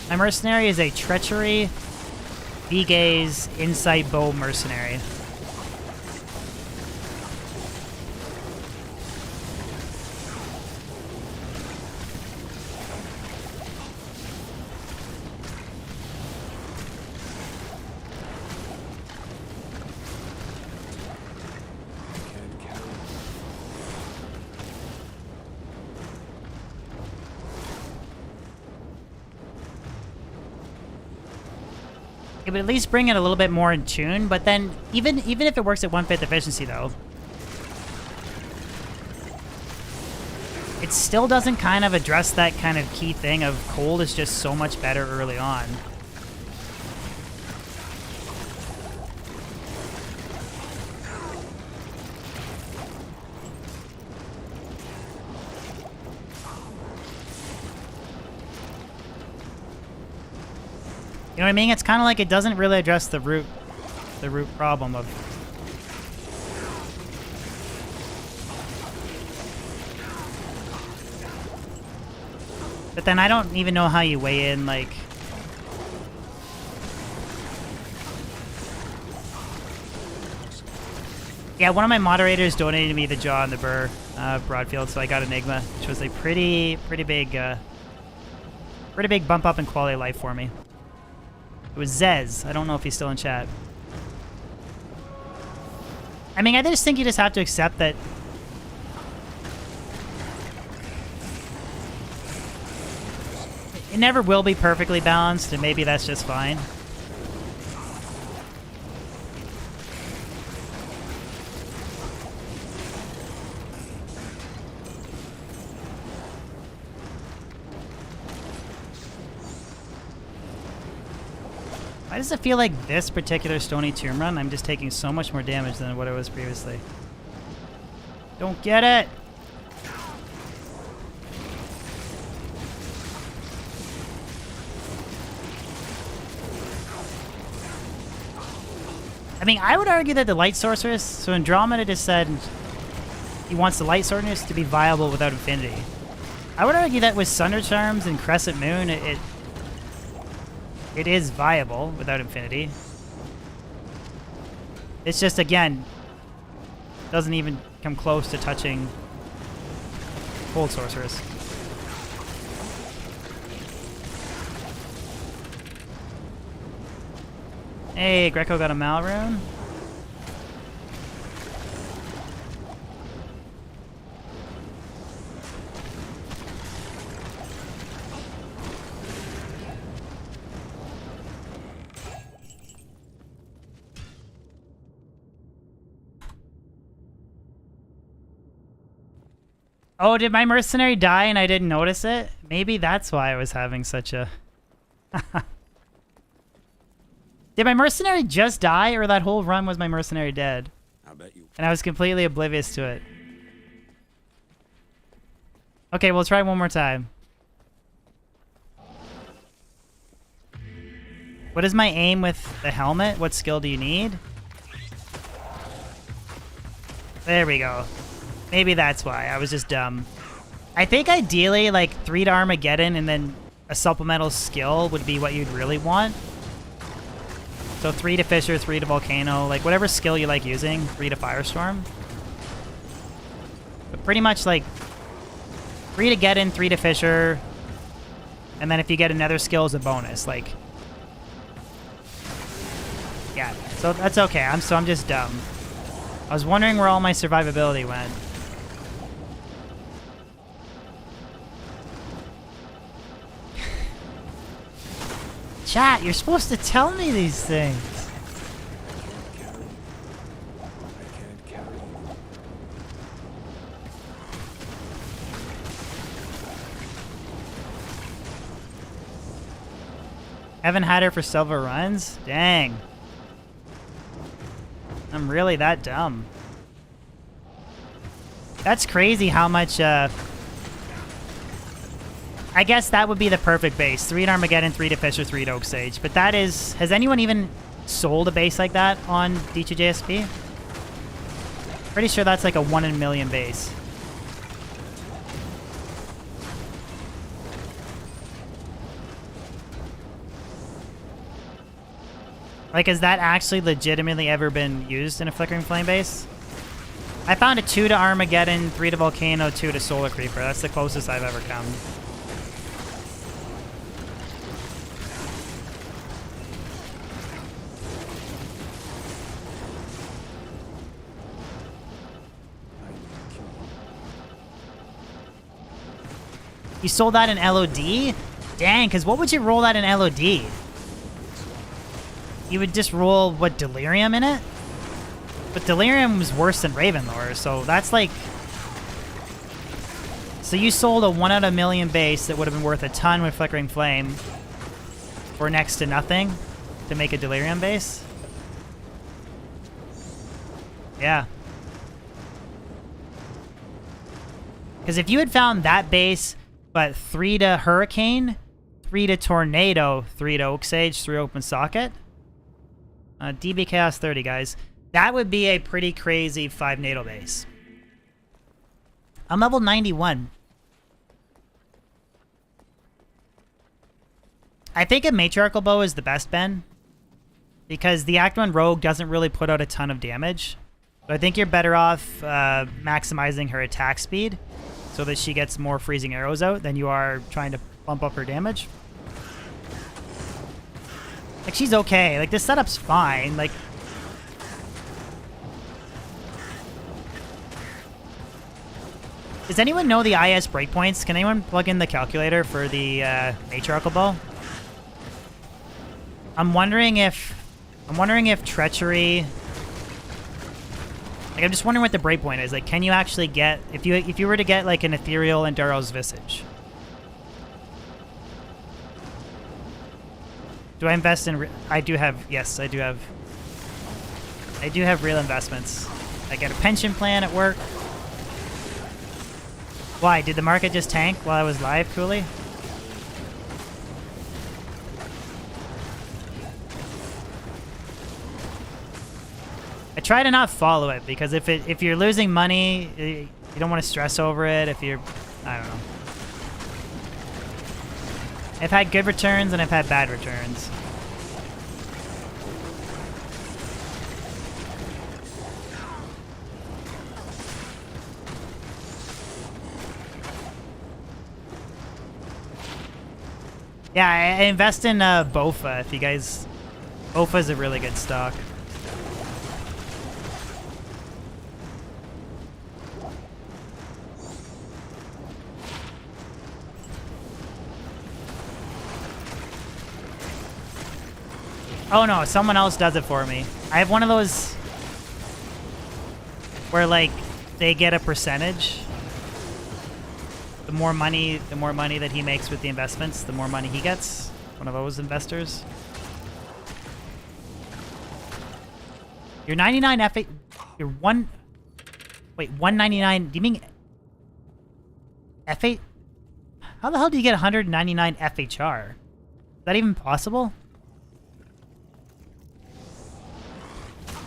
My mercenary is a Treachery, V-Gaze, Insight Bow mercenary. It would at least bring it a little bit more in tune, but then even if it works at 1/5 efficiency, though, it still doesn't kind of address that kind of key thing of cold is just so much better early on. You know what I mean? It's kind of like it doesn't really address the root problem of... But then I don't even know how you weigh in, like... Yeah, one of my moderators donated me the Jaw and the Burr Broadfield, so I got Enigma, which was a pretty big bump up in quality of life for me. It was Zez. I don't know if he's still in chat. I mean, I just think you just have to accept that it never will be perfectly balanced, and maybe that's just fine. Why does it feel like this particular Stony Tomb run, I'm just taking so much more damage than what it was previously? Don't get it! I mean, I would argue that the Light Sorceress, so Andromeda just said he wants the Light Sorceress to be viable without Infinity. I would argue that with Sunder Charms and Crescent Moon, it is viable without Infinity. It's just, again, doesn't even come close to touching Cold Sorceress. Hey, Greco got a Malrune. Oh, did my mercenary die and I didn't notice it? Maybe that's why I was having such a... Did my mercenary just die, or that whole run was my mercenary dead? I bet you. And I was completely oblivious to it. Okay, we'll try one more time. What is my aim with the helmet? What skill do you need? There we go. Maybe that's why. I was just dumb. I think ideally, like, 3 to Armageddon and then a supplemental skill would be what you'd really want. So 3 to Fissure, 3 to Volcano, like whatever skill you like using, 3 to Firestorm. But pretty much like 3 to Get In, 3 to Fissure, and then if you get another skill as a bonus, like... Yeah, so that's okay. I'm just dumb. I was wondering where all my survivability went. Chat, you're supposed to tell me these things. I can't carry you. Haven't had her for several runs? Dang. I'm really that dumb. That's crazy how much, I guess that would be the perfect base. 3 to Armageddon, 3 to Fissure, 3 to Oak Sage. But that is... Has anyone even sold a base like that on D2JSP? Pretty sure that's like a 1 in a million base. Like, has that actually legitimately ever been used in a Flickering Flame base? I found a 2 to Armageddon, 3 to Volcano, 2 to Solar Creeper. That's the closest I've ever come. You sold that in LOD? Dang, because what would you roll that in LOD? You would just roll, what, Delirium in it? But Delirium was worse than Ravenlore, so that's like... So you sold a 1 out of a million base that would have been worth a ton with Flickering Flame for next to nothing to make a Delirium base? Yeah. Because if you had found that base, but 3 to Hurricane, 3 to Tornado, 3 to Oak Sage, 3 Open Socket, DB Chaos 30, guys. That would be a pretty crazy 5 NATO base. I'm level 91. I think a Matriarchal Bow is the best, Ben. Because the Act 1 Rogue doesn't really put out a ton of damage. So I think you're better off maximizing her attack speed so that she gets more freezing arrows out than you are trying to bump up her damage. Like, she's okay. Like, this setup's fine. Like... Does anyone know the IS breakpoints? Can anyone plug in the calculator for the Matriarchal Bow? I'm wondering if Treachery... Like, I'm just wondering what the breakpoint is. Like, can you actually get... If you were to get, like, an Ethereal Enduro's Visage... Do I invest in? I do have. Yes, I do have. I do have real investments. I get a pension plan at work. Why? Did the market just tank while I was live, Cooley? I try to not follow it because if you're losing money, you don't want to stress over it. If you're, I don't know. I've had good returns and I've had bad returns. Yeah, I invest in BOFA. If you guys, BOFA is a really good stock. Oh no, someone else does it for me. I have one of those where like they get a percentage. The more money that he makes with the investments, the more money he gets. One of those investors. You're 99 F8. You're one. Wait, 199. Do you mean F8? How the hell do you get 199 FHR? Is that even possible?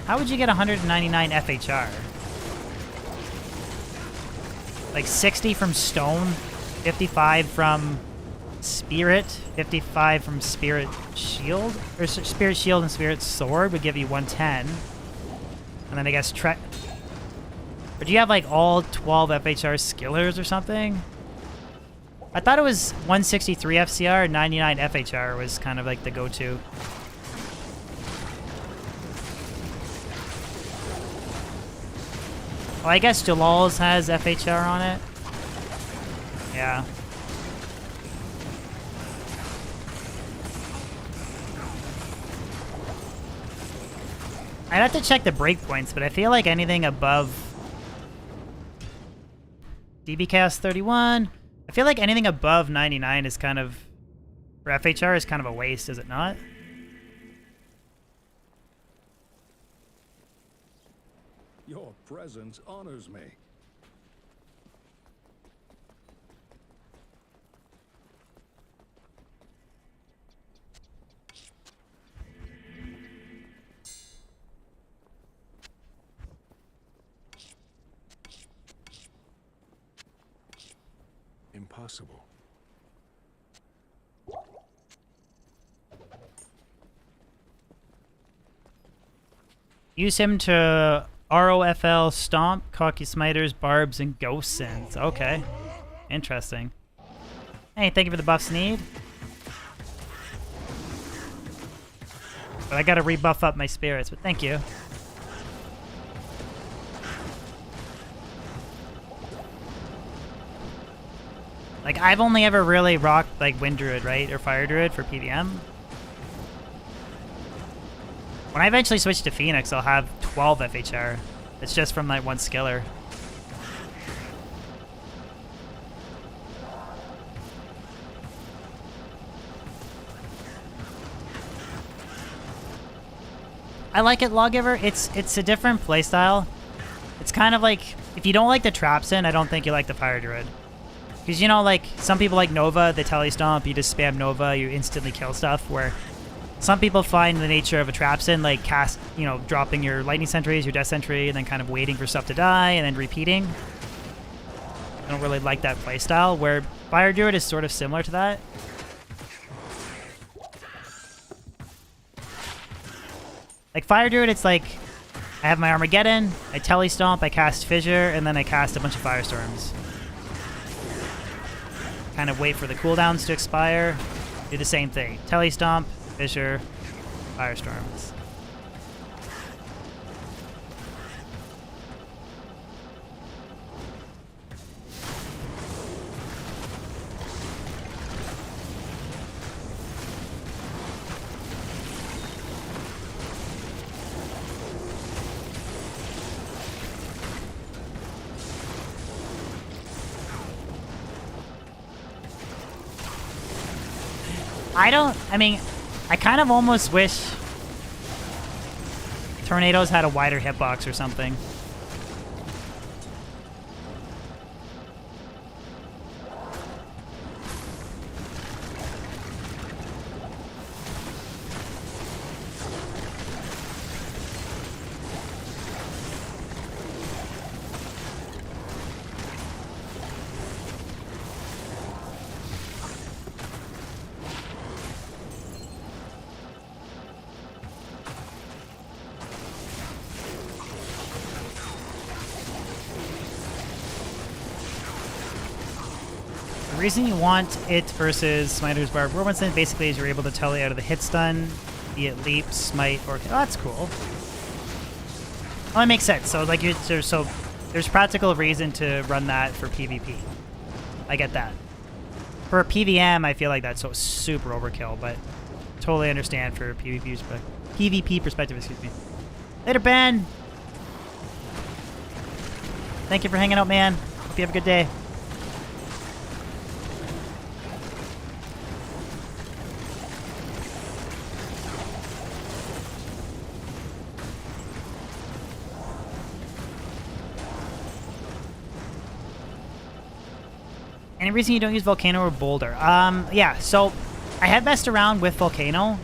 How would you get 199 FHR? Like 60 from Stone, 55 from Spirit, 55 from Spirit Shield? Or Spirit Shield and Spirit Sword would give you 110. And then I guess Or do you have like all 12 FHR skillers or something? I thought it was 163 FCR and 99 FHR was kind of like the go-to. Well, I guess Jalal's has FHR on it. Yeah. I'd have to check the breakpoints, but I feel like anything above DBcast 31, I feel like anything above 99 is kind of, for FHR, is kind of a waste, is it not? Your presence honors me. Impossible. Use him to ROFL Stomp, Cocky Smiters, Barbs, and Ghost Sins. Okay. Interesting. Hey, thank you for the buffs, Need. But I gotta rebuff up my spirits, but thank you. Like, I've only ever really rocked, like, Wind Druid, right? Or Fire Druid for PVM. When I eventually switch to Phoenix, I'll have 12 FHR. It's just from, like, one skiller. I like it, Lawgiver. It's a different playstyle. It's kind of like, if you don't like the Traps in, I don't think you like the Fire Druid. Because, you know, like, some people like Nova, the Telestomp, you just spam Nova, you instantly kill stuff, where some people find the nature of a Trapsin, like, cast, you know, dropping your Lightning Sentries, your Death Sentry, and then kind of waiting for stuff to die, and then repeating. I don't really like that playstyle, where Fire Druid is sort of similar to that. Like, Fire Druid, it's like, I have my Armageddon, I Telestomp, I cast Fissure, and then I cast a bunch of Firestorms. Kind of wait for the cooldowns to expire. Do the same thing. Telestomp, Fissure, Firestorms. I mean, I kind of almost wish tornadoes had a wider hitbox or something. The reason you want it versus Smiter's Barb Robinson basically is you're able to tele out of the hit stun, be it leap, smite, or... Oh, that's cool. Oh, that makes sense. So, like, there's practical reason to run that for PvP. I get that. For PvM, I feel like that's so super overkill, but totally understand for PvP perspective, excuse me. Later, Ben! Thank you for hanging out, man. Hope you have a good day. Any reason you don't use Volcano or Boulder? Yeah, so I had messed around with Volcano.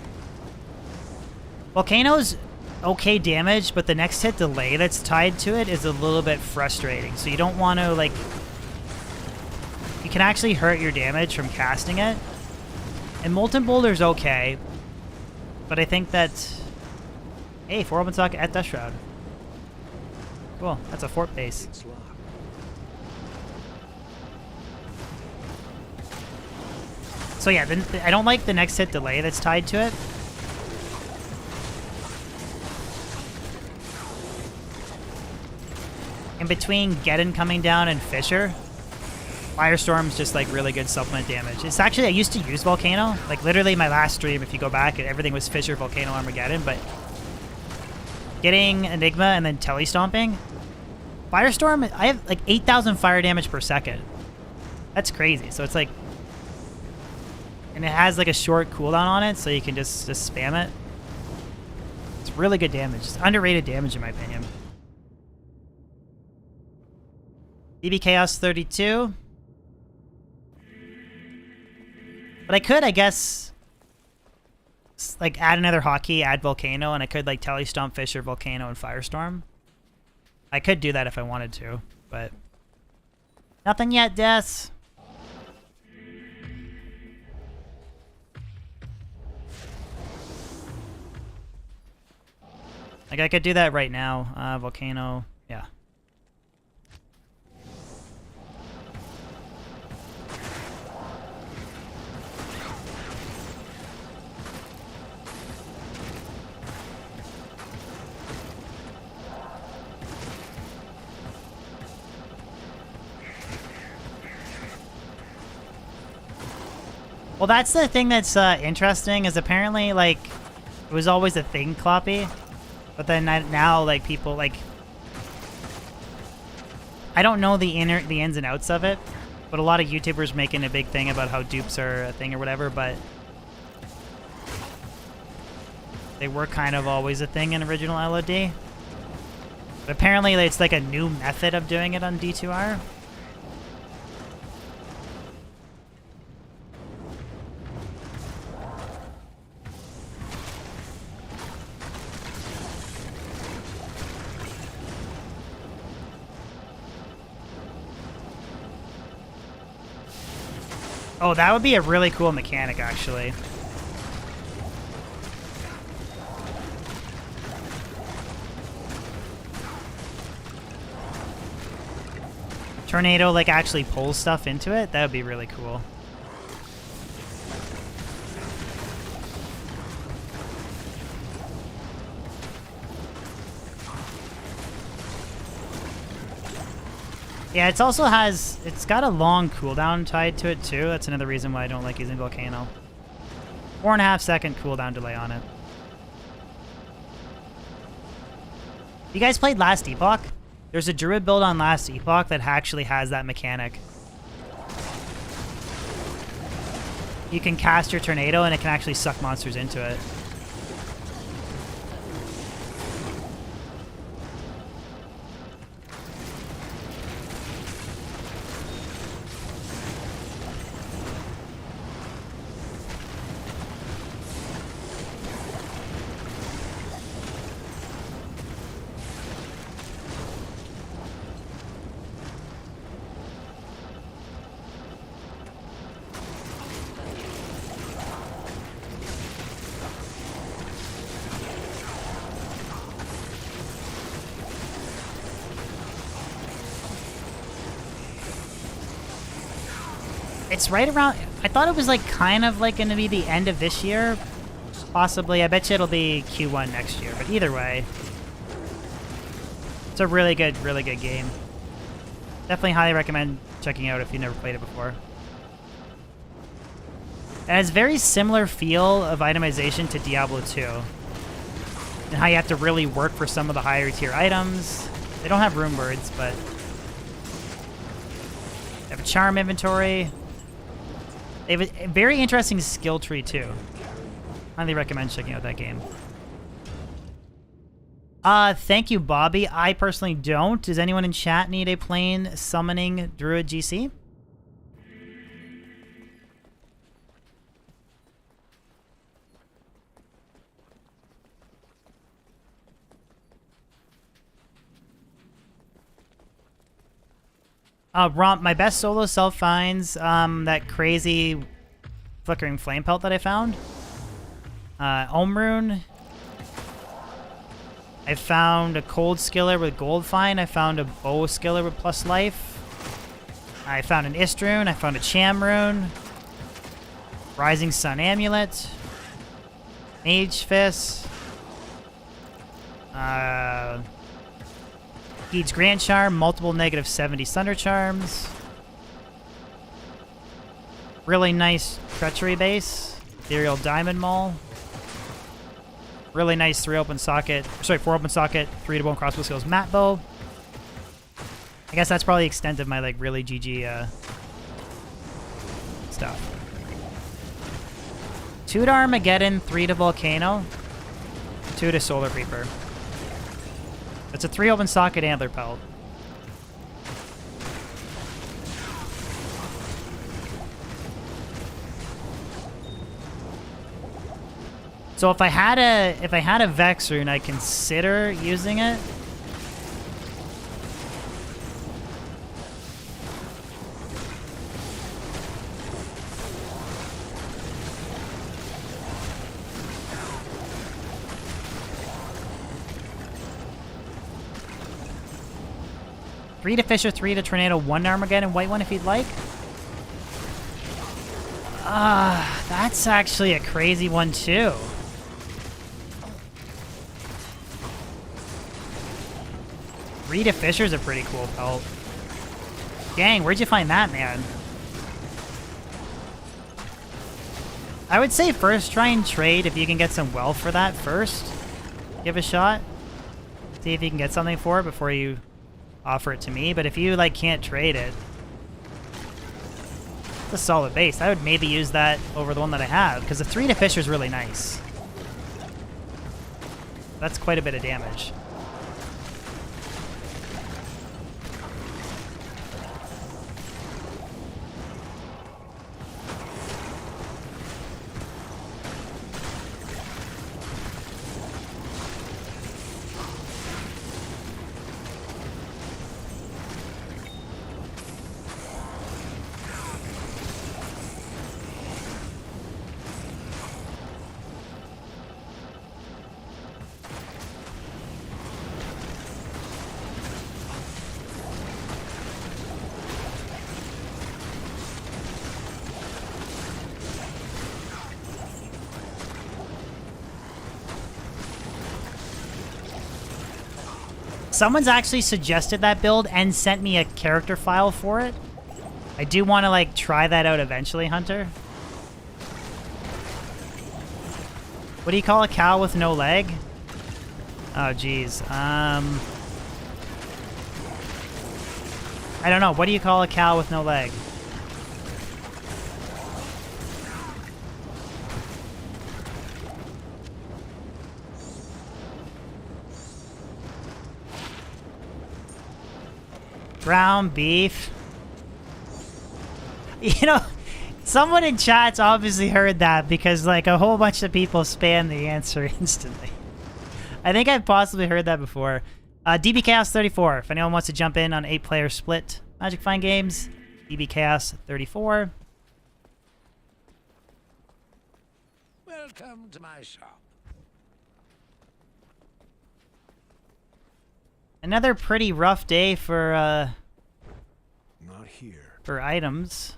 Volcano's okay damage, but the next hit delay that's tied to it is a little bit frustrating. So you don't want to, like... You can actually hurt your damage from casting it. And Molten Boulder's okay. But I think that... Hey, 4 open socket at Dust Shroud. Cool, that's a fort base. It's locked. So yeah, I don't like the next hit delay that's tied to it. In between Geddon coming down and Fisher, Firestorm's just like really good supplement damage. It's actually, I used to use Volcano. Like literally my last stream, if you go back, everything was Fisher, Volcano, Armageddon, but getting Enigma and then Telestomping, Firestorm, I have like 8,000 fire damage per second. That's crazy. So it's like, and it has like a short cooldown on it, so you can just spam it. It's really good damage. It's underrated damage in my opinion. BB Chaos 32. But I could, I guess, like add another hotkey, add Volcano, and I could like Telestomp, Fisher, Volcano, and Firestorm. I could do that if I wanted to, but nothing yet, Des. Like, I could do that right now. Volcano, yeah. Well, that's the thing that's interesting, is apparently, like, it was always a thing, Kloppy. But then now, like, people, like... I don't know the ins and outs of it, but a lot of YouTubers making a big thing about how dupes are a thing or whatever, but... They were kind of always a thing in original LOD. But apparently it's like a new method of doing it on D2R. Oh, that would be a really cool mechanic, actually. Tornado, like, actually pulls stuff into it? That would be really cool. Yeah, it's also it's got a long cooldown tied to it too. That's another reason why I don't like using Volcano. 4.5 second cooldown delay on it. You guys played Last Epoch? There's a Druid build on Last Epoch that actually has that mechanic. you can cast your tornado and it can actually suck monsters into it. It's right around... I thought it was like kind of like going to be the end of this year. Possibly. I bet you it'll be Q1 next year. But either way, it's a really good game. Definitely highly recommend checking out if you've never played it before. It has very similar feel of itemization to Diablo 2. And how you have to really work for some of the higher tier items. They don't have rune words, but... they have a charm inventory. They have a very interesting skill tree, too. Highly recommend checking out that game. Thank you, Bobby. I personally don't. Does anyone in chat need a plain summoning Druid GC? Romp, my best solo self finds that crazy flickering flame pelt that I found. Ohm Rune. I found a cold skiller with gold fine. I found a bow skiller with plus life. I found an Ist rune. I found a Cham rune. Rising Sun amulet. Mage fist. Geed's Grand Charm, multiple negative 70 Sunder Charms. Really nice Treachery base. Ethereal Diamond Maul. Really nice 4 open socket, 3 to bone crossbow skills Mat Bow. I guess that's probably the extent of my like really GG stuff. 2 to Armageddon, 3 to Volcano, 2 to Solar Reaper. It's a 3 open socket antler pelt. So if I had a Vex rune, I'd consider using it. Three to Fisher, 3 to Tornado, 1 to Armageddon, white one if you'd like. That's actually a crazy one too. Rita Fisher's a pretty cool pelt. Dang, where'd you find that, man? I would say first try and trade if you can get some wealth for that first. Give a shot. See if you can get something for it before you offer it to me. But if you like can't trade it, it's a solid base. I would maybe use that over the one that I have because the 3 to Fisher is really nice. That's quite a bit of damage. Someone's actually suggested that build and sent me a character file for it. I do want to like try that out eventually, Hunter. What do you call a cow with no leg? Oh, geez. I don't know. What do you call a cow with no leg? Ground beef. You know, someone in chat's obviously heard that because like a whole bunch of people spam the answer instantly. I think I've possibly heard that before. DB Chaos 34. If anyone wants to jump in on 8-player split Magic Find games, DB Chaos 34. Welcome to my shop. Another pretty rough day for Not here. for items.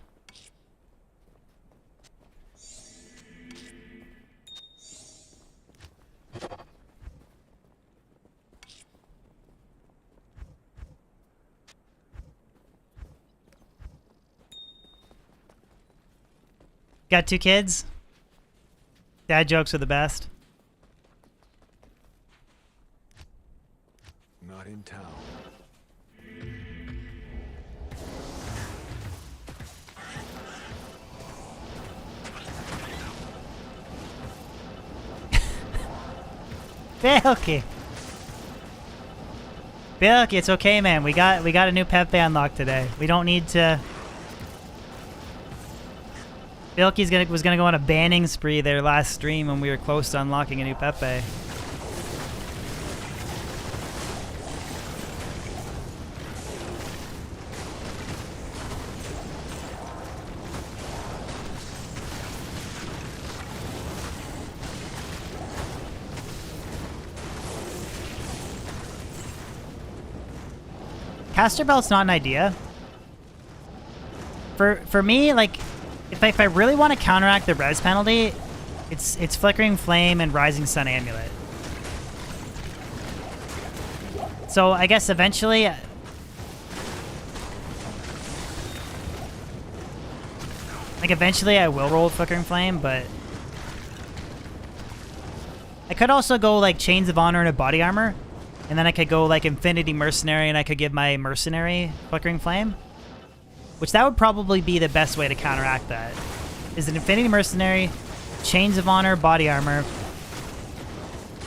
Got 2 kids? Dad jokes are the best. Not in town. Bilky. Bilky, it's okay, man. We got a new Pepe unlocked today. We don't need to. Bilky's was gonna go on a banning spree there last stream when we were close to unlocking a new Pepe. Caster Belt's not an idea. For me, like, if I really want to counteract the res penalty, it's Flickering Flame and Rising Sun Amulet. So I guess eventually, I will roll Flickering Flame, but I could also go like Chains of Honor and a Body Armor. And then I could go like Infinity Mercenary and I could give my Mercenary Flickering Flame. Which that would probably be the best way to counteract that. Is an Infinity Mercenary, Chains of Honor, Body Armor,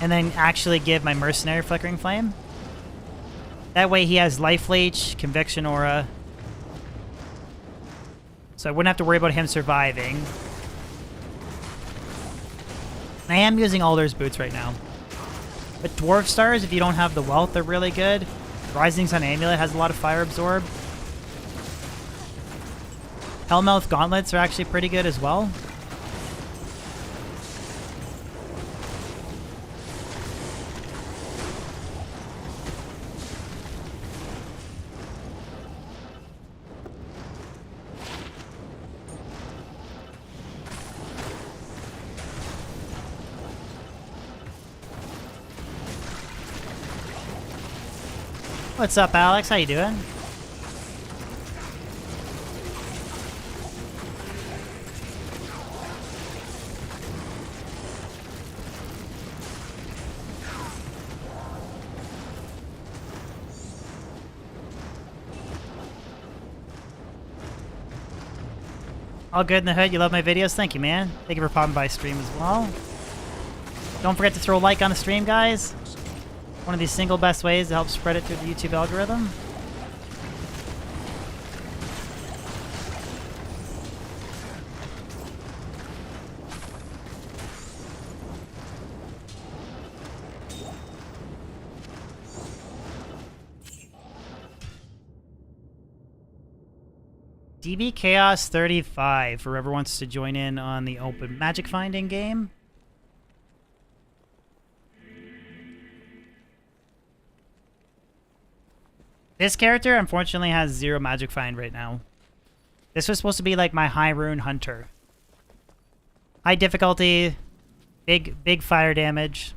and then actually give my Mercenary Flickering Flame. That way he has Life Leech, Conviction Aura. So I wouldn't have to worry about him surviving. I am using Alder's Boots right now. But Dwarf Stars, if you don't have the wealth, they're really good. Rising Sun Amulet has a lot of Fire Absorb. Hellmouth Gauntlets are actually pretty good as well. What's up, Alex? How you doing? All good in the hood. You love my videos? Thank you, man. Thank you for popping by stream as well. Don't forget to throw a like on the stream, guys. One of the single best ways to help spread it through the YouTube algorithm. DB Chaos 35 for whoever wants to join in on the open magic finding game. This character, unfortunately, has 0 magic find right now. This was supposed to be like my high rune hunter. High difficulty, big fire damage.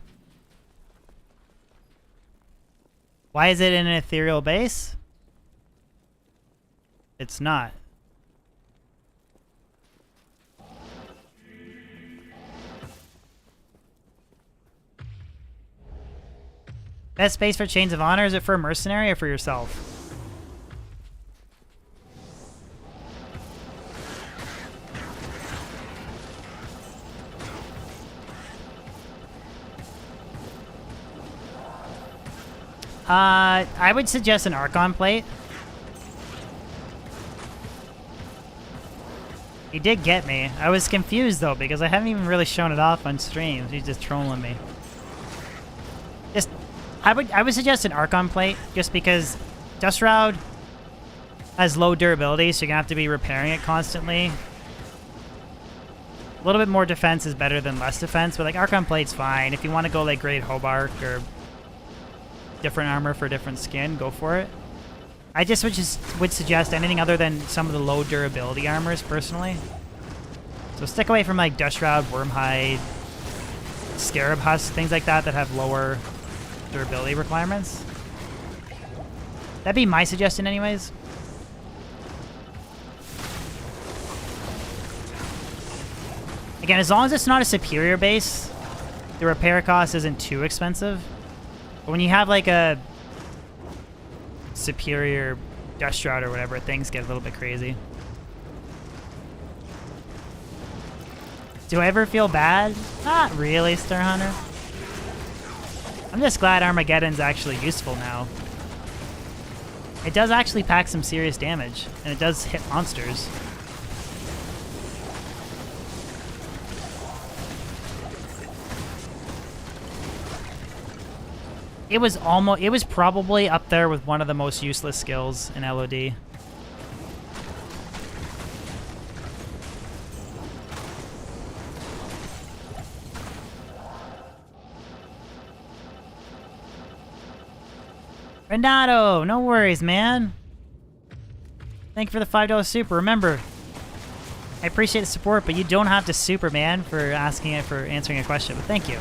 Why is it in an ethereal base? It's not. Best base for Chains of Honor? Is it for a mercenary or for yourself? I would suggest an Archon plate. He did get me. I was confused though because I haven't even really shown it off on stream. He's just trolling me. Just, I would suggest an Archon plate just because Dust Shroud has low durability, so you're gonna have to be repairing it constantly. A little bit more defense is better than less defense, but like Archon plate's fine. If you want to go like Great Hobart or different armor for different skin, go for it. I just would suggest anything other than some of the low durability armors, personally. So stick away from like Dust Shroud, Wormhide, Scarab Husk, things like that that have lower durability requirements. That'd be my suggestion anyways. Again, as long as it's not a superior base, the repair cost isn't too expensive. But when you have like a superior Dust Shroud or whatever, things get a little bit crazy. Do I ever feel bad? Not really, Star Hunter. I'm just glad Armageddon's actually useful now. It does actually pack some serious damage, and it does hit monsters. It was probably up there with one of the most useless skills in LOD. Renato, no worries, man. Thank you for the $5 super. Remember, I appreciate the support, but you don't have to super, man, for answering a question. But thank you.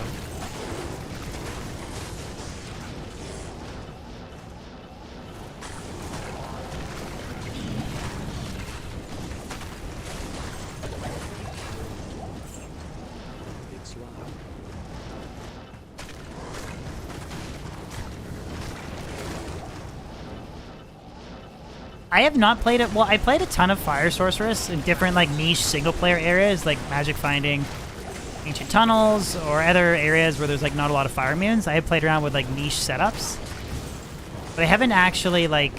I have not played it. Well, I played a ton of Fire Sorceress in different like niche single player areas, like Magic Finding, Ancient Tunnels, or other areas where there's like not a lot of fire immunes. I have played around with like niche setups, but I haven't actually like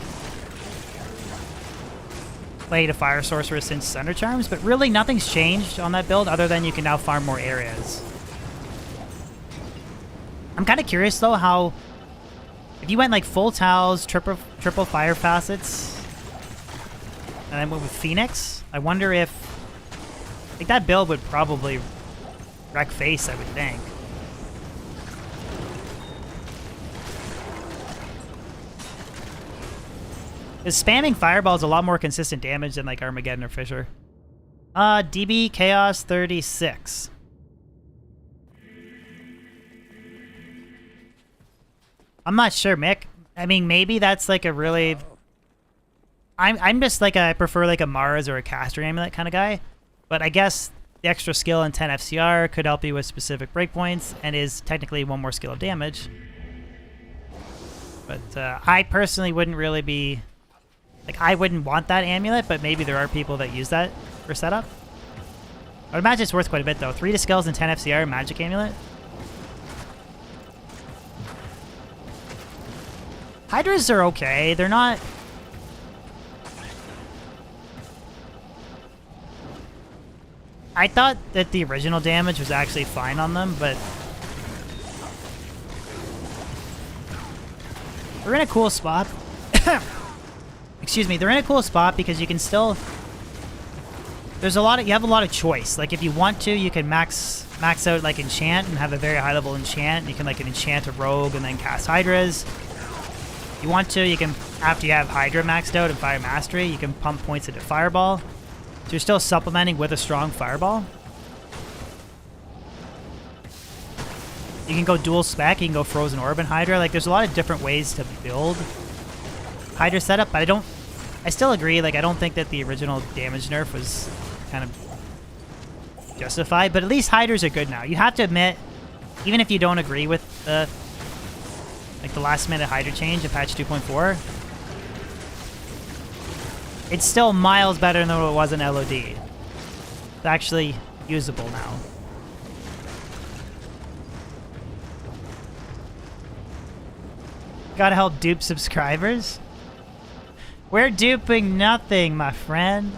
played a Fire Sorceress since Thunder Charms. But really, nothing's changed on that build other than you can now farm more areas. I'm kind of curious though how if you went like full towels, triple fire facets. And then went with Phoenix. I wonder if... like, that build would probably wreck face, I would think. Is spamming fireballs a lot more consistent damage than, like, Armageddon or Fissure? DB Chaos 36. I'm not sure, Mick. I mean, maybe that's, like, a really... I'm just like I prefer like a Mars or a Caster Amulet kind of guy, but I guess the extra skill and 10 FCR could help you with specific breakpoints and is technically one more skill of damage. But I personally wouldn't really be like I wouldn't want that amulet, but maybe there are people that use that for setup. I would imagine it's worth quite a bit though. 3 to skills and 10 FCR magic amulet. Hydras are okay. They're not. I thought that the original damage was actually fine on them, but they're in a cool spot. Excuse me, they're in a cool spot because you can still. You have a lot of choice. Like if you want to, you can max out like enchant and have a very high level enchant. You can like enchant a rogue and then cast Hydras. If you want to, you can after you have Hydra maxed out and Fire Mastery, you can pump points into Fireball. So you're still supplementing with a strong Fireball. You can go dual spec, you can go Frozen Orb and Hydra. Like there's a lot of different ways to build Hydra setup, but I still agree, like I don't think that the original damage nerf was kind of justified, but at least Hydras are good now. You have to admit, even if you don't agree with the last minute Hydra change in patch 2.4, it's still miles better than what it was in LOD. It's actually usable now. Gotta help dupe subscribers. We're duping nothing, my friend.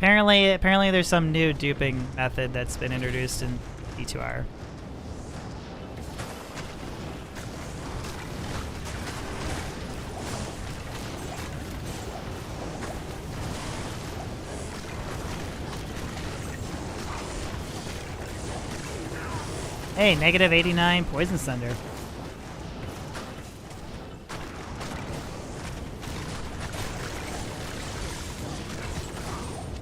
Apparently there's some new duping method that's been introduced in D2R. Hey, negative 89 Poison Thunder.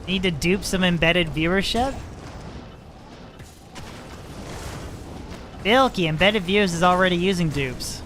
Need to dupe some embedded viewership? Bilky, embedded viewers is already using dupes.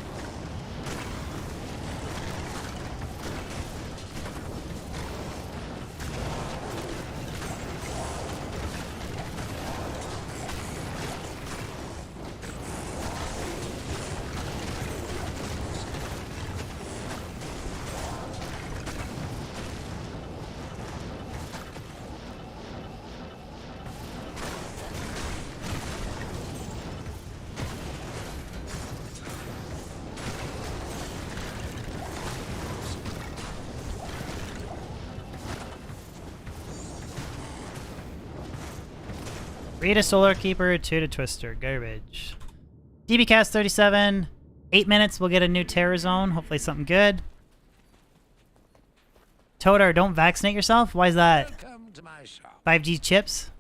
Read a Solar Keeper, 2 to Twister. Garbage. DBcast 37. 8 minutes, we'll get a new Terror Zone. Hopefully something good. Todar, don't vaccinate yourself? Why is that? Welcome to my shop. 5G chips?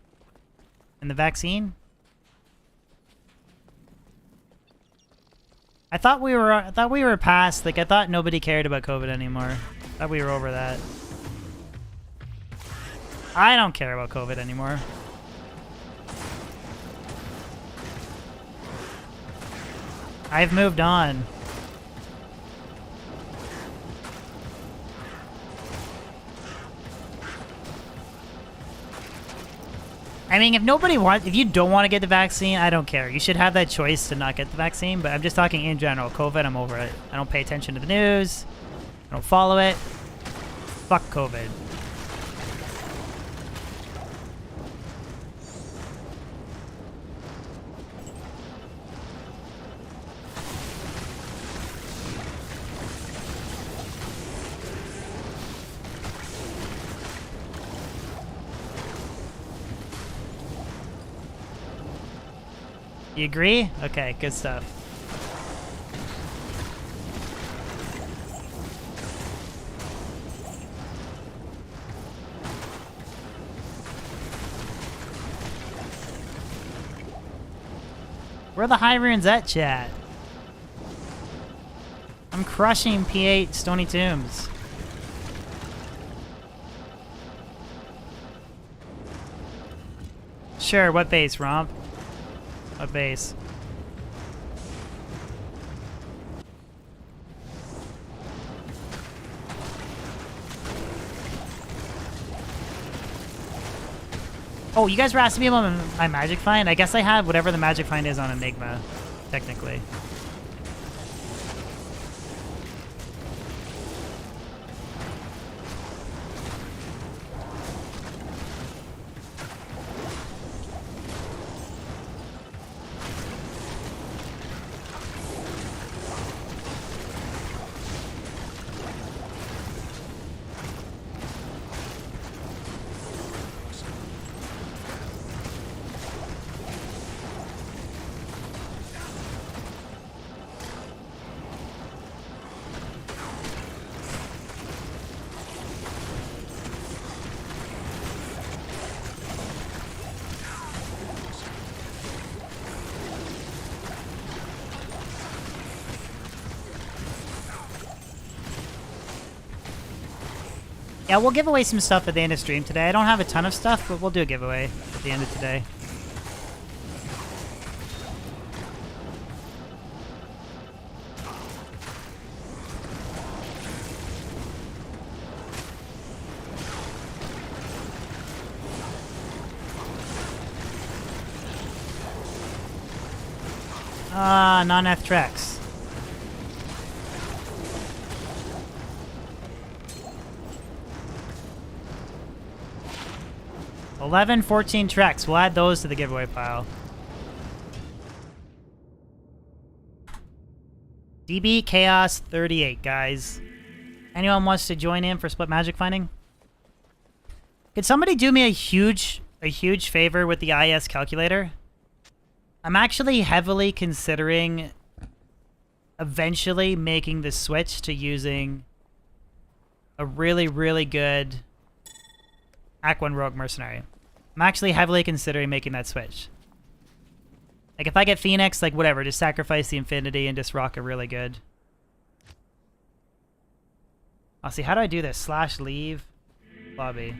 And the vaccine? I thought we were past, like I thought nobody cared about COVID anymore. I thought we were over that. I don't care about COVID anymore. I've moved on. I mean, if you don't want to get the vaccine, I don't care. You should have that choice to not get the vaccine, but I'm just talking in general. COVID, I'm over it. I don't pay attention to the news. I don't follow it. Fuck COVID. You agree? Okay, good stuff. Where are the high runes at, chat? I'm crushing P8 Stony Tombs. Sure, what base, Romp? What base? Oh, you guys were asking me about my magic find? I guess I have whatever the magic find is on Enigma, technically. Yeah, we'll give away some stuff at the end of stream today. I don't have a ton of stuff, but we'll do a giveaway at the end of today. Non-F tracks. $11, 14 tracks. We'll add those to the giveaway pile. DB Chaos 38, guys. Anyone wants to join in for split magic finding? Could somebody do me a huge favor with the IS calculator? I'm actually heavily considering eventually making the switch to using a really, really good Act 1 Rogue Mercenary. I'm actually heavily considering making that switch. Like, if I get Phoenix, like, whatever, just sacrifice the Infinity and just rock a really good. I'll see, how do I do this? / leave lobby.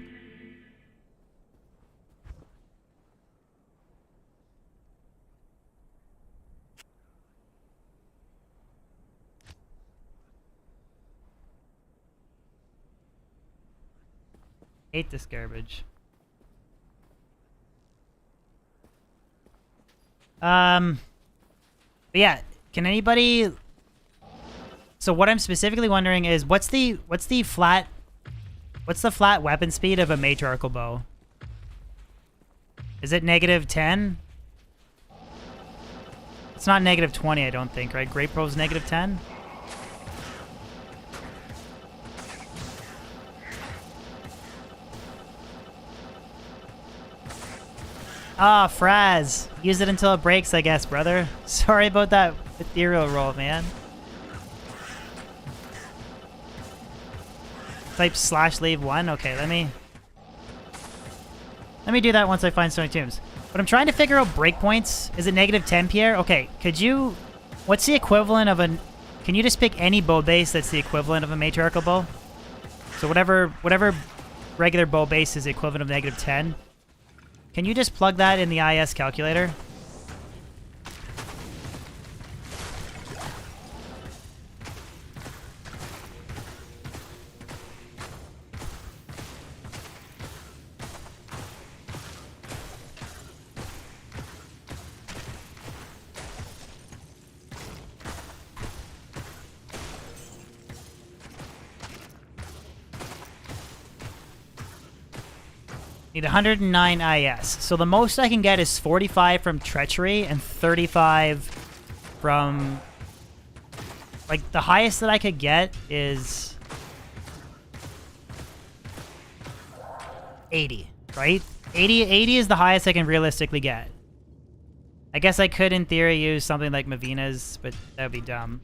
Hate this garbage. But yeah, can anybody... So what I'm specifically wondering is what's the flat weapon speed of a matriarchal bow? Is it -10? It's not -20, I don't think, right? Great Pro's -10? Ah, Fraz. Use it until it breaks, I guess, brother. Sorry about that ethereal roll, man. Type / leave 1. Okay, let me do that once I find Stony Tombs. But I'm trying to figure out breakpoints. Is it -10, Pierre? Okay, could you... What's the equivalent of a... Can you just pick any bow base that's the equivalent of a matriarchal bow? So whatever regular bow base is the equivalent of -10. Can you just plug that in the IS calculator? Need 109 IS. So the most I can get is 45 from Treachery and 35 from... Like, the highest that I could get is... 80, right? 80 is the highest I can realistically get. I guess I could, in theory, use something like Mavina's, but that would be dumb.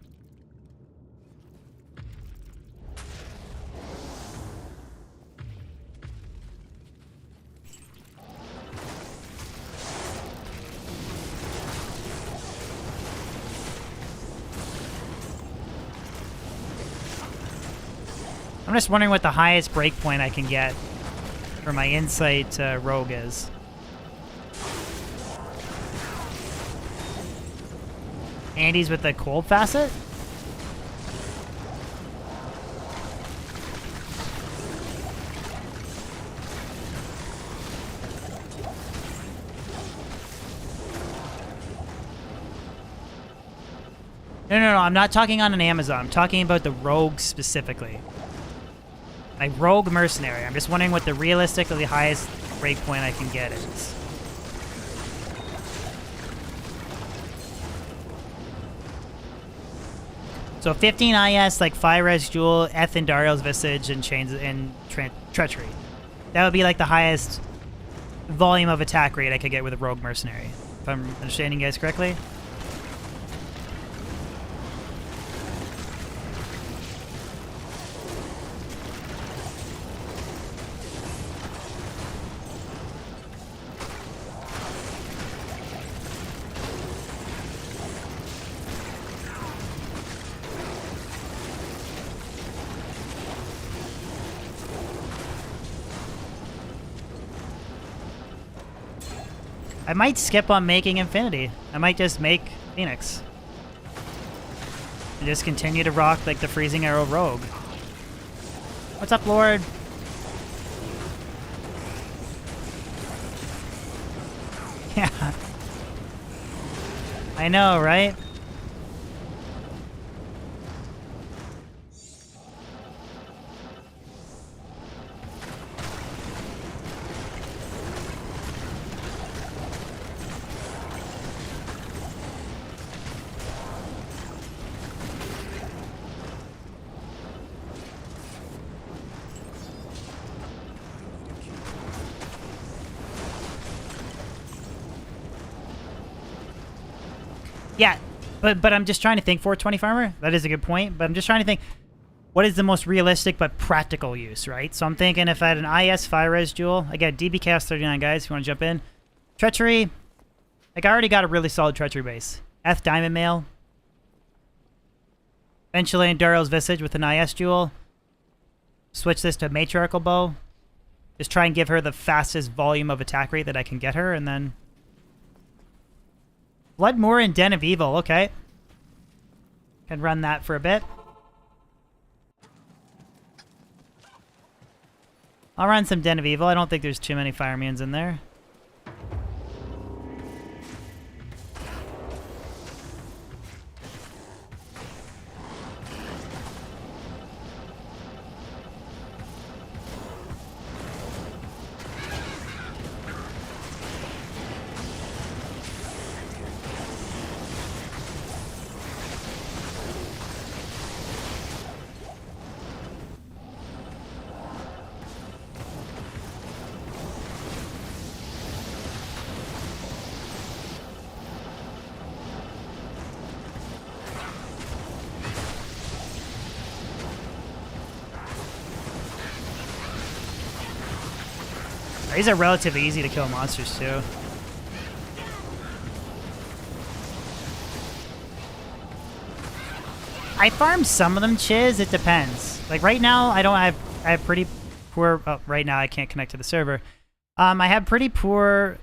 I'm just wondering what the highest breakpoint I can get for my Insight Rogue is. Andy's with the cold facet? No, I'm not talking on an Amazon. I'm talking about the Rogue specifically. My Rogue Mercenary. I'm just wondering what the realistically highest breakpoint I can get is. So 15 IS, like Fire-Res Jewel, Eth and Dario's Visage, and Chains and Treachery. That would be like the highest volume of attack rate I could get with a Rogue Mercenary. If I'm understanding you guys correctly. I might skip on making Infinity. I might just make Phoenix. And just continue to rock like the Freezing Arrow Rogue. What's up, Lord? Yeah. I know, right? Yeah, but I'm just trying to think 420 farmer. That is a good point, but I'm just trying to think what is the most realistic but practical use, right? So I'm thinking if I had an IS fire res jewel, I got DB Chaos 39 guys, if you want to jump in. Treachery, like I already got a really solid treachery base. F Diamond Mail. Eventually Endurio's Visage with an IS jewel. Switch this to Matriarchal Bow. Just try and give her the fastest volume of attack rate that I can get her, and then... Bloodmoor and Den of Evil, okay. Can run that for a bit. I'll run some Den of Evil. I don't think there's too many Firemans in there. These are relatively easy to kill monsters, too. I farm some of them, Chiz. It depends. Like, right now, I have pretty poor... Oh, right now, I can't connect to the server. I have pretty poor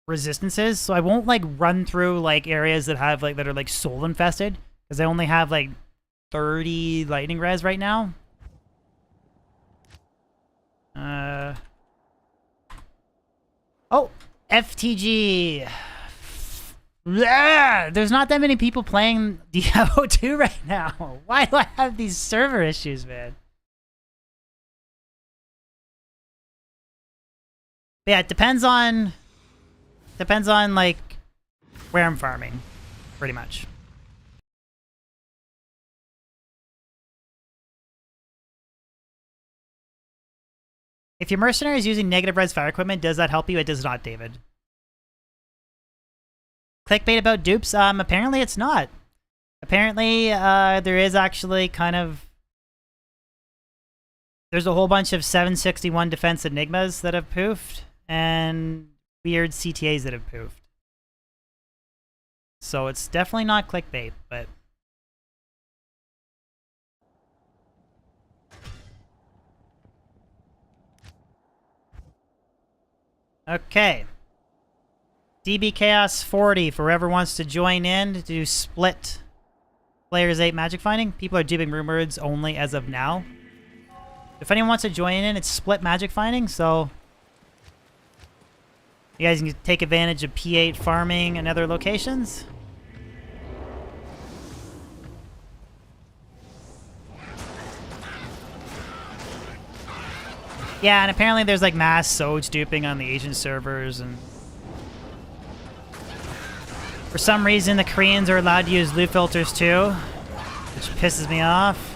resistances, so I won't, like, run through, like, areas that have, like, that are, like, soul infested. Because I only have, like, 30 lightning res right now. Oh, FTG. Yeah, there's not that many people playing Diablo 2 right now. Why do I have these server issues, man? But yeah, it depends on like where I'm farming, pretty much. If your mercenary is using negative res fire equipment, does that help you? It does not, David. Clickbait about dupes? Apparently it's not. Apparently, there is actually kind of... There's a whole bunch of 761 defense enigmas that have poofed, and weird CTAs that have poofed. So it's definitely not clickbait, but... Okay. DB Chaos 40 for whoever wants to join in to do split Players 8 magic finding. People are duping rumors only as of now. If anyone wants to join in, it's split magic finding, so you guys can take advantage of P8 farming and other locations. Yeah, and apparently there's like mass Soj duping on the Asian servers, and for some reason the Koreans are allowed to use loot filters too, which pisses me off.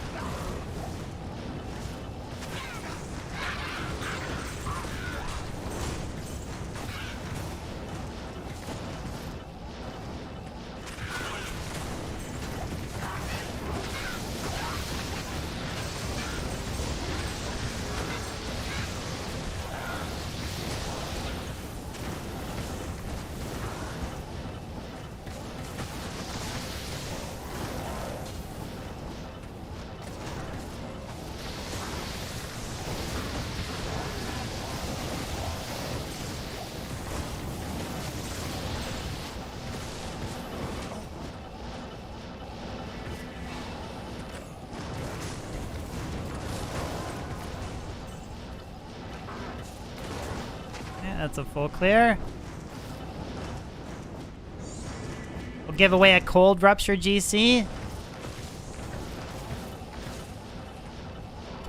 That's a full clear. We'll give away a cold rupture GC.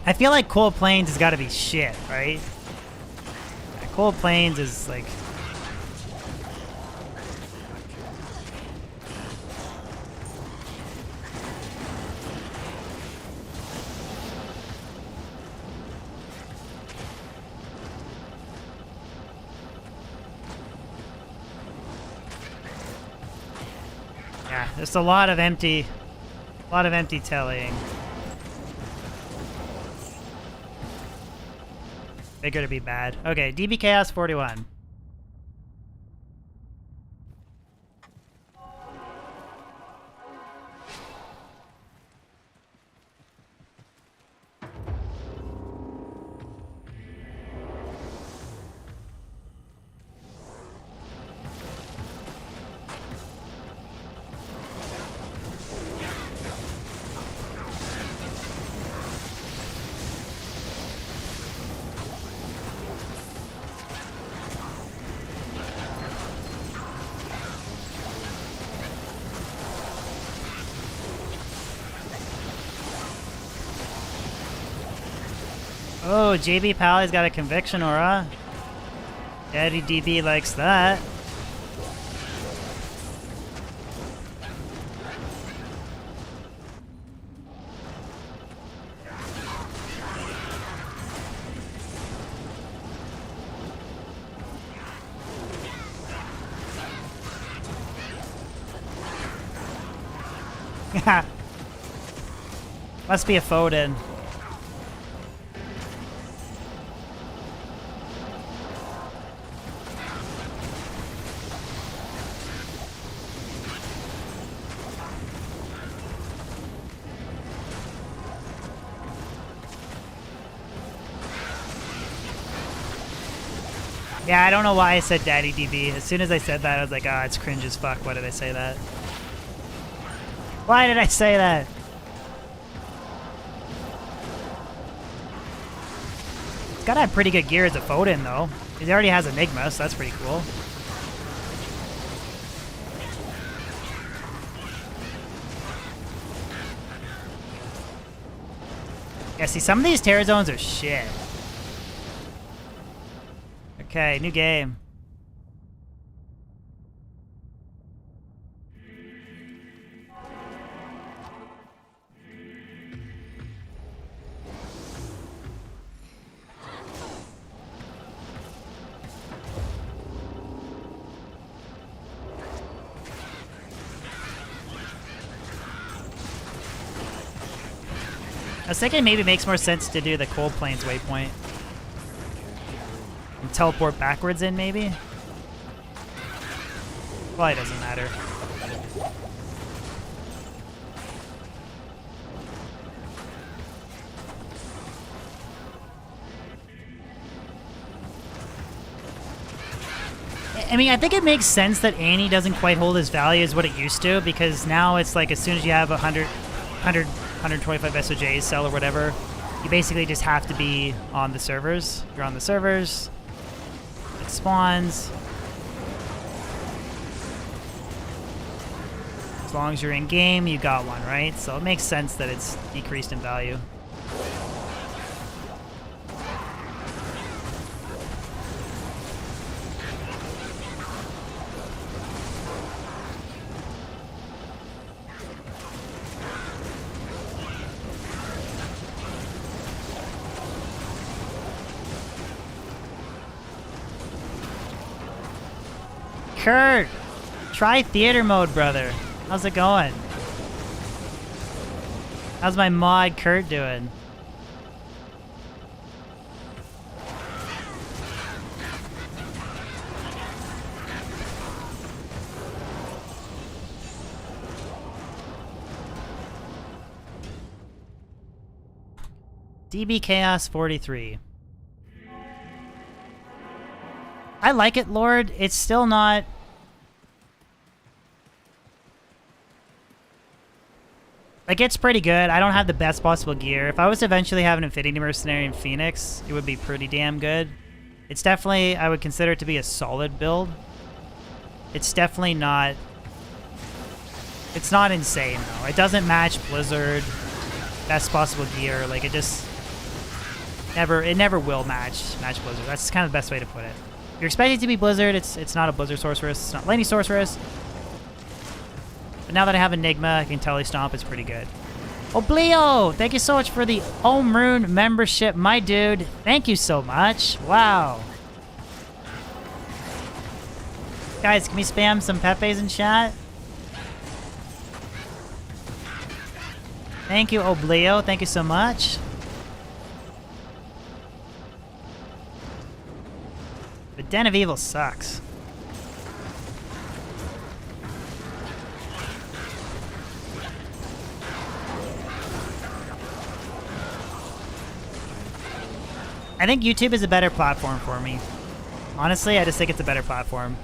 I feel like Cold Plains has got to be shit, right? Yeah, Cold Plains is like... Just a lot of empty tellying. Figure to be bad. Okay, DB Chaos 41. Oh, JB Pally's got a conviction aura. Daddy DB likes that. Must be a Foden. Yeah, I don't know why I said Daddy DB. As soon as I said that, I was like, ah, it's cringe as fuck. Why did I say that? Why did I say that? He's gotta have pretty good gear as a Foden, though. He already has Enigma, so that's pretty cool. Yeah, see, some of these Terror Zones are shit. Okay, new game. I was thinking maybe it makes more sense to do the Cold Plains waypoint. And teleport backwards in, maybe? Probably doesn't matter. I mean, I think it makes sense that Annie doesn't quite hold his value as what it used to, because now it's like as soon as you have 125 SOJs sell or whatever, you basically just have to be on the servers. You're on the servers. Spawns. As long as you're in game, you got one, right? So it makes sense that it's decreased in value. Kurt! Try theater mode, brother. How's it going? How's my mod Kurt doing? DB Chaos 43. I like it, Lord. It's still not... Like, it's pretty good. I don't have the best possible gear. If I was to eventually have an Infinity Mercenary in Phoenix, it would be pretty damn good. It's definitely... I would consider it to be a solid build. It's definitely not... It's not insane, though. It doesn't match Blizzard. Best possible gear. Like, it just... It never will match Blizzard. That's kind of the best way to put it. You're expecting it to be Blizzard. It's not a Blizzard Sorceress. It's not Laney Sorceress. But now that I have Enigma, I can Telly Stomp. It's pretty good. Oblio! Thank you so much for the Omrune membership, my dude. Thank you so much. Wow. Guys, can we spam some Pepes in chat? Thank you, Oblio. Thank you so much. The Den of Evil sucks. I think YouTube is a better platform for me. Honestly, I just think it's a better platform.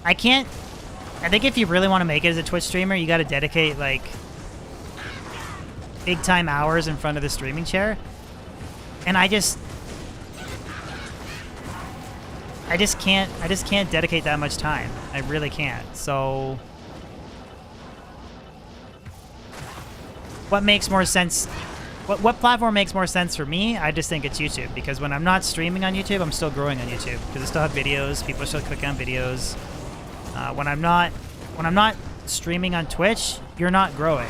I think if you really want to make it as a Twitch streamer, you got to dedicate like big time hours in front of the streaming chair. And I just can't dedicate that much time. I really can't. So what makes more sense? What platform makes more sense for me? I just think it's YouTube, because when I'm not streaming on YouTube, I'm still growing on YouTube because I still have videos. People are still clicking on videos. When I'm not streaming on Twitch, you're not growing.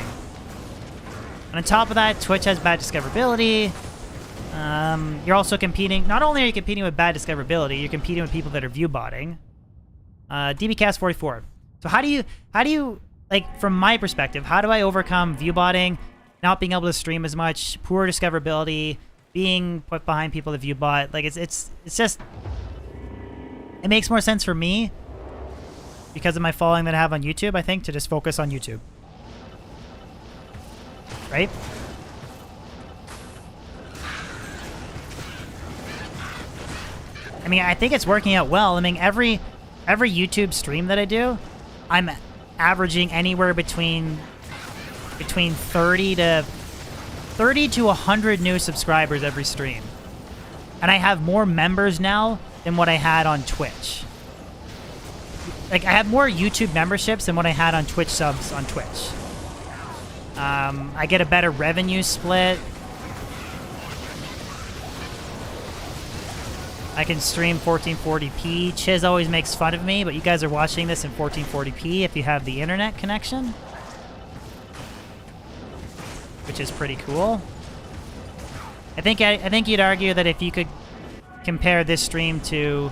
And on top of that, Twitch has bad discoverability. You're also competing. Not only are you competing with bad discoverability, you're competing with people that are view botting. DBcast44. So how do you like, from my perspective, how do I overcome view botting, not being able to stream as much, poor discoverability, being put behind people that view bot? Like it's just, it makes more sense for me because of my following that I have on YouTube, I think, to just focus on YouTube. Right? I mean, I think it's working out well. I mean, every YouTube stream that I do, I'm averaging anywhere between 30 to 100 new subscribers every stream. And I have more members now than what I had on Twitch. Like, I have more YouTube memberships than what I had on Twitch subs on Twitch. I get a better revenue split. I can stream 1440p. Chiz always makes fun of me, but you guys are watching this in 1440p if you have the internet connection, which is pretty cool. I think you'd argue that if you could compare this stream to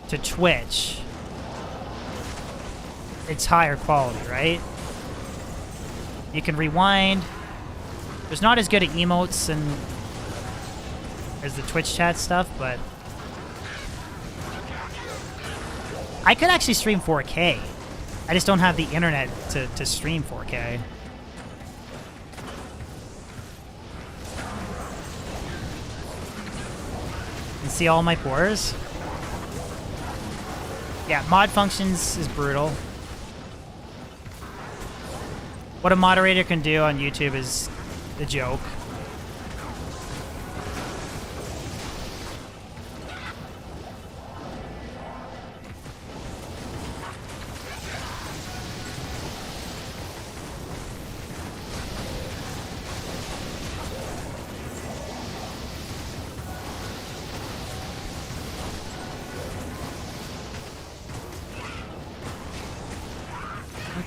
Twitch, it's higher quality, right? You can rewind. There's not as good at emotes and as the Twitch chat stuff, but I could actually stream 4K. I just don't have the internet to stream 4K. You see all my pores? Yeah, mod functions is brutal. What a moderator can do on YouTube is a joke.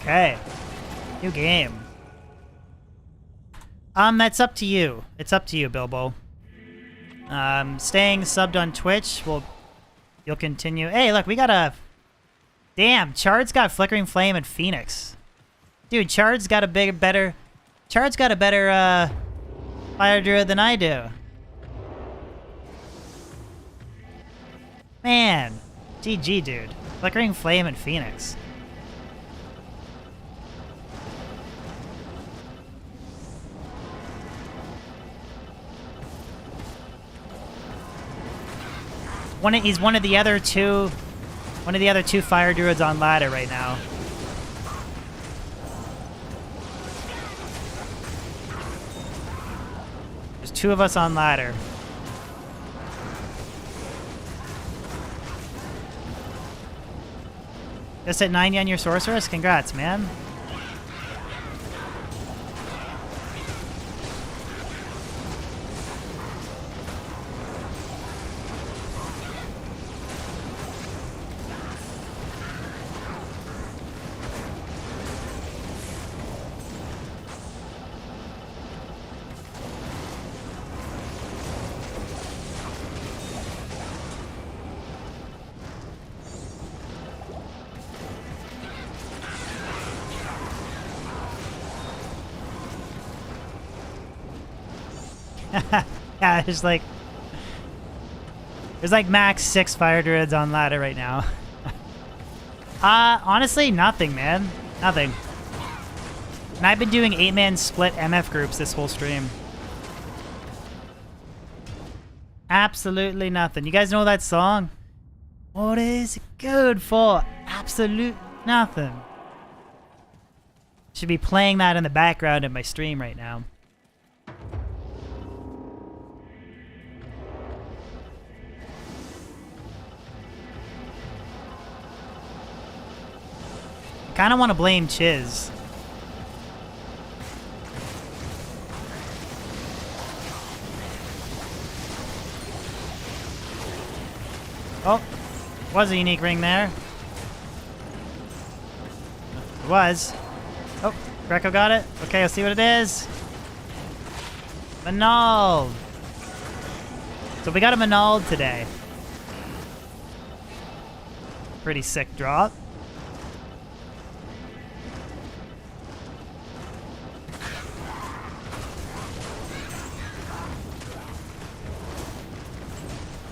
Okay. New game. That's up to you. It's up to you, Bilbo. Staying subbed on Twitch, you'll continue. Hey, look, we got a... Damn, Chard's got Flickering Flame and Phoenix. Dude, Chard's got a better Fire Druid than I do. Man. GG, dude. Flickering Flame and Phoenix. He's one of the other two Fire Druids on ladder right now. There's two of us on ladder. Just at 90 on your sorceress? Congrats, man. Yeah, there's like max 6 fire druids on ladder right now. Honestly, nothing, man. Nothing. And I've been doing 8-man split MF groups this whole stream. Absolutely nothing. You guys know that song? What is it good for? Absolute nothing. Should be playing that in the background of my stream right now. I kind of want to blame Chiz. Oh, was a unique ring there. It was. Oh, Greco got it. Okay, let's see what it is. Manald. So we got a Manald today. Pretty sick drop.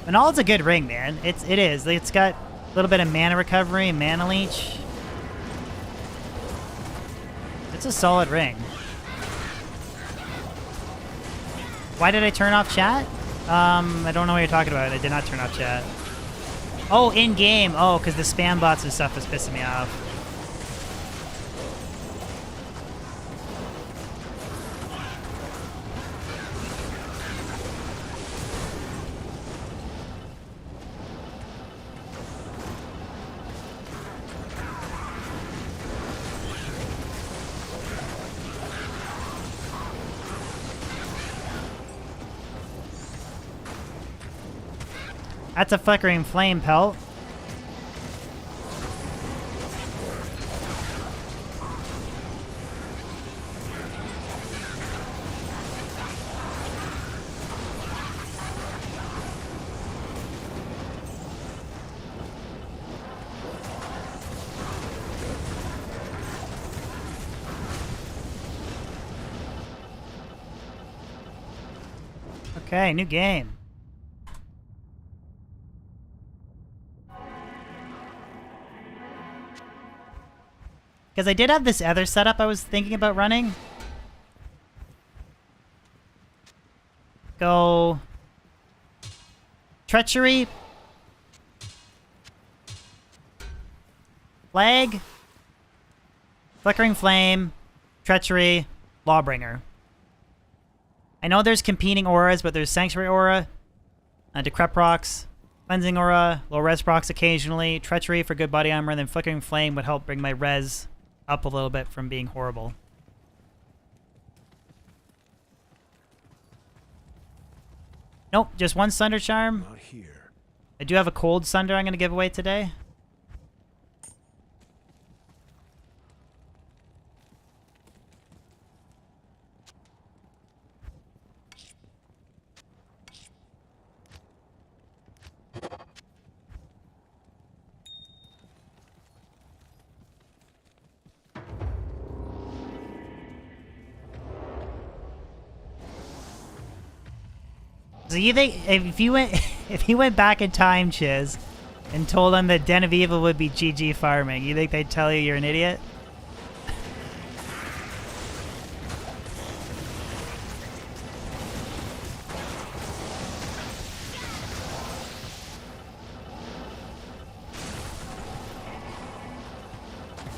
Manald's a good ring, man. It is. It's got a little bit of mana recovery and mana leech. It's a solid ring. Why did I turn off chat? I don't know what you're talking about. I did not turn off chat. Oh, in-game. Oh, because the spam bots and stuff was pissing me off. That's a flickering flame pelt. Okay, new game. Because I did have this other setup I was thinking about running. Go... Treachery. Flag. Flickering Flame. Treachery. Lawbringer. I know there's competing auras, but there's Sanctuary Aura. Decreprox. Cleansing Aura. Low res procs occasionally. Treachery for good body armor. And then Flickering Flame would help bring my res up a little bit from being horrible. Nope, just one Sunder Charm. Not here. I do have a cold Sunder I'm going to give away today. So you think if you went back in time, Chiz, and told them that Den of Evil would be GG farming, you think they'd tell you you're an idiot?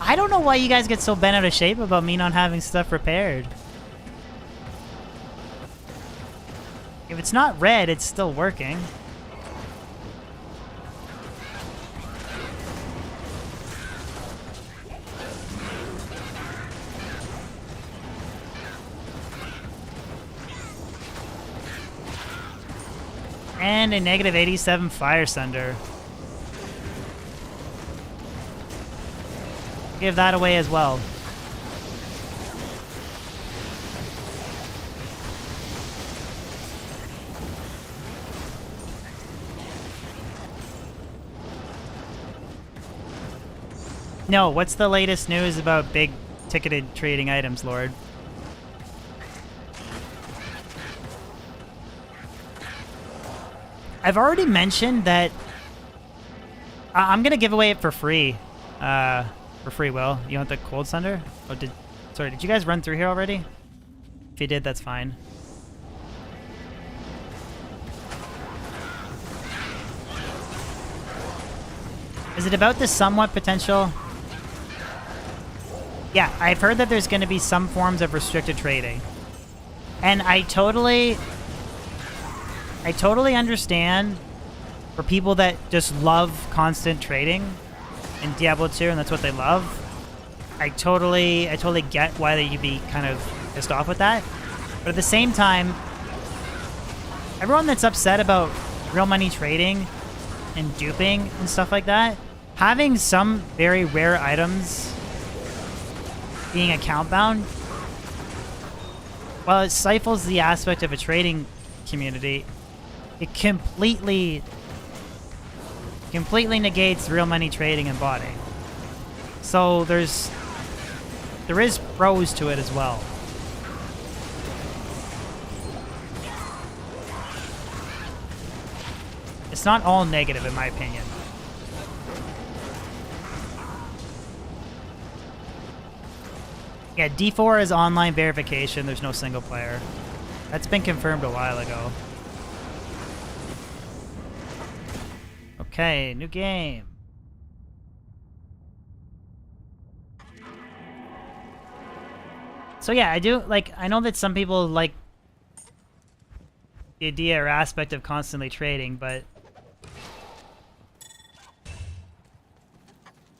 I don't know why you guys get so bent out of shape about me not having stuff repaired. If it's not red, it's still working. And a negative 87 Fire Sunder. Give that away as well. No, what's the latest news about big ticketed trading items, Lord? I've already mentioned that I'm gonna give away it for free. For free will. You want the Cold Thunder? Oh, sorry, did you guys run through here already? If you did, that's fine. Is it about the somewhat potential? Yeah, I've heard that there's going to be some forms of restricted trading. And I totally understand for people that just love constant trading in Diablo 2 and that's what they love. I totally get why you'd be kind of pissed off with that. But at the same time, everyone that's upset about real money trading and duping and stuff like that, having some very rare items being account bound, while it stifles the aspect of a trading community, it completely negates real money trading and botting. So there is pros to it as well. It's not all negative in my opinion. Yeah, D4 is online verification. There's no single player. That's been confirmed a while ago. Okay, new game. So yeah, I know that some people like the idea or aspect of constantly trading, but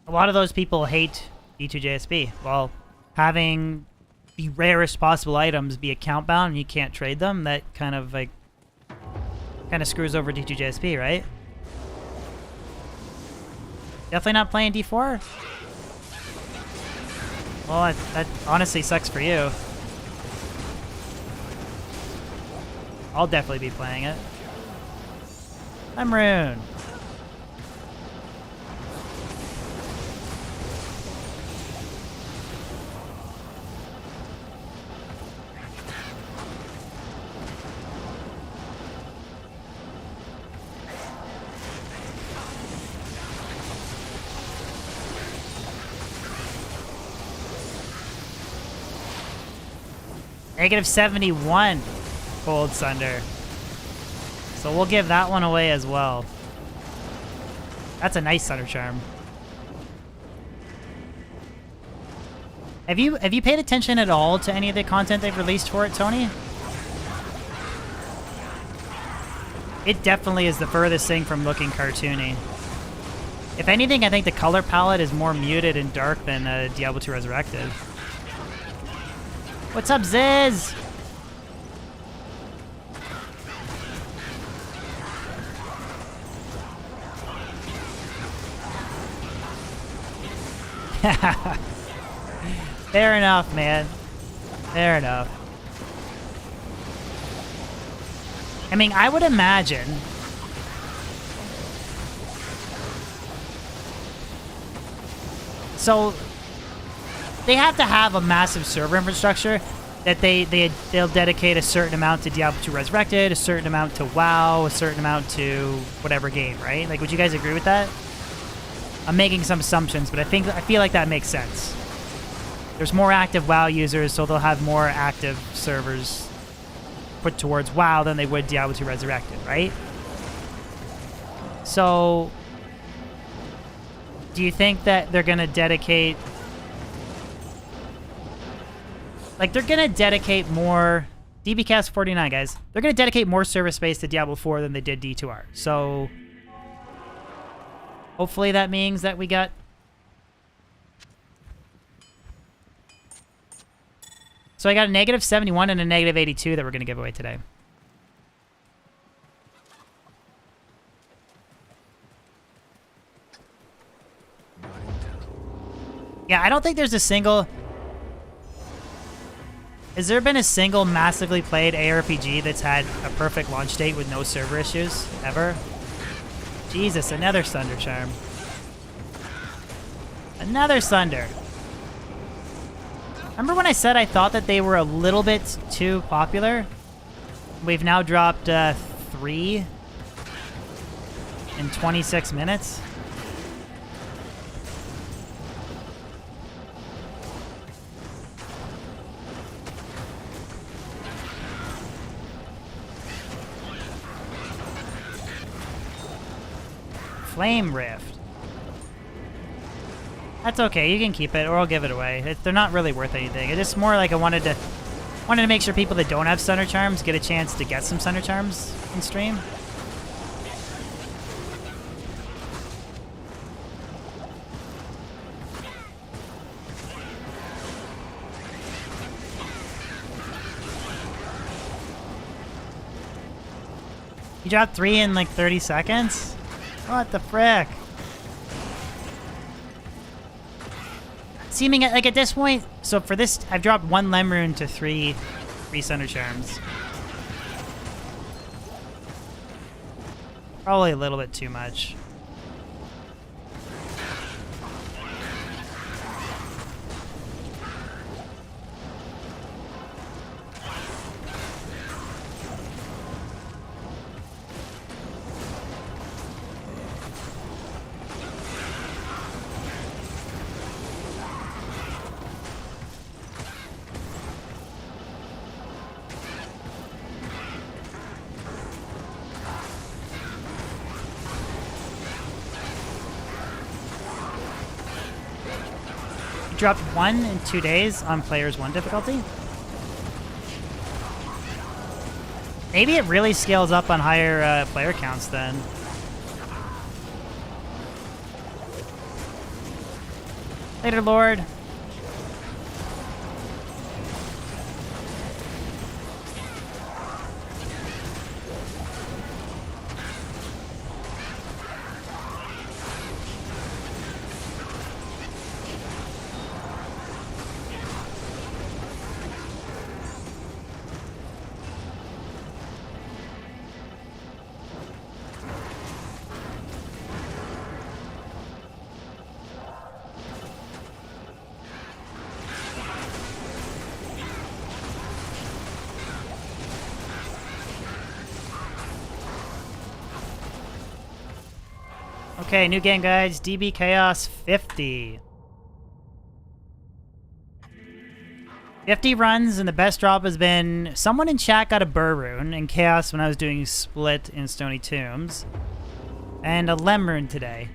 a lot of those people hate D2JSP. Well, having the rarest possible items be account bound and you can't trade them, that kind of screws over D2JSP, right? Definitely not playing D4? Well, that honestly sucks for you. I'll definitely be playing it. I'm Rune. Negative 71 Cold Thunder. So we'll give that one away as well. That's a nice Thunder Charm. Have you paid attention at all to any of the content they've released for it, Tony? It definitely is the furthest thing from looking cartoony. If anything, I think the color palette is more muted and dark than Diablo 2 Resurrected. What's up, Ziz? Fair enough, man. Fair enough. I mean, I would imagine so they have to have a massive server infrastructure that they'll dedicate a certain amount to Diablo 2 Resurrected, a certain amount to WoW, a certain amount to whatever game, right? Like, would you guys agree with that? I'm making some assumptions, but I feel like that makes sense. There's more active WoW users, so they'll have more active servers put towards WoW than they would Diablo 2 Resurrected, right? So, do you think that they're going to dedicate... Like, they're going to dedicate more... DBcast 49, guys. They're going to dedicate more server space to Diablo 4 than they did D2R. So, hopefully that means that we got... So I got a negative 71 and a negative 82 that we're going to give away today. Yeah, I don't think there's a single... Has there been a single massively played ARPG that's had a perfect launch date with no server issues? Ever? Jesus, another Thunder Charm. Another Thunder. Remember when I said I thought that they were a little bit too popular? We've now dropped 3 in 26 minutes. Flame Rift. That's okay, you can keep it, or I'll give it away. They're not really worth anything. It's just more like I wanted to make sure people that don't have Thunder Charms get a chance to get some Thunder Charms in stream. You dropped 3 in like 30 seconds? What the frick? Seeming like at this point, so for this, I've dropped 1 Lem Rune to 3 Thunder Charms. Probably a little bit too much. Dropped 1 in 2 days on Players 1 difficulty. Maybe it really scales up on higher player counts then. Later, Lord. Okay, new game guides, DB Chaos 50. 50 runs, and the best drop has been someone in chat got a Burr Rune in Chaos when I was doing Split in Stony Tombs, and a Lem Rune today.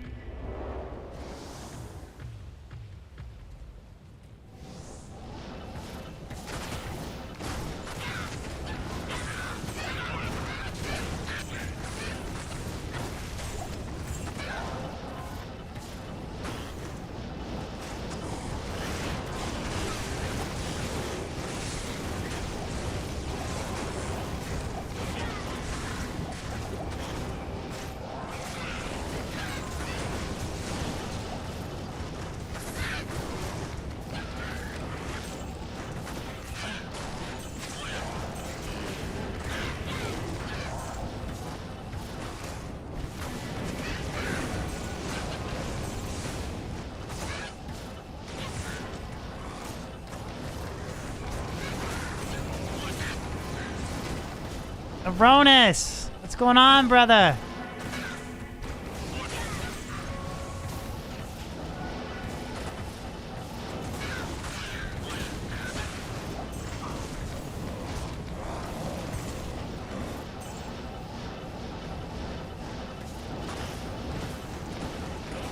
Aronis! What's going on, brother?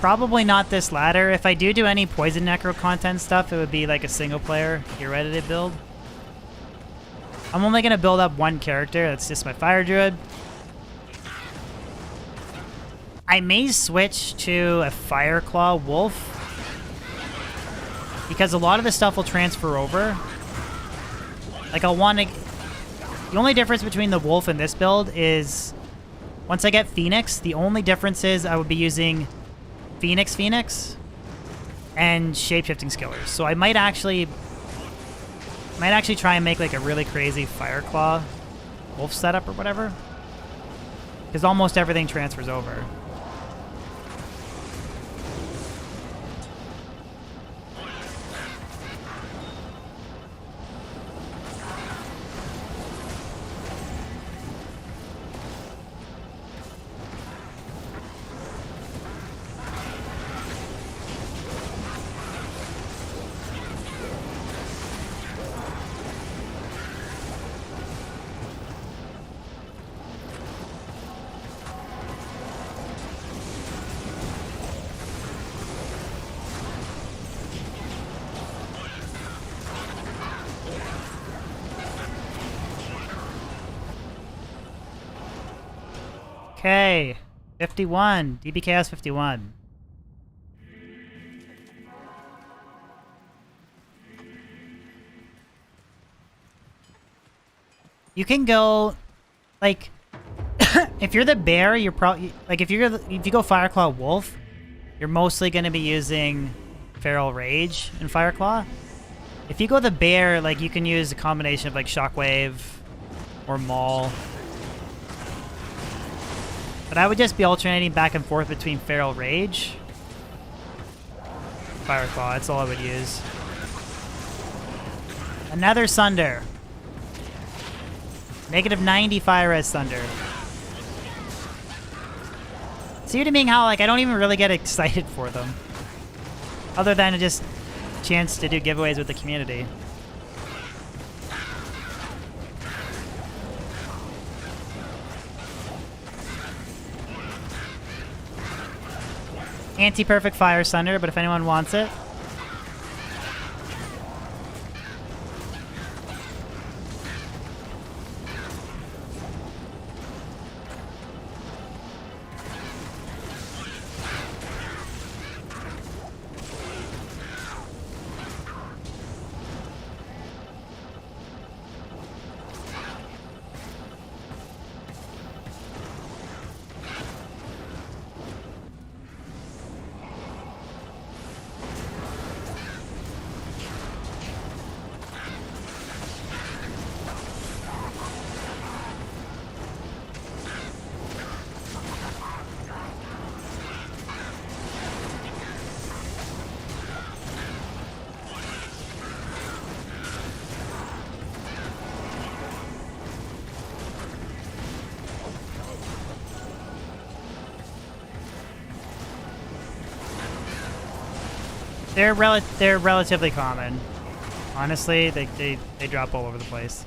Probably not this ladder. If I do any Poison Necro content stuff, it would be like a single player, hero edited build. I'm only going to build up 1 character. That's just my Fire Druid. I may switch to a Fireclaw Wolf, because a lot of the stuff will transfer over. Like, I'll want to... The only difference between the Wolf and this build is once I get Phoenix, the only difference is I would be using Phoenix and Shapeshifting Skillers. So I might actually try and make like a really crazy Fireclaw Wolf setup or whatever, because almost everything transfers over. Okay. 51. DBKS 51. You can go, like, if you're the bear, you're probably, like, if you go Fireclaw Wolf, you're mostly going to be using Feral Rage and Fireclaw. If you go the bear, like, you can use a combination of, like, Shockwave or Maul. But I would just be alternating back and forth between Feral Rage, Fireclaw, that's all I would use. Another Sunder. Negative 90 Fire Res Thunder. See what I mean? How, like, I don't even really get excited for them. Other than just a chance to do giveaways with the community. Anti-perfect Fire Thunder, but if anyone wants it. They're relatively common. Honestly, they drop all over the place.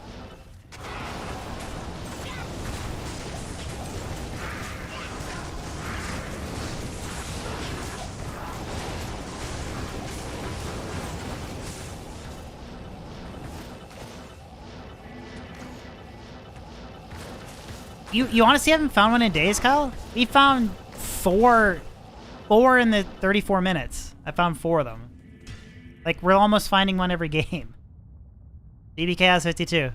You honestly haven't found one in days, Kyle? We found four in the 34 minutes. I found 4 of them. Like, we're almost finding one every game. DB Chaos 52.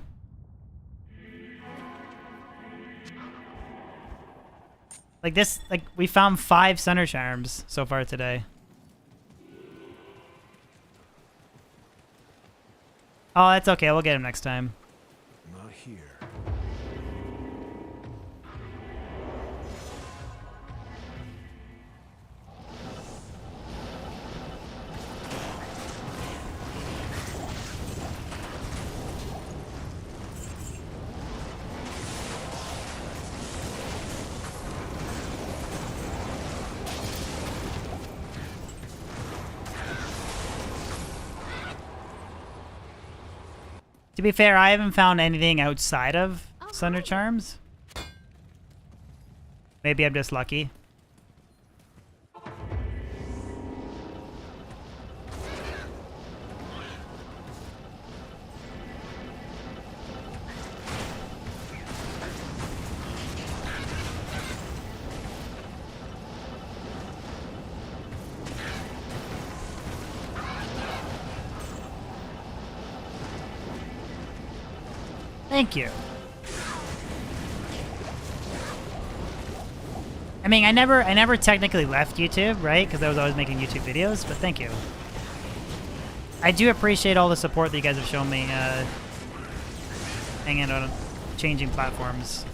Like this, like, we found 5 Center Charms so far today. Oh, that's okay. We'll get him next time. Not here. To be fair, I haven't found anything outside of Thunder Charms. Maybe I'm just lucky. Thank you. I mean, I never technically left YouTube, right? Because I was always making YouTube videos, but thank you. I do appreciate all the support that you guys have shown me hanging out on changing platforms.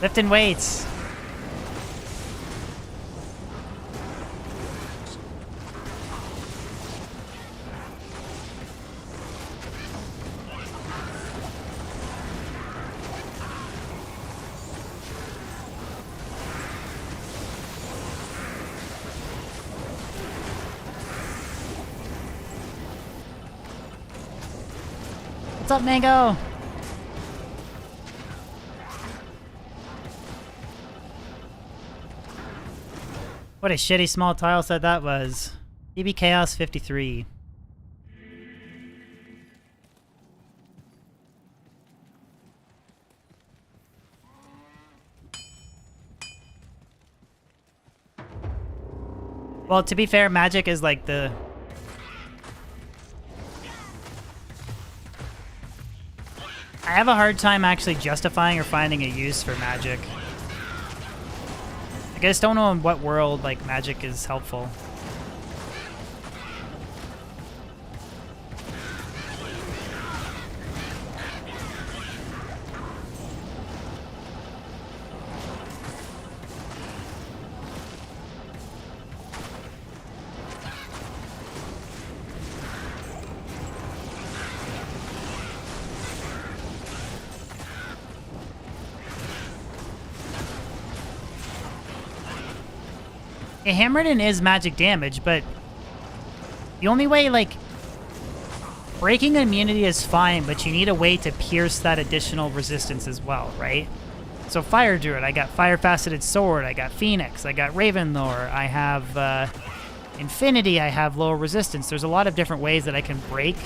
Lifting weights. What's up, Mango? What a shitty small tile set that was. DB Chaos 53. Well, to be fair, magic is like the... I have a hard time actually justifying or finding a use for magic. I just don't know in what world like magic is helpful. A Hammerden is magic damage, but the only way, like, breaking immunity is fine, but you need a way to pierce that additional resistance as well, right? So Fire Druid, I got Fire Faceted Sword, I got Phoenix, I got Ravenlore, I have Infinity, I have lower resistance. There's a lot of different ways that I can break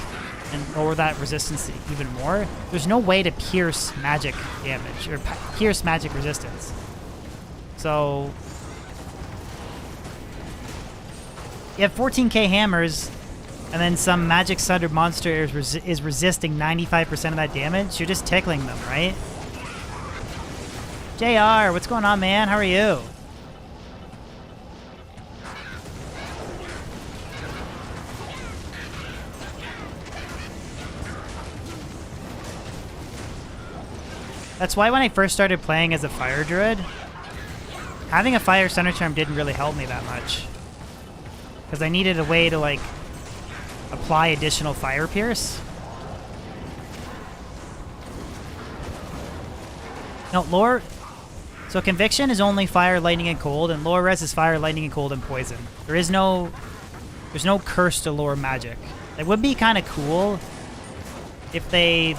and lower that resistance even more. There's no way to pierce magic damage, or pierce magic resistance. So... you have 14k hammers, and then some magic sundered monster is resisting 95% of that damage. You're just tickling them, right? JR, what's going on, man? How are you? That's why when I first started playing as a Fire Druid, having a Fire Center Charm didn't really help me that much. Because I needed a way to, like, apply additional Fire Pierce. No, Lore... So Conviction is only Fire, Lightning, and Cold, and Lore Res is Fire, Lightning, and Cold, and Poison. There's no curse to Lore magic. It would be kind of cool if they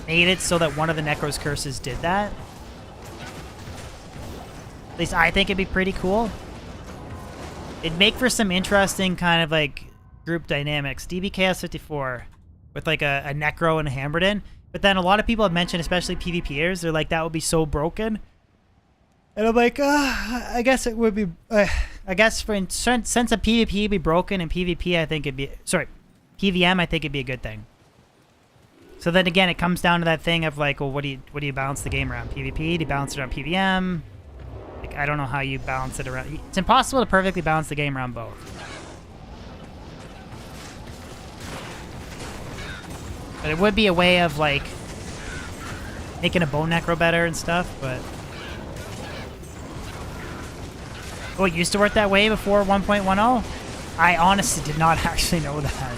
made it so that one of the Necro's curses did that. At least I think it'd be pretty cool. It'd make for some interesting kind of like group dynamics. DB Chaos 54 with like a Necro and a Hammerden. But then a lot of people have mentioned, especially PvPers, they're like, that would be so broken. And I'm like, I guess it would be, I guess for since a PvP would be broken and PvP, I think it'd be, sorry, PVM, I think it'd be a good thing. So then again, it comes down to that thing of like, well, what do you balance the game around? PvP? Do you balance it around PVM? Like, I don't know how you balance it around. It's impossible to perfectly balance the game around both. But it would be a way of like making a Bone Necro better and stuff, but... Oh, it used to work that way before 1.10? I honestly did not actually know that.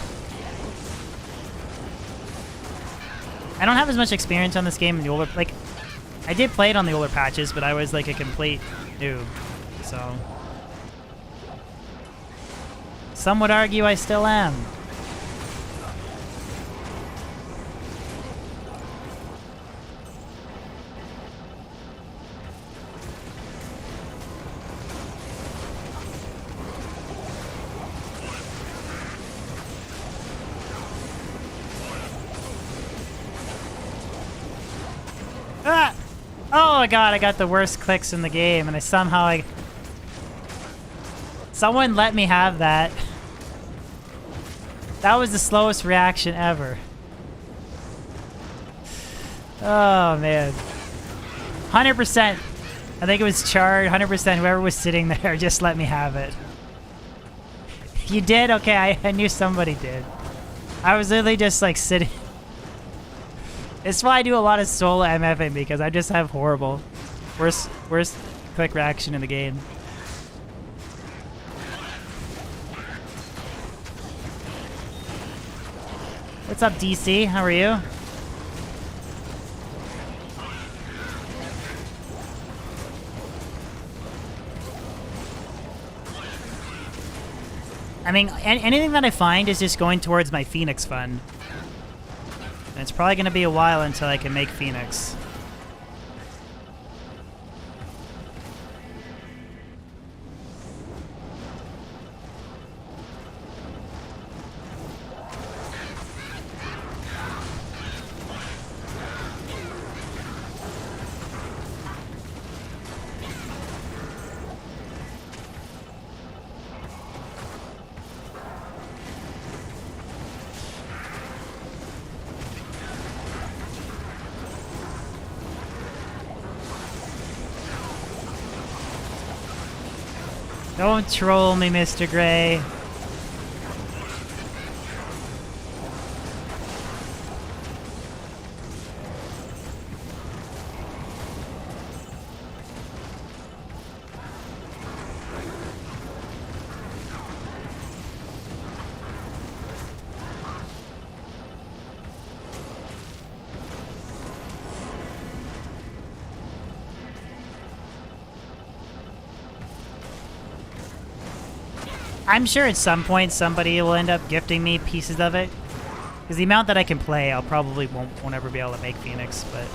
I don't have as much experience on this game in the older... Like, I did play it on the older patches, but I was like a complete noob, so... Some would argue I still am. Ah! Oh my god, I got the worst clicks in the game, and I somehow, someone let me have that. That was the slowest reaction ever. Oh, man. 100%. I think it was Chard, 100%, whoever was sitting there, just let me have it. You did? Okay, I knew somebody did. I was literally just, like, sitting... It's why I do a lot of solo MFing, because I just have horrible. Worst click reaction in the game. What's up, DC? How are you? I mean, anything that I find is just going towards my Phoenix fund. And it's probably going to be a while until I can make Phoenix. Don't troll me, Mr. Gray. I'm sure at some point somebody will end up gifting me pieces of it. Because the amount that I can play, I'll probably won't ever be able to make Phoenix, but...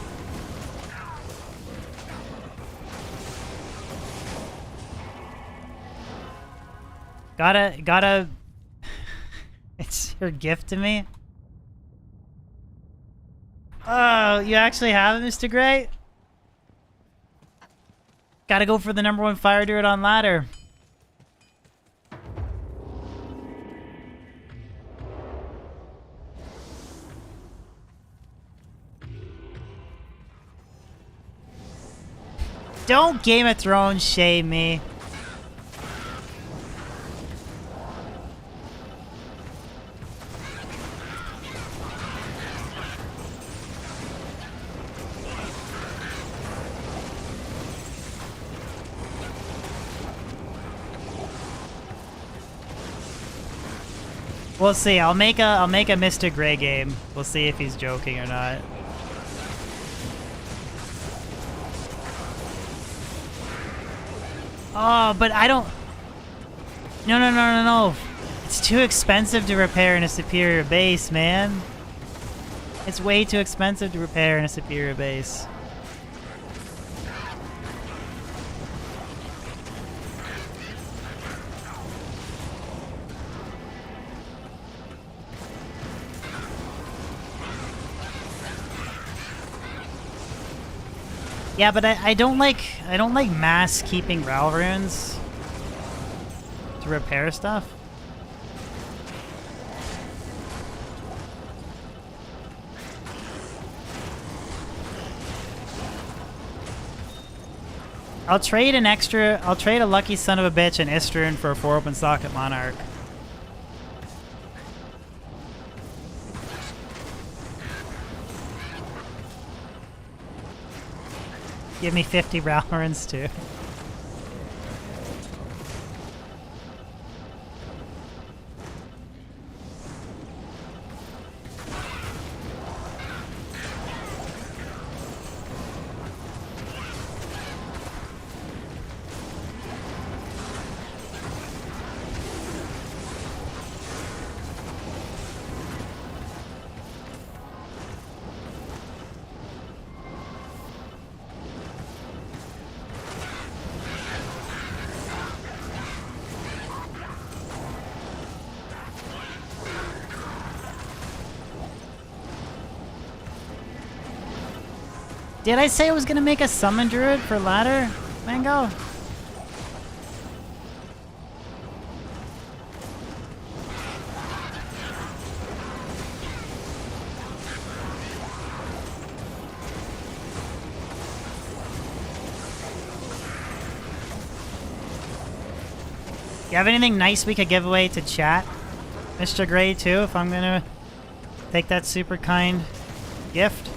Gotta... It's your gift to me? Oh, you actually have it, Mr. Gray? Gotta go for the #1 fire druid on ladder. Don't Game of Thrones shame me. We'll see. I'll make a Mr. Gray game. We'll see if he's joking or not. Oh, but I don't... No. It's too expensive to repair in a superior base, man. It's way too expensive to repair in a superior base. Yeah, but I don't like mass keeping Ral runes to repair stuff. I'll trade a lucky son of a bitch and Istrun for a 4 open socket Monarch. Give me 50 Ralmorans too. Did I say I was gonna make a summon druid for ladder, Mango? You have anything nice we could give away to chat, Mr. Gray, too, if I'm gonna take that super kind gift?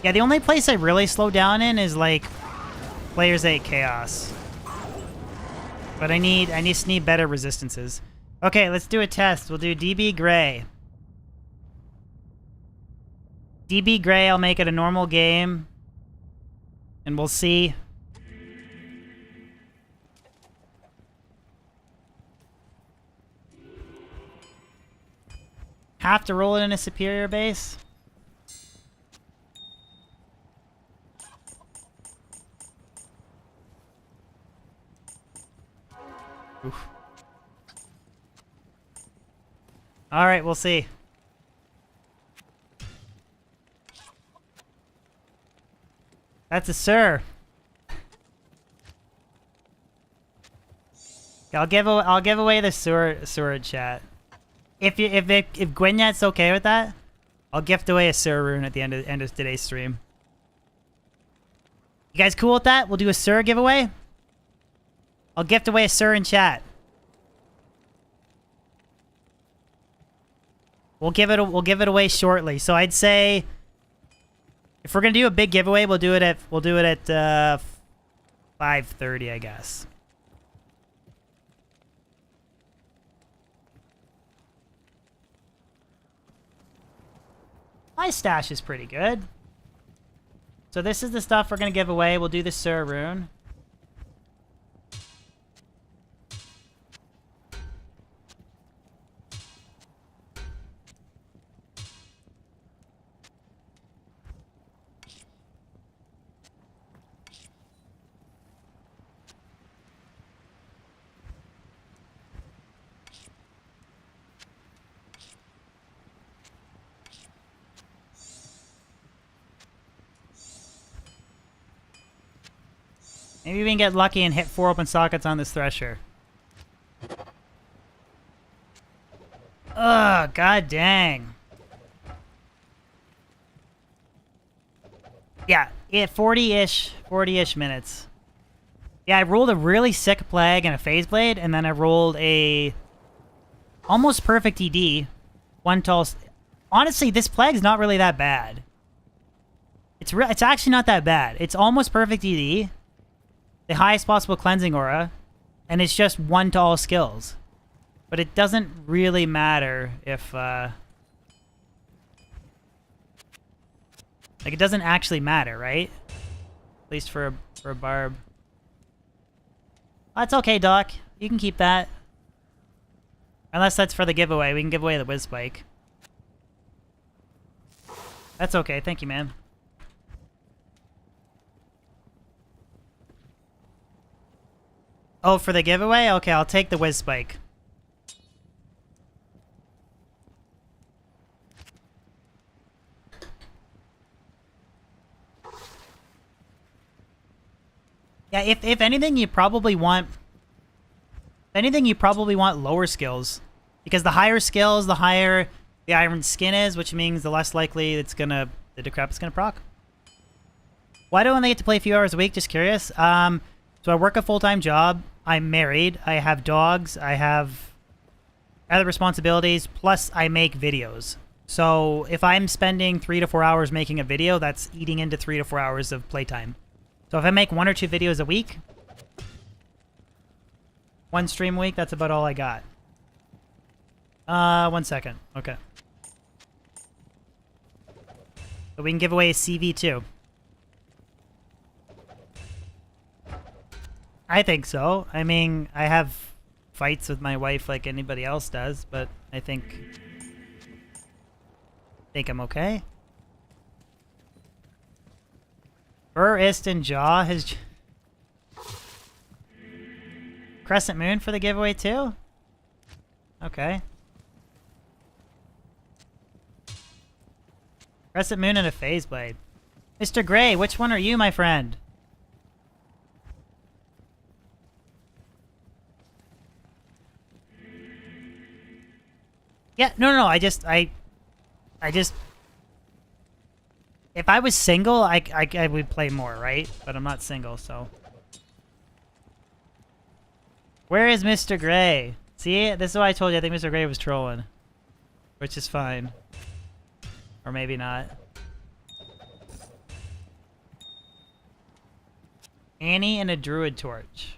Yeah, the only place I really slow down in is like Players 8 Chaos. But I just need better resistances. Okay, let's do a test. We'll do DB Gray. DB Gray, I'll make it a normal game. And we'll see. have to roll it in a superior base. Oof. All right, we'll see. That's a sir. I'll give away the sword chat. If Gwynette's okay with that, I'll gift away a Sur rune at the end of today's stream. You guys cool with that? We'll do a Sur giveaway. I'll gift away a Sur in chat. We'll give it away shortly. So I'd say if we're gonna do a big giveaway, we'll do it at 5:30, I guess. My stash is pretty good. So this is the stuff we're gonna give away. We'll do the Sur rune. Maybe we can get lucky and hit 4 open sockets on this Thresher. Ugh, god dang. Yeah, 40-ish minutes. Yeah, I rolled a really sick Plague and a Phase Blade, and then I rolled a almost perfect ED. One tall... Honestly, this Plague's not really that bad. It's actually not that bad. It's almost perfect ED. The highest possible cleansing aura, and it's just 1 to all skills. But it doesn't really matter if, like, it doesn't actually matter, right? At least for a barb. That's okay, Doc. You can keep that. Unless that's for the giveaway. We can give away the Whiz Spike. That's okay. Thank you, man. Oh, for the giveaway? Okay, I'll take the Whiz Spike. Yeah, if anything, you probably want... If anything, you probably want lower skills. Because the higher skills, the higher the Iron Skin is, which means the less likely the Decrepit's gonna proc. Why do I only get to play a few hours a week? Just curious. So I work a full-time job. I'm married. I have dogs. I have other responsibilities. Plus, I make videos. So if I'm spending 3 to 4 hours making a video, that's eating into 3 to 4 hours of playtime. So if I make 1 or 2 videos a week, 1 stream a week, that's about all I got. 1 second. Okay. So we can give away a CV too. I think so. I mean, I have fights with my wife like anybody else does, but I think I'm okay. Burr, Ist, and Jaw has... Crescent Moon for the giveaway too? Okay. Crescent Moon and a Phase Blade. Mr. Gray, which one are you, my friend? Yeah, no, I just... If I was single, I would play more, right? But I'm not single, so... Where is Mr. Gray? See, this is why I told you I think Mr. Gray was trolling. Which is fine. Or maybe not. Annie and a Druid Torch.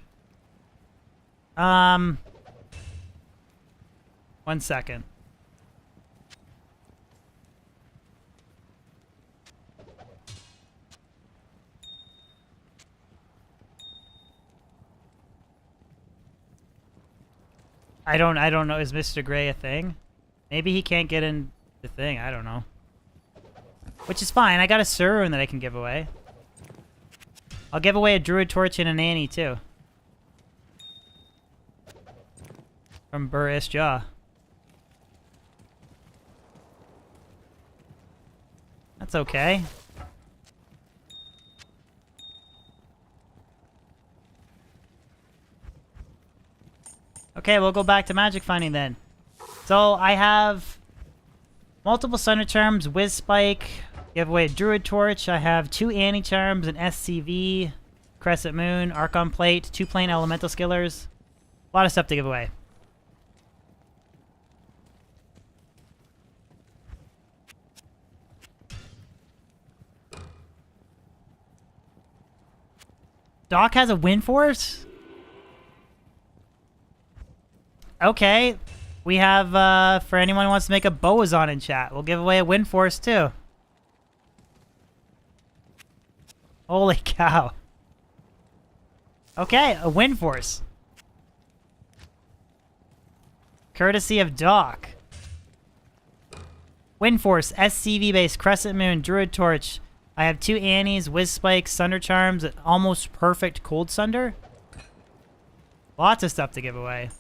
1 second. I don't know. Is Mr. Gray a thing? Maybe he can't get in the thing. I don't know. Which is fine. I got a Surun that I can give away. I'll give away a Druid Torch and a Nanny, too. From Burris Jaw. That's okay. Okay, we'll go back to magic finding then. So I have multiple Thunder Charms, Whiz Spike, give away a Druid Torch. I have 2 Annie Charms, an SCV, Crescent Moon, Archon Plate, 2 plain Elemental Skillers. A lot of stuff to give away. Doc has a Wind Force? Okay. We have, for anyone who wants to make a Boazon in chat, we'll give away a Wind Force too. Holy cow. Okay, a Wind Force. Courtesy of Doc. Wind Force, SCV base, Crescent Moon, Druid Torch. I have 2 Annies, Whiz Spikes, Thunder Charms, almost perfect Cold Sunder. Lots of stuff to give away.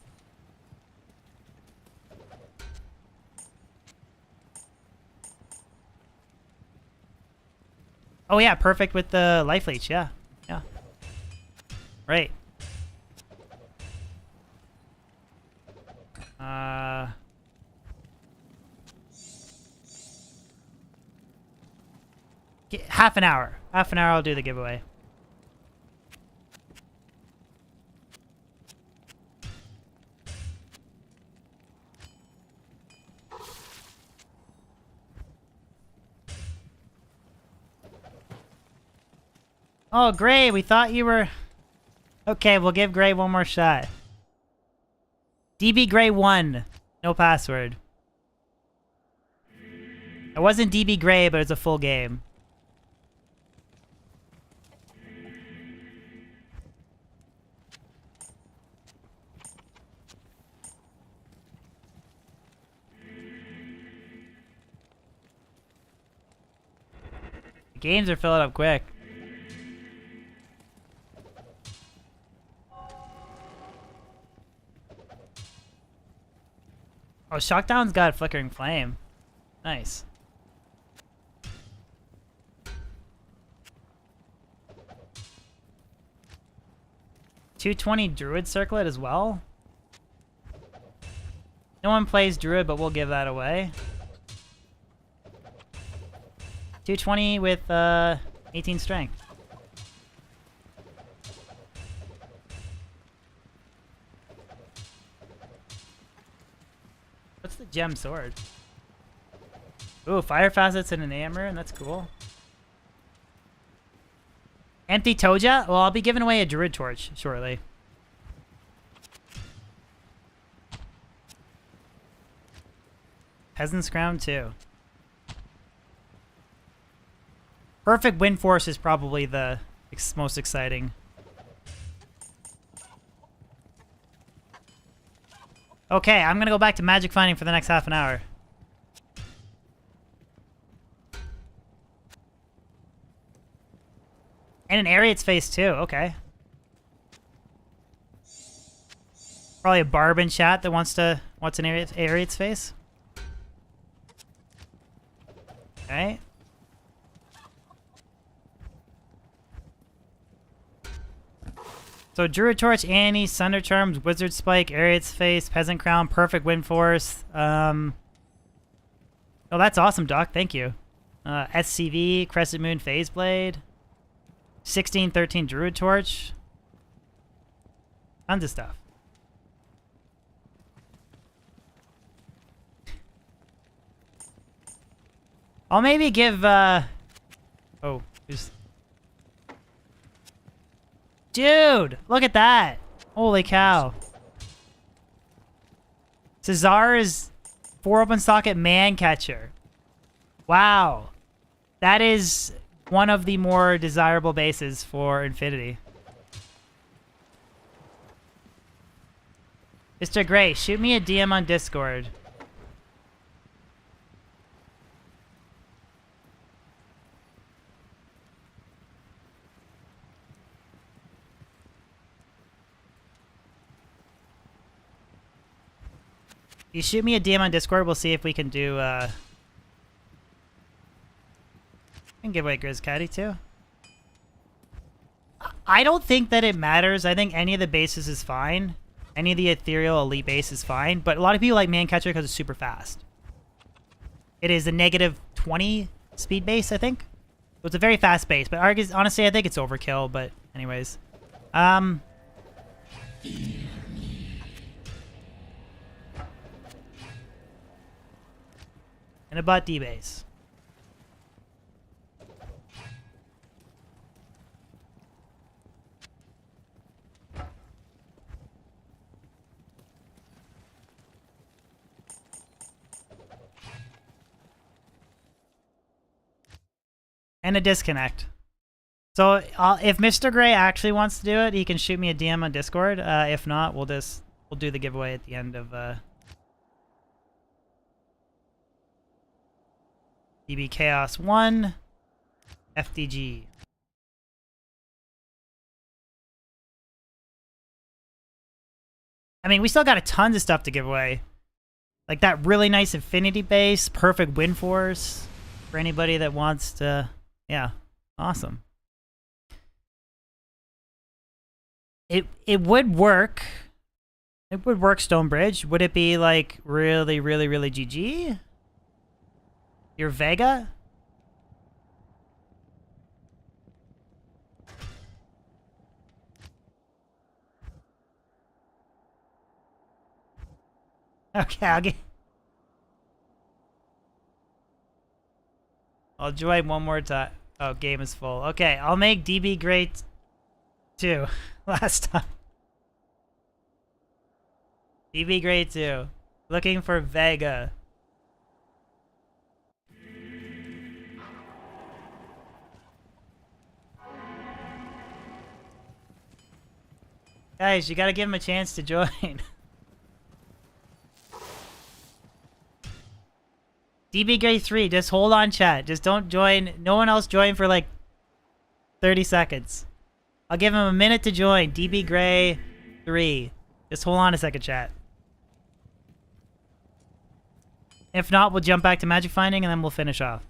Oh yeah, perfect with the Life Leech, yeah. Yeah. Right. Half an hour. Half an hour I'll do the giveaway. Oh, Gray, we thought you were... Okay, we'll give Gray one more shot. DB Gray 1. No password. It wasn't DB Gray, but it's a full game. The games are filling up quick. Oh, Shockdown's got a Flickering Flame. Nice. $220 Druid Circlet as well? No one plays Druid, but we'll give that away. 220 with 18 Strength. What's the gem sword? Ooh, fire facets and an hammer, and that's cool. Empty Toja? Well, I'll be giving away a Druid Torch shortly. Peasant's Crown too. Perfect Wind Force is probably the most exciting. Okay, I'm gonna go back to magic finding for the next half an hour. And an Ariat's face too, okay. Probably a barb in chat that wants an Ariat's face. Okay. So Druid Torch, Annie, Thunder Charms, Wizard Spike, Ariat's Face, Peasant Crown, Perfect Wind Force. Oh, that's awesome, Doc. Thank you. SCV, Crescent Moon, Phase Blade. 1613 Druid Torch. Tons of stuff. I'll maybe give, oh, who's... Dude, look at that. Holy cow. Cesar's 4 open socket man catcher. Wow. That is one of the more desirable bases for Infinity. Mr. Gray, shoot me a DM on Discord. You shoot me a DM on Discord, we'll see if we can do, we can give away Grizz Caddy too. I don't think that it matters. I think any of the bases is fine. Any of the ethereal elite base is fine, but a lot of people like Mancatcher because it's super fast. It is a negative 20 speed base, I think. So it's a very fast base, but honestly, I think it's overkill, but anyways. And a bot D base. And a disconnect. So if Mr. Gray actually wants to do it, he can shoot me a DM on Discord. If not, we'll do the giveaway at the end of DB Chaos 1 FDG. I mean, we still got a tons of stuff to give away. Like that really nice Infinity base, perfect Wind Force for anybody that wants to. Yeah, awesome. It would work. It would work, Stonebridge. Would it be like really, really, really GG? Your Vega? Okay, I'll join one more time. Oh, game is full. Okay, I'll make DB great too. Last time. DB great too. Looking for Vega. Guys, you gotta give him a chance to join. DB Gray 3, just hold on, chat. Just don't join. No one else join for like 30 seconds. I'll give him a minute to join. DB Gray 3. Just hold on a second, chat. If not, we'll jump back to Magic Finding and then we'll finish off.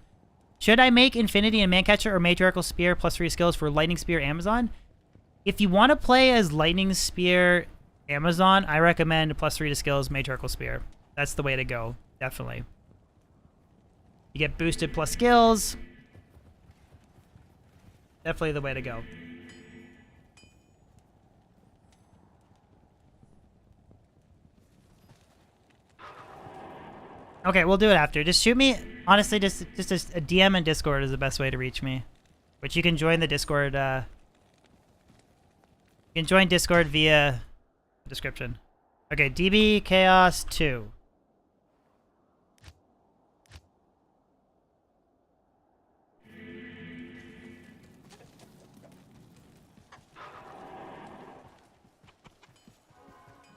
Should I make Infinity and Mancatcher or Matriarchal Spear plus 3 skills for Lightning Spear Amazon? If you want to play as Lightning Spear Amazon, I recommend plus 3 to skills Matriarchal Spear. That's the way to go. Definitely. You get boosted plus skills. Definitely the way to go. Okay, we'll do it after. Just shoot me. Honestly, just a DM in Discord is the best way to reach me. Which you can join the Discord. You can join Discord via the description. Okay, DB Chaos 2.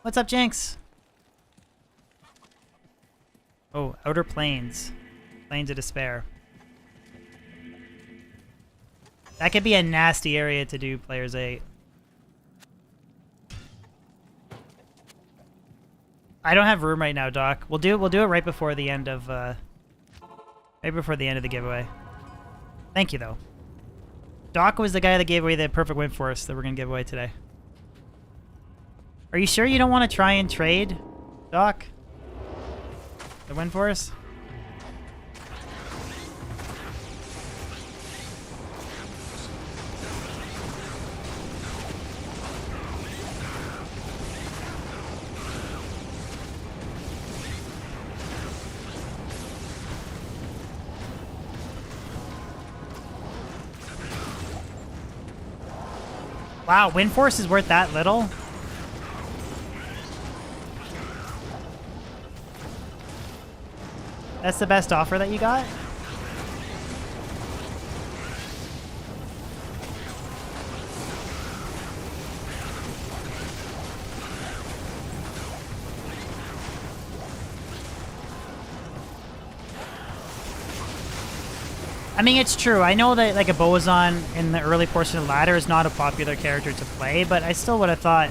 What's up, Jinx? Oh, Outer Plains. Plains of Despair. That could be a nasty area to do Players 8. I don't have room right now, Doc. We'll do it right before the end of right before the end of the giveaway. Thank you though. Doc was the guy that gave away the perfect Wind Force that we're gonna give away today. Are you sure you don't want to try and trade, Doc? The Wind Force? Wow, Wind Force is worth that little? That's the best offer that you got? I mean, it's true. I know that like a Boazon in the early portion of the ladder is not a popular character to play, but I still would have thought...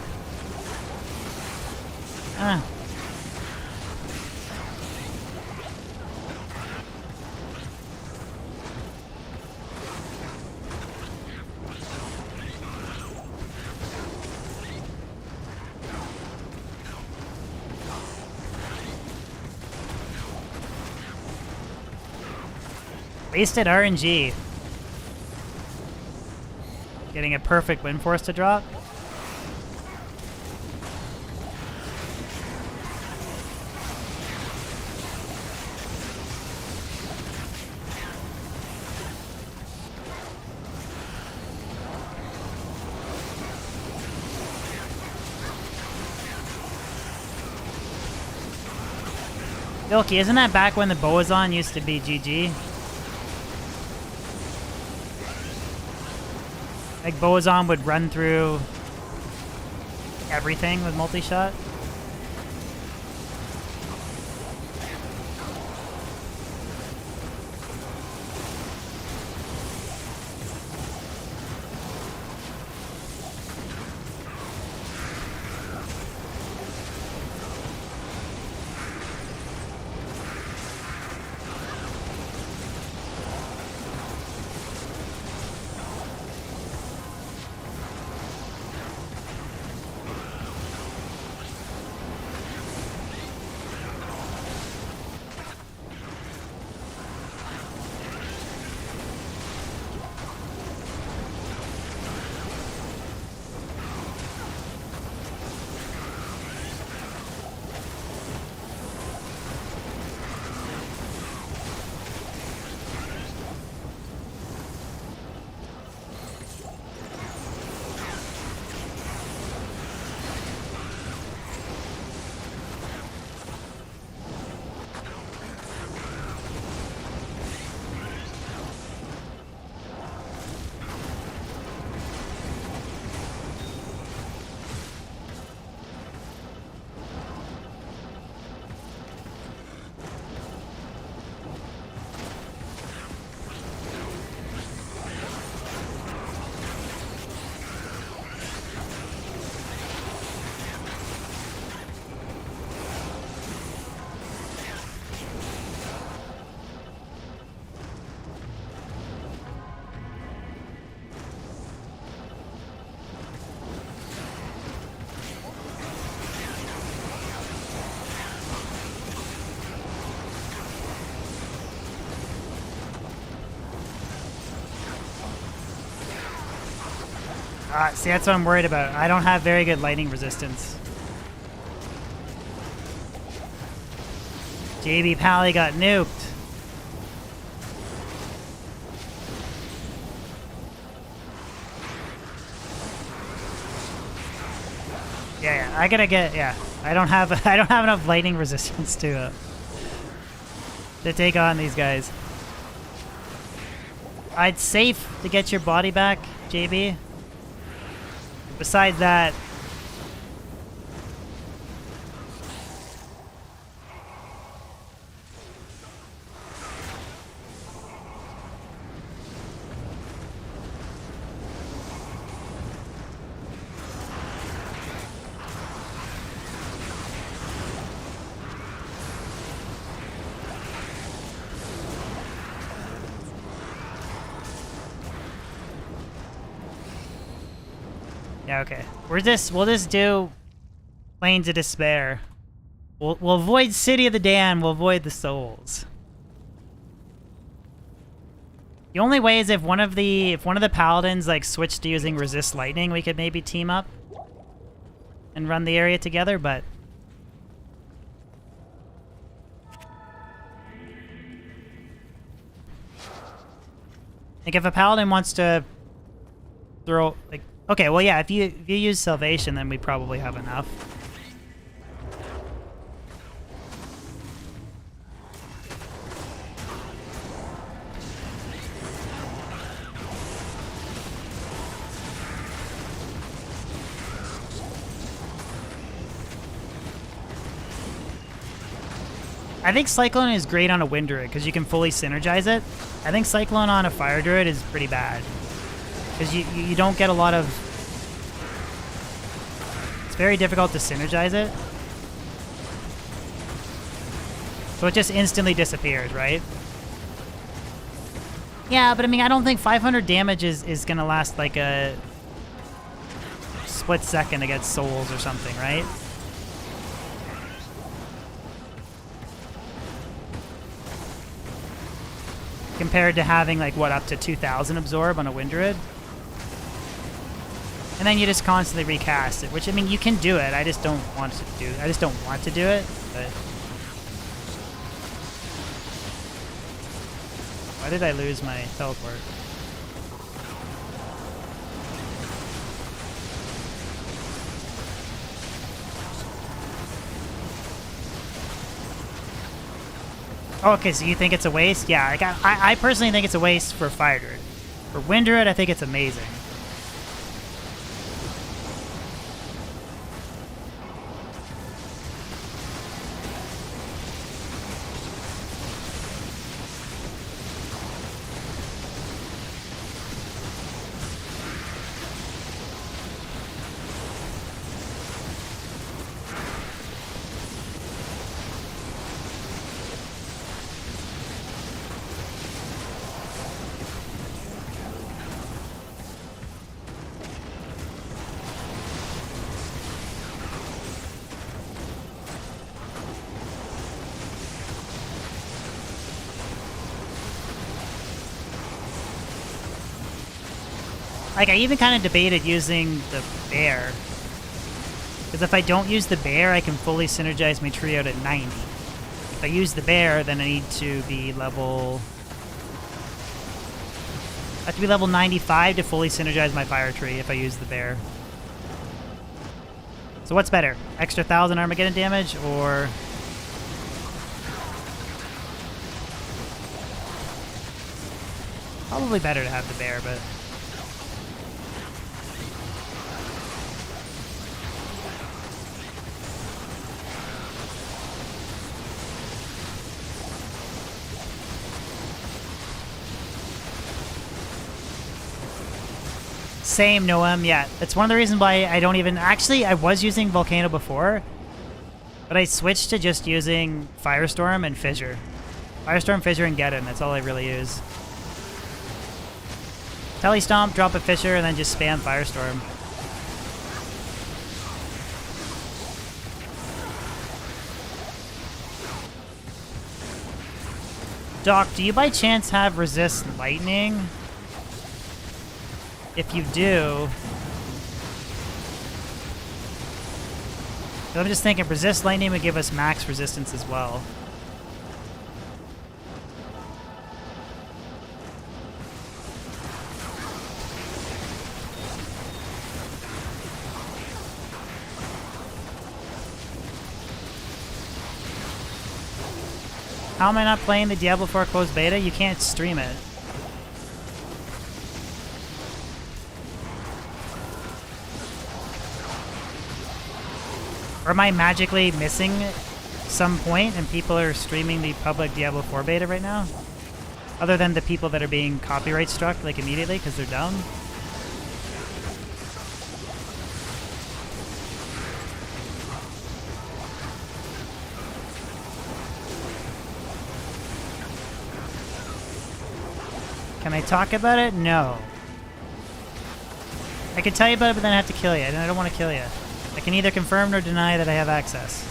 Wasted RNG. Getting a perfect wind force to drop. Ilky, isn't that back when the Boazon used to be GG? Like Boazon would run through everything with multi-shot? See, that's what I'm worried about. I don't have very good lightning resistance. JB Pally got nuked. Yeah, I gotta get, yeah. I don't have enough lightning resistance to take on these guys. It's safe to get your body back, JB. Besides that, yeah, okay. We'll just do Plains of Despair. We'll avoid City of the Damned, we'll avoid the souls. The only way is if one of the paladins like switched to using resist lightning, we could maybe team up and run the area together, but like if a paladin wants to throw like, okay, well, yeah, if you use Salvation, then we probably have enough. I think Cyclone is great on a Wind Druid because you can fully synergize it. I think Cyclone on a Fire Druid is pretty bad. Because you don't get a lot of... It's very difficult to synergize it. So it just instantly disappears, right? Yeah, but I mean, I don't think 500 damage is going to last like a split second against souls or something, right? compared to having like what, up to 2,000 absorb on a wind druid. And then you just constantly recast it, which I mean you can do it. I just don't want to do it. I just don't want to do it, but why did I lose my teleport? Oh, okay, so you think it's a waste? Yeah, I personally think it's a waste for Fire Druid. For Wind Druid, I think it's amazing. Like, I even kind of debated using the bear. Because if I don't use the bear, I can fully synergize my trio to 90. If I use the bear, then I need to be level... I have to be level 95 to fully synergize my fire tree if I use the bear. So what's better? Extra 1,000 Armageddon damage, or... Probably better to have the bear, but... Same, Noam, yeah. That's one of the reasons why I don't even... Actually, I was using Volcano before, but I switched to just using Firestorm and Fissure. Firestorm, Fissure, and Geddon. That's all I really use. Telestomp, drop a Fissure, and then just spam Firestorm. Doc, do you by chance have Resist Lightning? If you do... I'm just thinking Resist Lightning would give us max resistance as well. How am I not playing the Diablo 4 closed beta? You can't stream it. Or am I magically missing some point and people are streaming the public Diablo 4 beta right now? Other than the people that are being copyright struck like immediately because they're dumb? Can I talk about it? No. I can tell you about it, but then I have to kill you, and I don't want to kill you. I can neither confirm nor deny that I have access.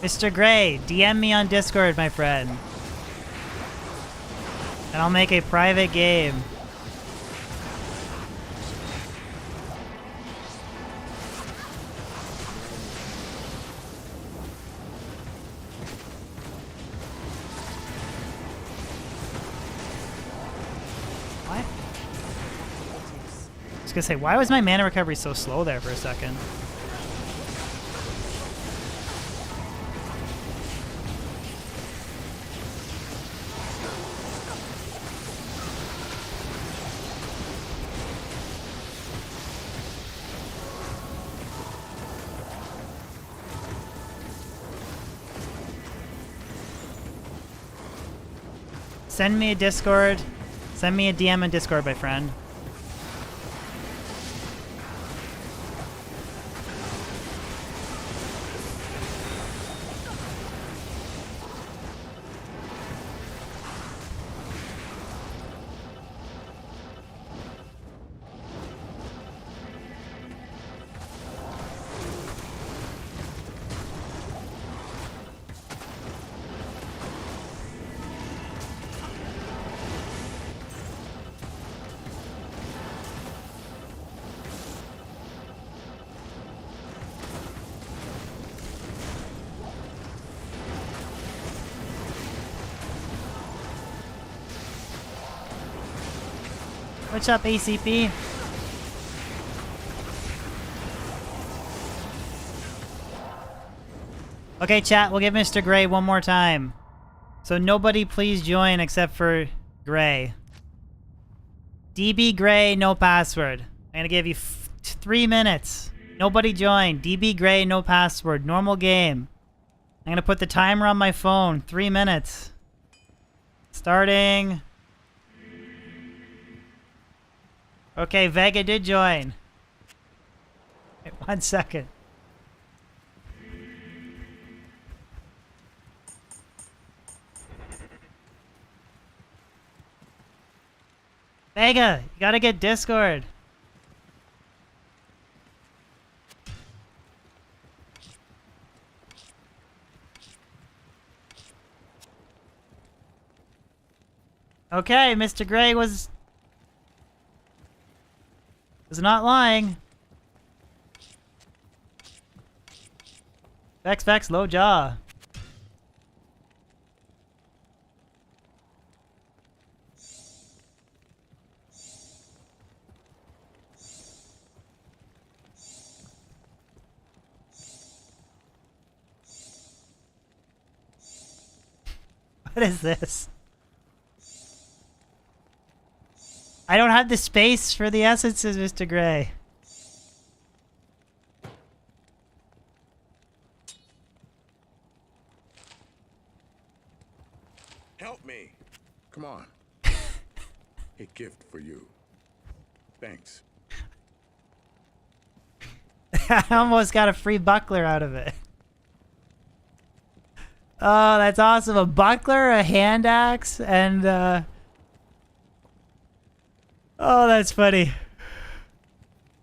Mr. Gray, DM me on Discord, my friend. And I'll make a private game. What? I was gonna say, why was my mana recovery so slow there for a second? Send me a Discord. Send me a DM in Discord, my friend. What's up, ACP? Okay, chat, we'll give Mr. Gray one more time. So nobody please join except for Gray. DB Gray, no password. I'm gonna give you 3 minutes. Nobody join. DB Gray, no password. Normal game. I'm gonna put the timer on my phone. 3 minutes. Starting. Okay, Vega did join. Wait, 1 second. Vega, you gotta get Discord. Okay, Mr. Gray was not lying. Vex, low jaw. What is this? I don't have the space for the essences, Mr. Gray. Help me. Come on. A gift for you. Thanks. I almost got a free buckler out of it. Oh, that's awesome. A buckler, a hand axe, and oh, that's funny.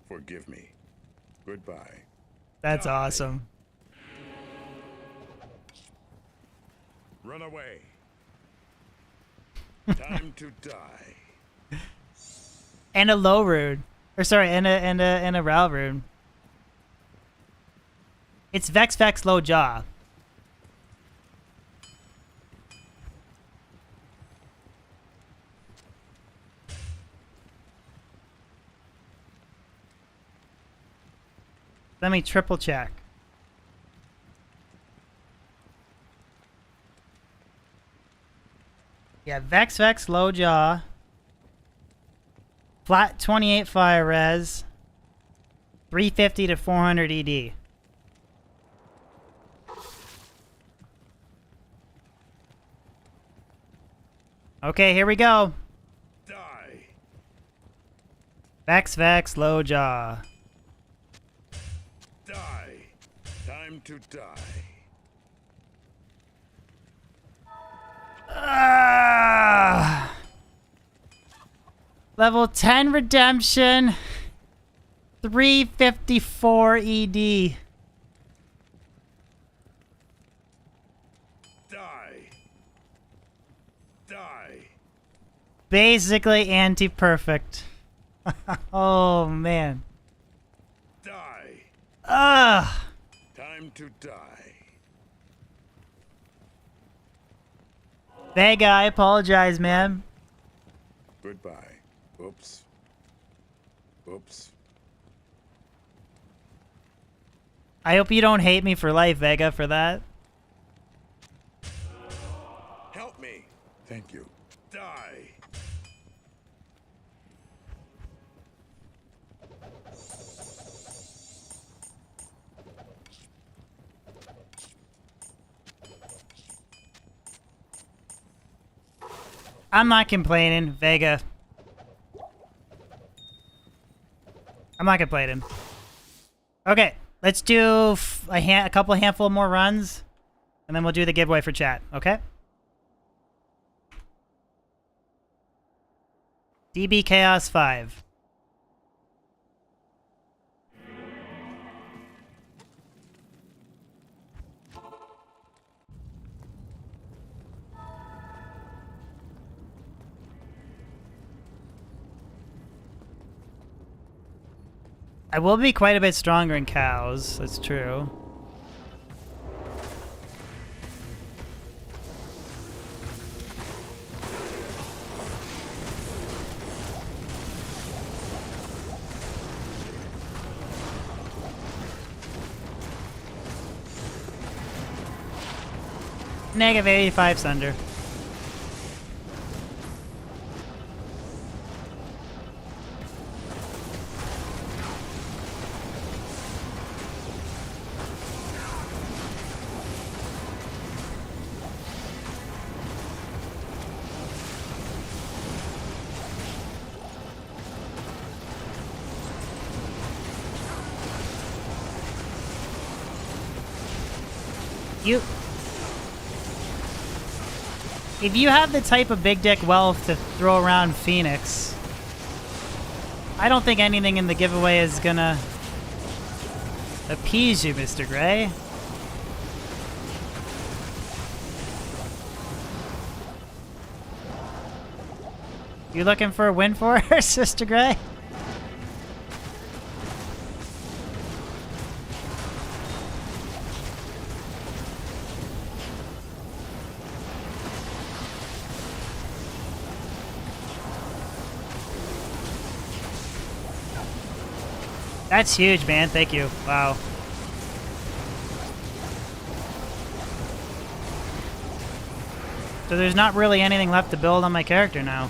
Forgive me. Goodbye. That's awesome. Run away. Time to die. And a low rune. Or sorry, and a Ral rune. It's Vex low jaw. Let me triple check. Yeah, Vex low jaw. Flat 28 fire res. 350 to 400 ED. Okay, here we go. Die. Vex low jaw. Die. Time to die. Level 10 redemption. 354 ED. Die. Die. Basically anti-perfect. Oh, man. Die. Ugh. Time to die. Vega, I apologize, man. Goodbye. Oops. Oops. I hope you don't hate me for life, Vega, for that. Help me. Thank you. Die. I'm not complaining, Vega. I'm not complaining. Okay, let's do a couple handful more runs, and then we'll do the giveaway for chat, okay? DB Chaos 5. I will be quite a bit stronger in cows, that's true. Negative 85 Sunder. If you have the type of big dick wealth to throw around Phoenix, I don't think anything in the giveaway is gonna appease you, Mr. Gray. You looking for a win for us, Mr. Gray? That's huge, man. Thank you. Wow. So there's not really anything left to build on my character now.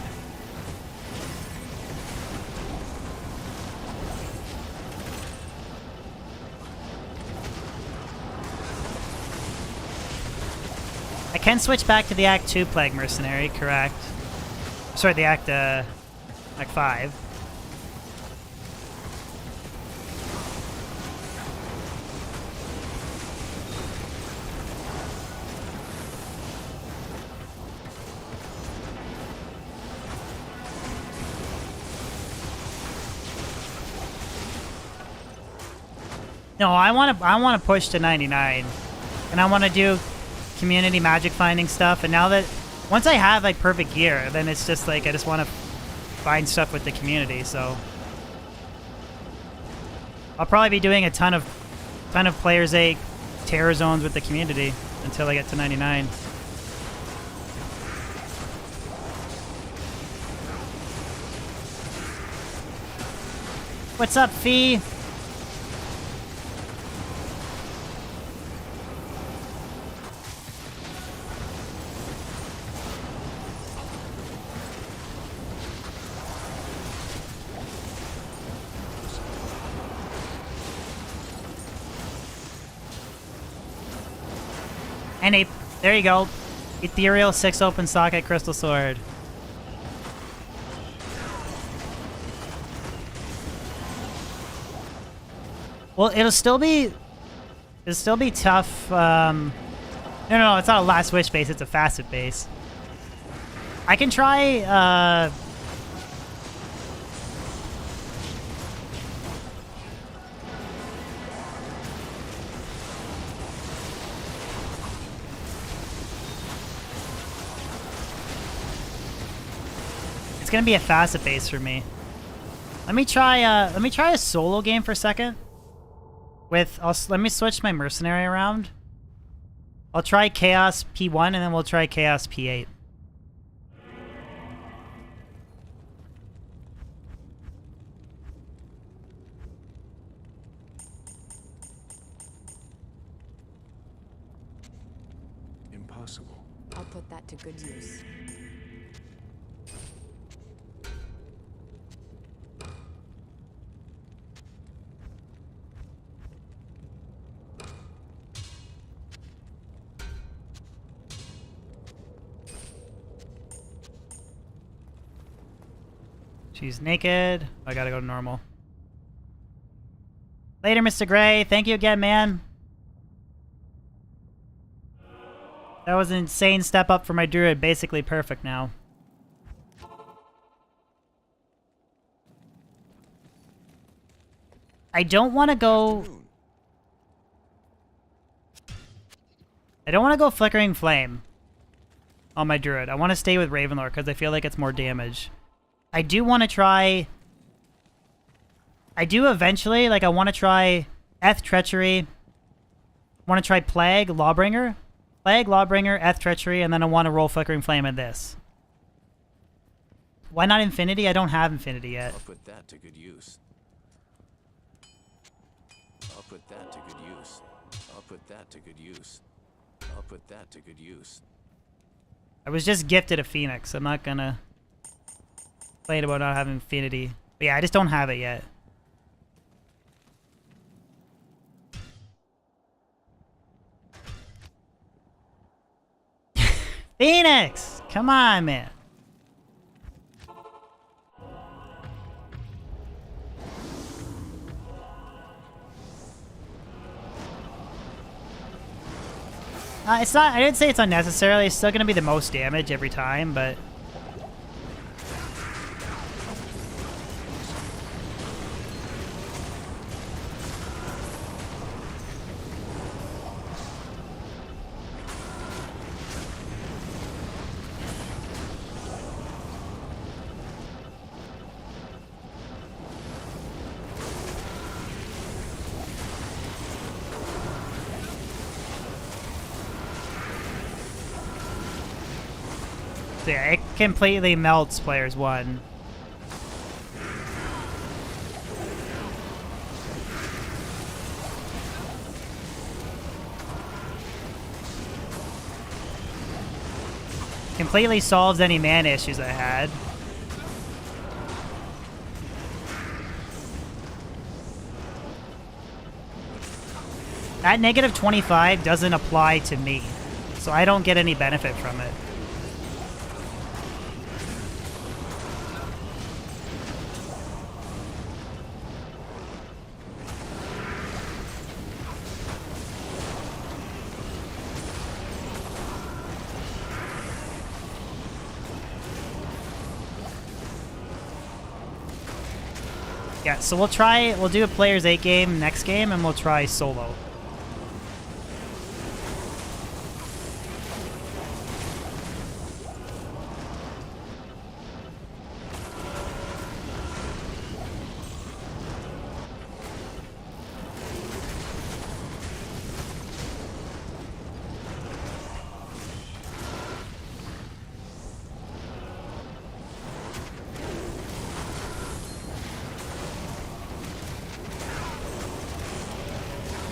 I can switch back to the Act 2 Plague Mercenary, correct? Sorry, the Act 5. No, I want to push to 99, and I want to do community magic finding stuff. And now that once I have like perfect gear, then it's just like I just want to find stuff with the community. So I'll probably be doing a ton of Players 8 terror zones with the community until I get to 99. What's up, Fee? And there you go. Ethereal 6 open socket crystal sword. Well, it'll still be tough. No, it's not a last wish base. It's a facet base. I can try. It's gonna be a facet base for me. Let me try a solo game for a second. Let me switch my mercenary around. I'll try Chaos P1 and then we'll try Chaos P8. Impossible. I'll put that to good use. She's naked. I gotta go to normal. Later, Mr. Gray. Thank you again, man. That was an insane step up for my druid. Basically perfect now. I don't want to go... I don't want to go Flickering Flame on my druid. I want to stay with Ravenlord because I feel like it's more damage. I do want to try... I do eventually, like, I want to try Eth Treachery. I want to try Plague, Lawbringer. Plague, Lawbringer, Eth Treachery, and then I want to roll Flickering Flame at this. Why not Infinity? I don't have Infinity yet. I'll put that to good use. I'll put that to good use. I'll put that to good use. I'll put that to good use. I was just gifted a Phoenix. I'm not gonna complain about not having Infinity. But yeah, I just don't have it yet. Phoenix! Come on, man. It's not, I didn't say it's unnecessarily. It's still going to be the most damage every time, but... So yeah, it completely melts players 1. Completely solves any mana issues I had. That negative 25 doesn't apply to me, so I don't get any benefit from it. Yeah, so we'll do a players 8 game next game, and we'll try solo.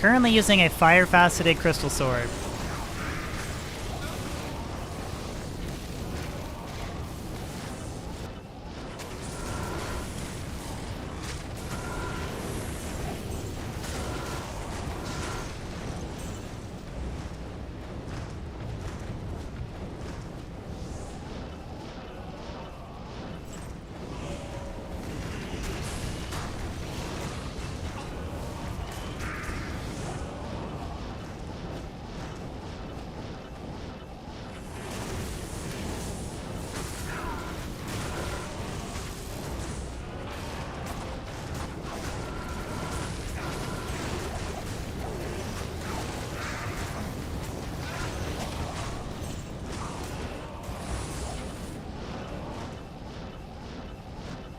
Currently using a fire-faceted crystal sword.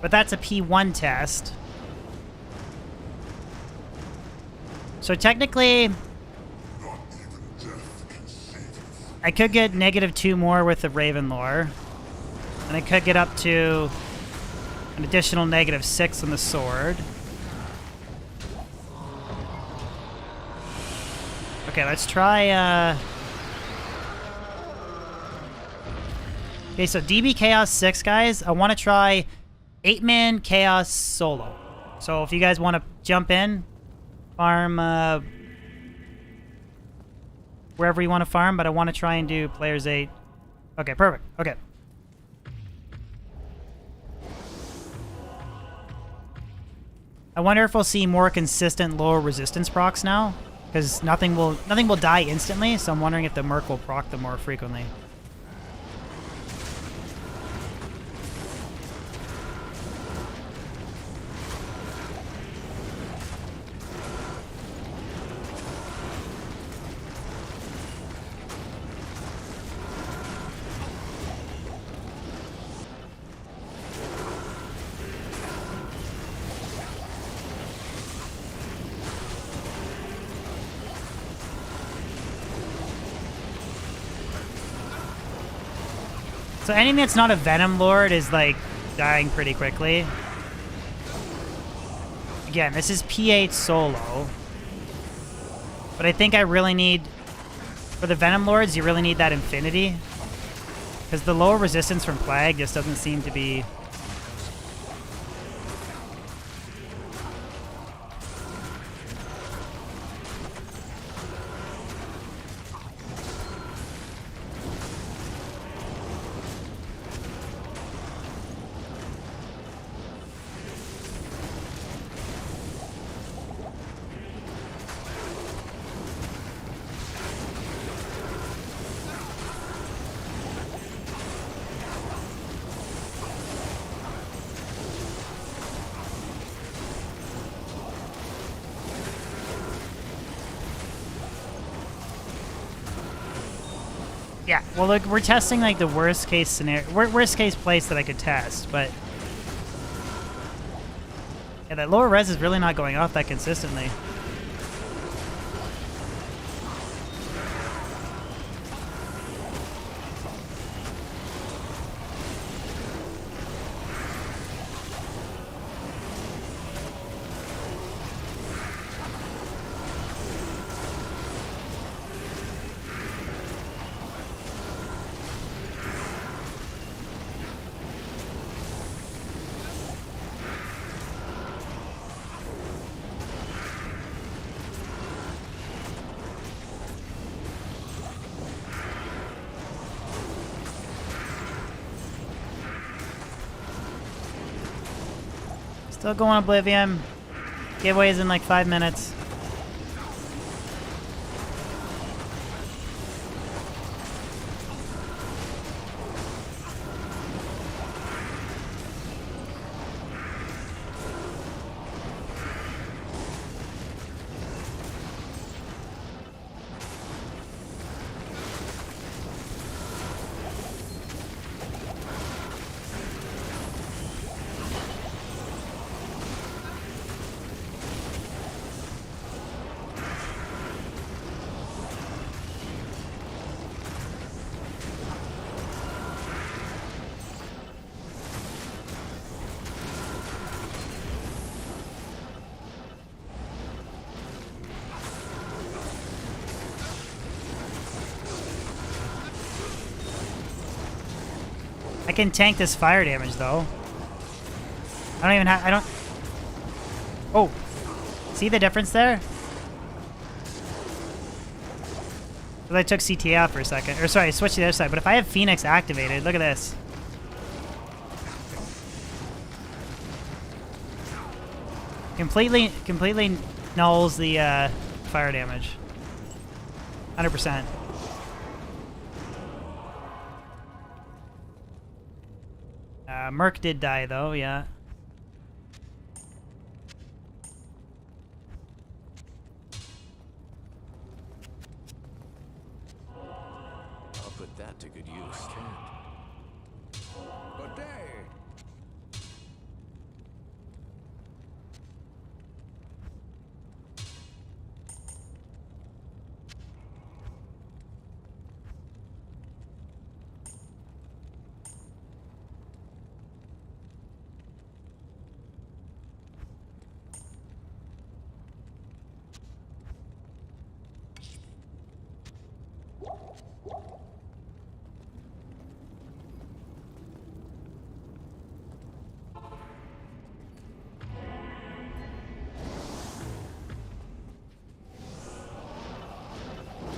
But that's a P1 test. So technically, I could get -2 more with the Raven lore. And I could get up to an additional -6 on the sword. Okay, let's try, Okay, so DB Chaos 6, guys. I want to try 8-man Chaos solo. So if you guys want to jump in, farm wherever you want to farm, but I want to try and do players 8. Okay, perfect. Okay. I wonder if we'll see more consistent lower resistance procs now, because nothing will die instantly. So I'm wondering if the Merc will proc them more frequently. So anything that's not a Venom Lord is, like, dying pretty quickly. Again, this is P8 solo. But I think I really need For the Venom Lords, you really need that Infinity. Because the lower resistance from Plague just doesn't seem to be... Yeah, well, look, we're testing like the worst case scenario, worst case place that I could test, but yeah, that lower res is really not going off that consistently. Still going Oblivion. Giveaways in like 5 minutes. I can tank this fire damage though. I don't even have, I don't... Oh, see the difference there? 'Cause I took CT out for a second. Or sorry, switch to the other side. But if I have Phoenix activated, look at this. Completely nulls the fire damage. 100%. Merc did die though, yeah. I'll put that to good use. Good day.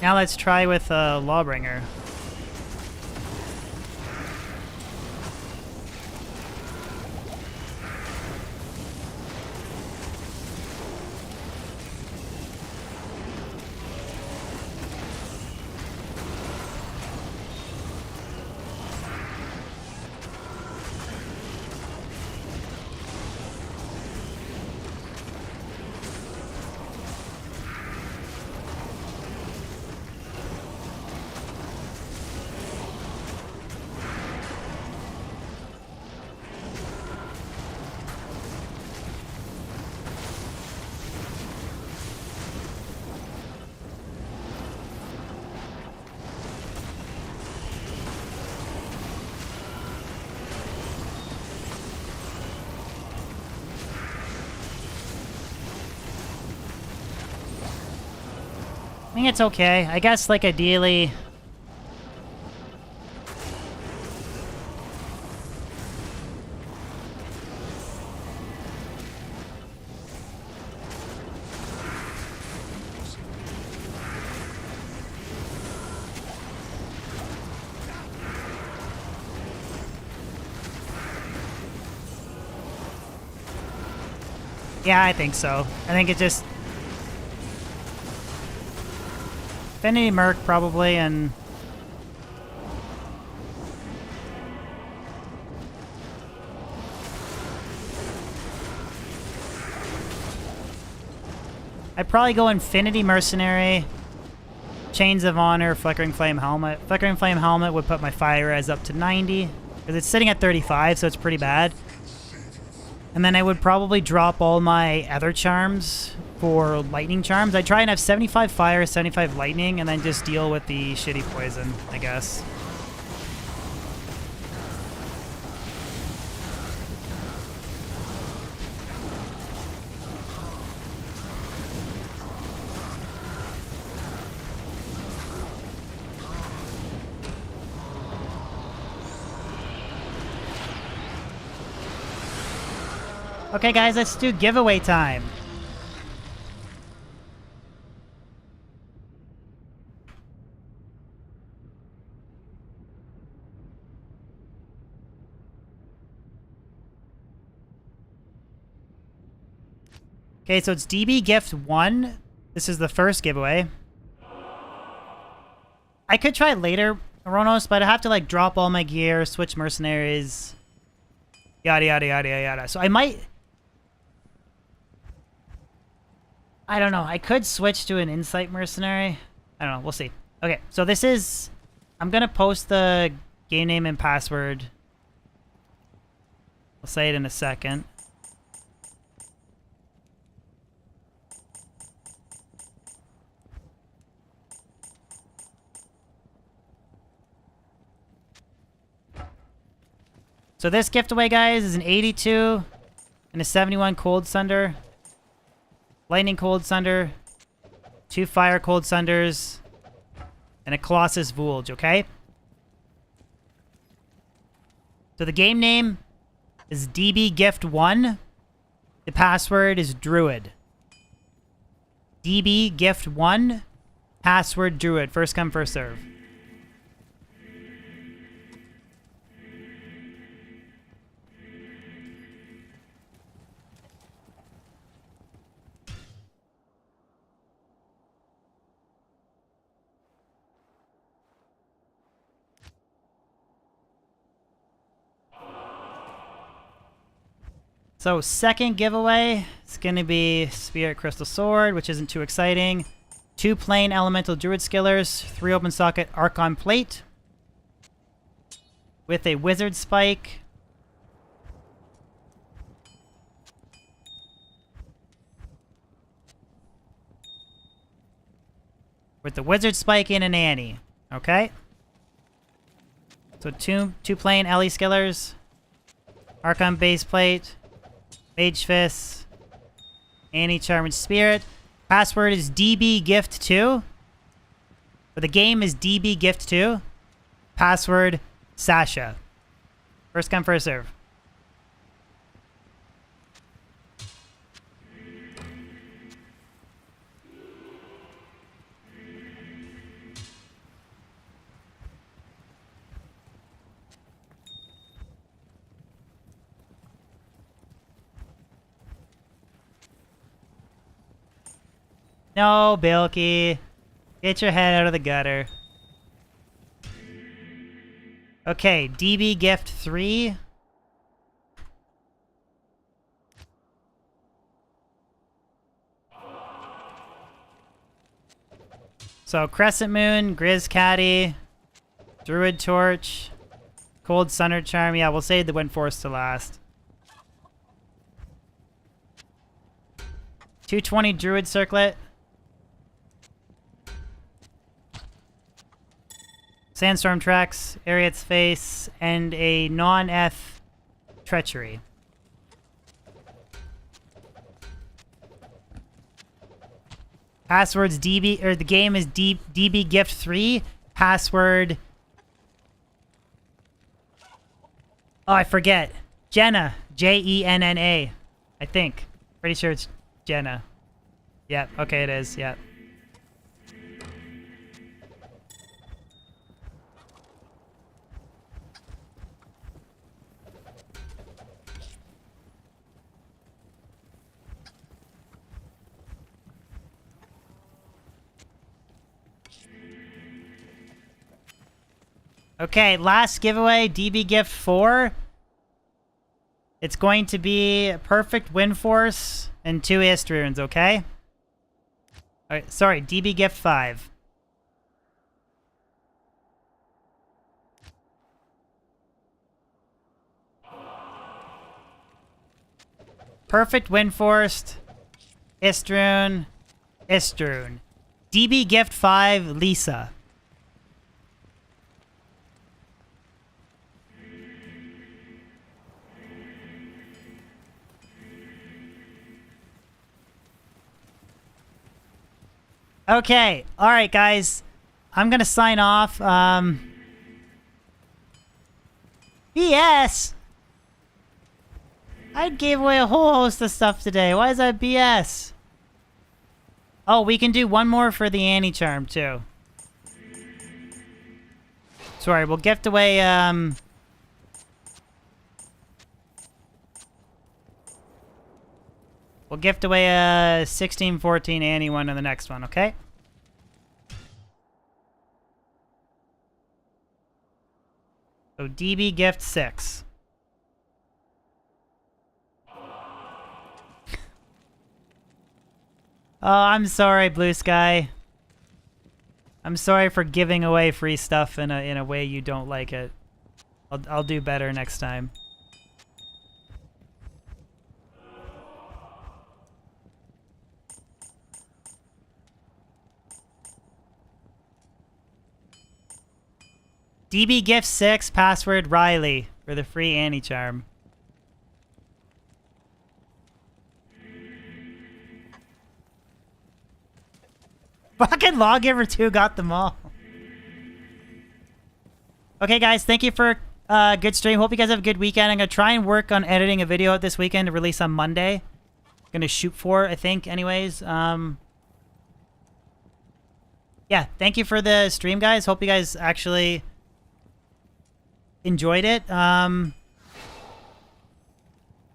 Now let's try with Lawbringer. think it's okay. I guess, like, ideally... Yeah, I think so. I think it just... Affinity Merc, probably, and... I'd probably go Infinity Mercenary, Chains of Honor, Flickering Flame Helmet. Flickering Flame Helmet would put my fire res up to 90, because it's sitting at 35, so it's pretty bad. And then I would probably drop all my other charms for lightning charms. I'd try and have 75 fire, 75 lightning, and then just deal with the shitty poison, I guess. Okay, guys, let's do giveaway time. Okay, so it's DB Gift 1. This is the first giveaway. I could try later, Ronos, but I have to, like, drop all my gear, switch mercenaries, yada, yada, yada, yada. So I might... I don't know. I could switch to an Insight Mercenary. I don't know. We'll see. Okay, so this is... I'm going to post the game name and password. I'll say it in a second. So this giveaway, guys, is an 82 and a 71 Cold Sunder. Lightning Cold Sunder, 2 Fire Cold Sunders, and a Colossus Vulge, okay? So the game name is DB Gift 1. The password is Druid. DB Gift 1, password Druid. First come, first serve. So second giveaway, it's going to be Spirit Crystal Sword, which isn't too exciting. 2 plain Elemental Druid Skillers, 3 open socket Archon Plate, with a Wizard Spike. With the Wizard Spike and an Annie, okay? So two plain LE Skillers, Archon Base Plate, Mage Fist, Annie Charmed Spirit. Password is DB Gift 2. But the game is DB Gift 2. Password Sasha. First come, first serve. No, Bilky. Get your head out of the gutter. Okay, DB Gift 3. So, Crescent Moon, Grizz Caddy, Druid Torch, Cold Sunder Charm. Yeah, we'll save the Wind Force to last. 220 Druid Circlet. Sandstorm Tracks, Ariet's Face, and a non-F Treachery. Password's DB, or the game is DB Gift 3. Password. Oh, I forget. Jenna. Jenna. I think. Pretty sure it's Jenna. Yep. Okay, it is. Yep. Okay, last giveaway, DB Gift 4. It's going to be Perfect Wind Force and 2 Ist runes, okay? Alright, sorry, DB Gift 5. Perfect Wind Force, Ist rune, Ist rune. DB Gift 5, Lisa. Okay, all right, guys. I'm gonna sign off. BS. I gave away a whole host of stuff today. Why is that BS? Oh, we can do one more for the Annie charm too. Sorry, we'll gift away. We'll gift away a 1614 Annie one in the next one, okay? So DB gift 6. Oh, I'm sorry, Blue Sky. I'm sorry for giving away free stuff in a way you don't like it. I'll do better next time. DB Gift 6, password Riley, for the free Annie charm. Fucking Lawgiver 2 got them all. Okay, guys, thank you for good stream. Hope you guys have a good weekend. I'm going to try and work on editing a video out this weekend to release on Monday. Going to shoot for, I think, anyways. Yeah, thank you for the stream, guys. Hope you guys actually enjoyed it. I'm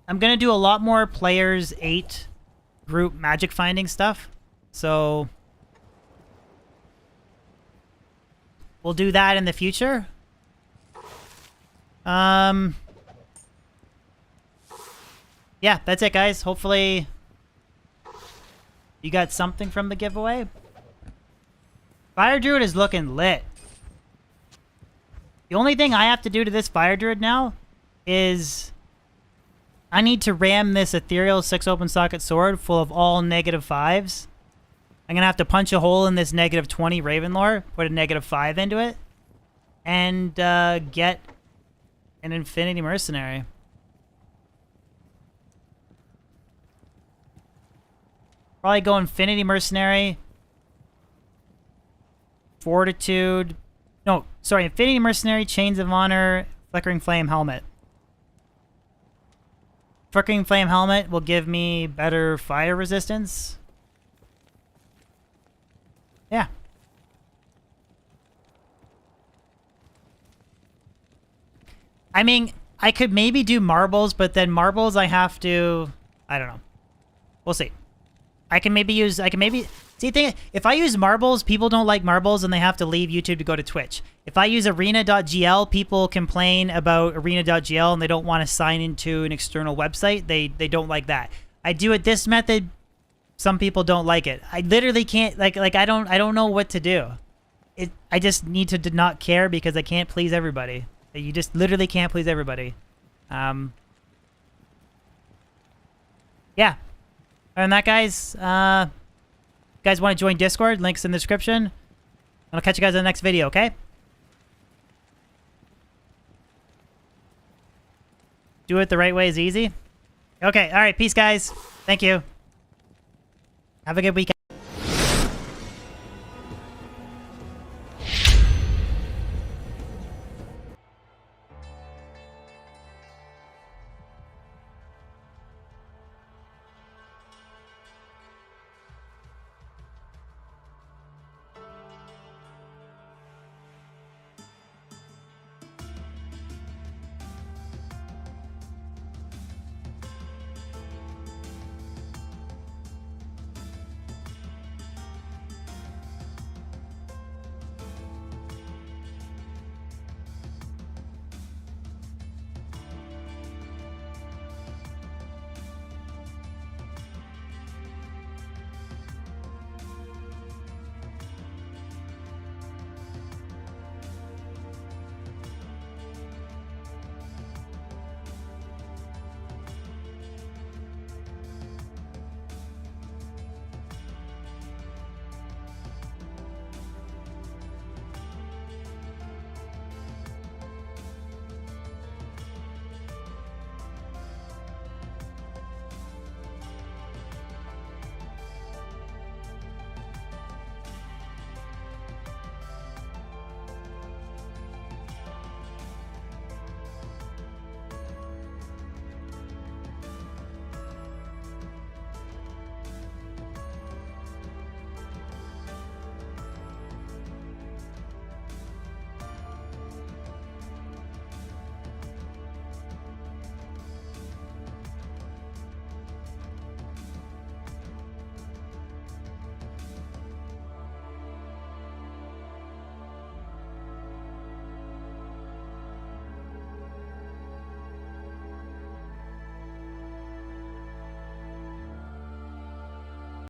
gonna do a lot more Players 8 group magic finding stuff, so we'll do that in the future. Yeah, that's it, guys. Hopefully you got something from the giveaway. Fire Druid is looking lit. The only thing I have to do to this Fire Druid now is I need to ram this Ethereal 6 open socket sword full of all -5s. I'm going to have to punch a hole in this -20 Ravenlore, put a -5 into it, and get an Infinity Mercenary. Probably go Infinity Mercenary, Fortitude. No, sorry, Infinity Mercenary, Chains of Honor, Flickering Flame Helmet. Flickering Flame Helmet will give me better fire resistance. Yeah. I mean, I could maybe do marbles, but then marbles I have to... I don't know. We'll see. I can maybe... See, if I use marbles, people don't like marbles and they have to leave YouTube to go to Twitch. If I use arena.gl, people complain about arena.gl and they don't want to sign into an external website. They don't like that. I do it this method. Some people don't like it. I literally can't, like I don't know what to do. I just need to not care because I can't please everybody. You just literally can't please everybody. Yeah. Other than that, guys, guys want to join Discord? Links in the description. I'll catch you guys in the next video, okay? Do it the right way is easy. Okay, all right. Peace, guys. Thank you. Have a good weekend.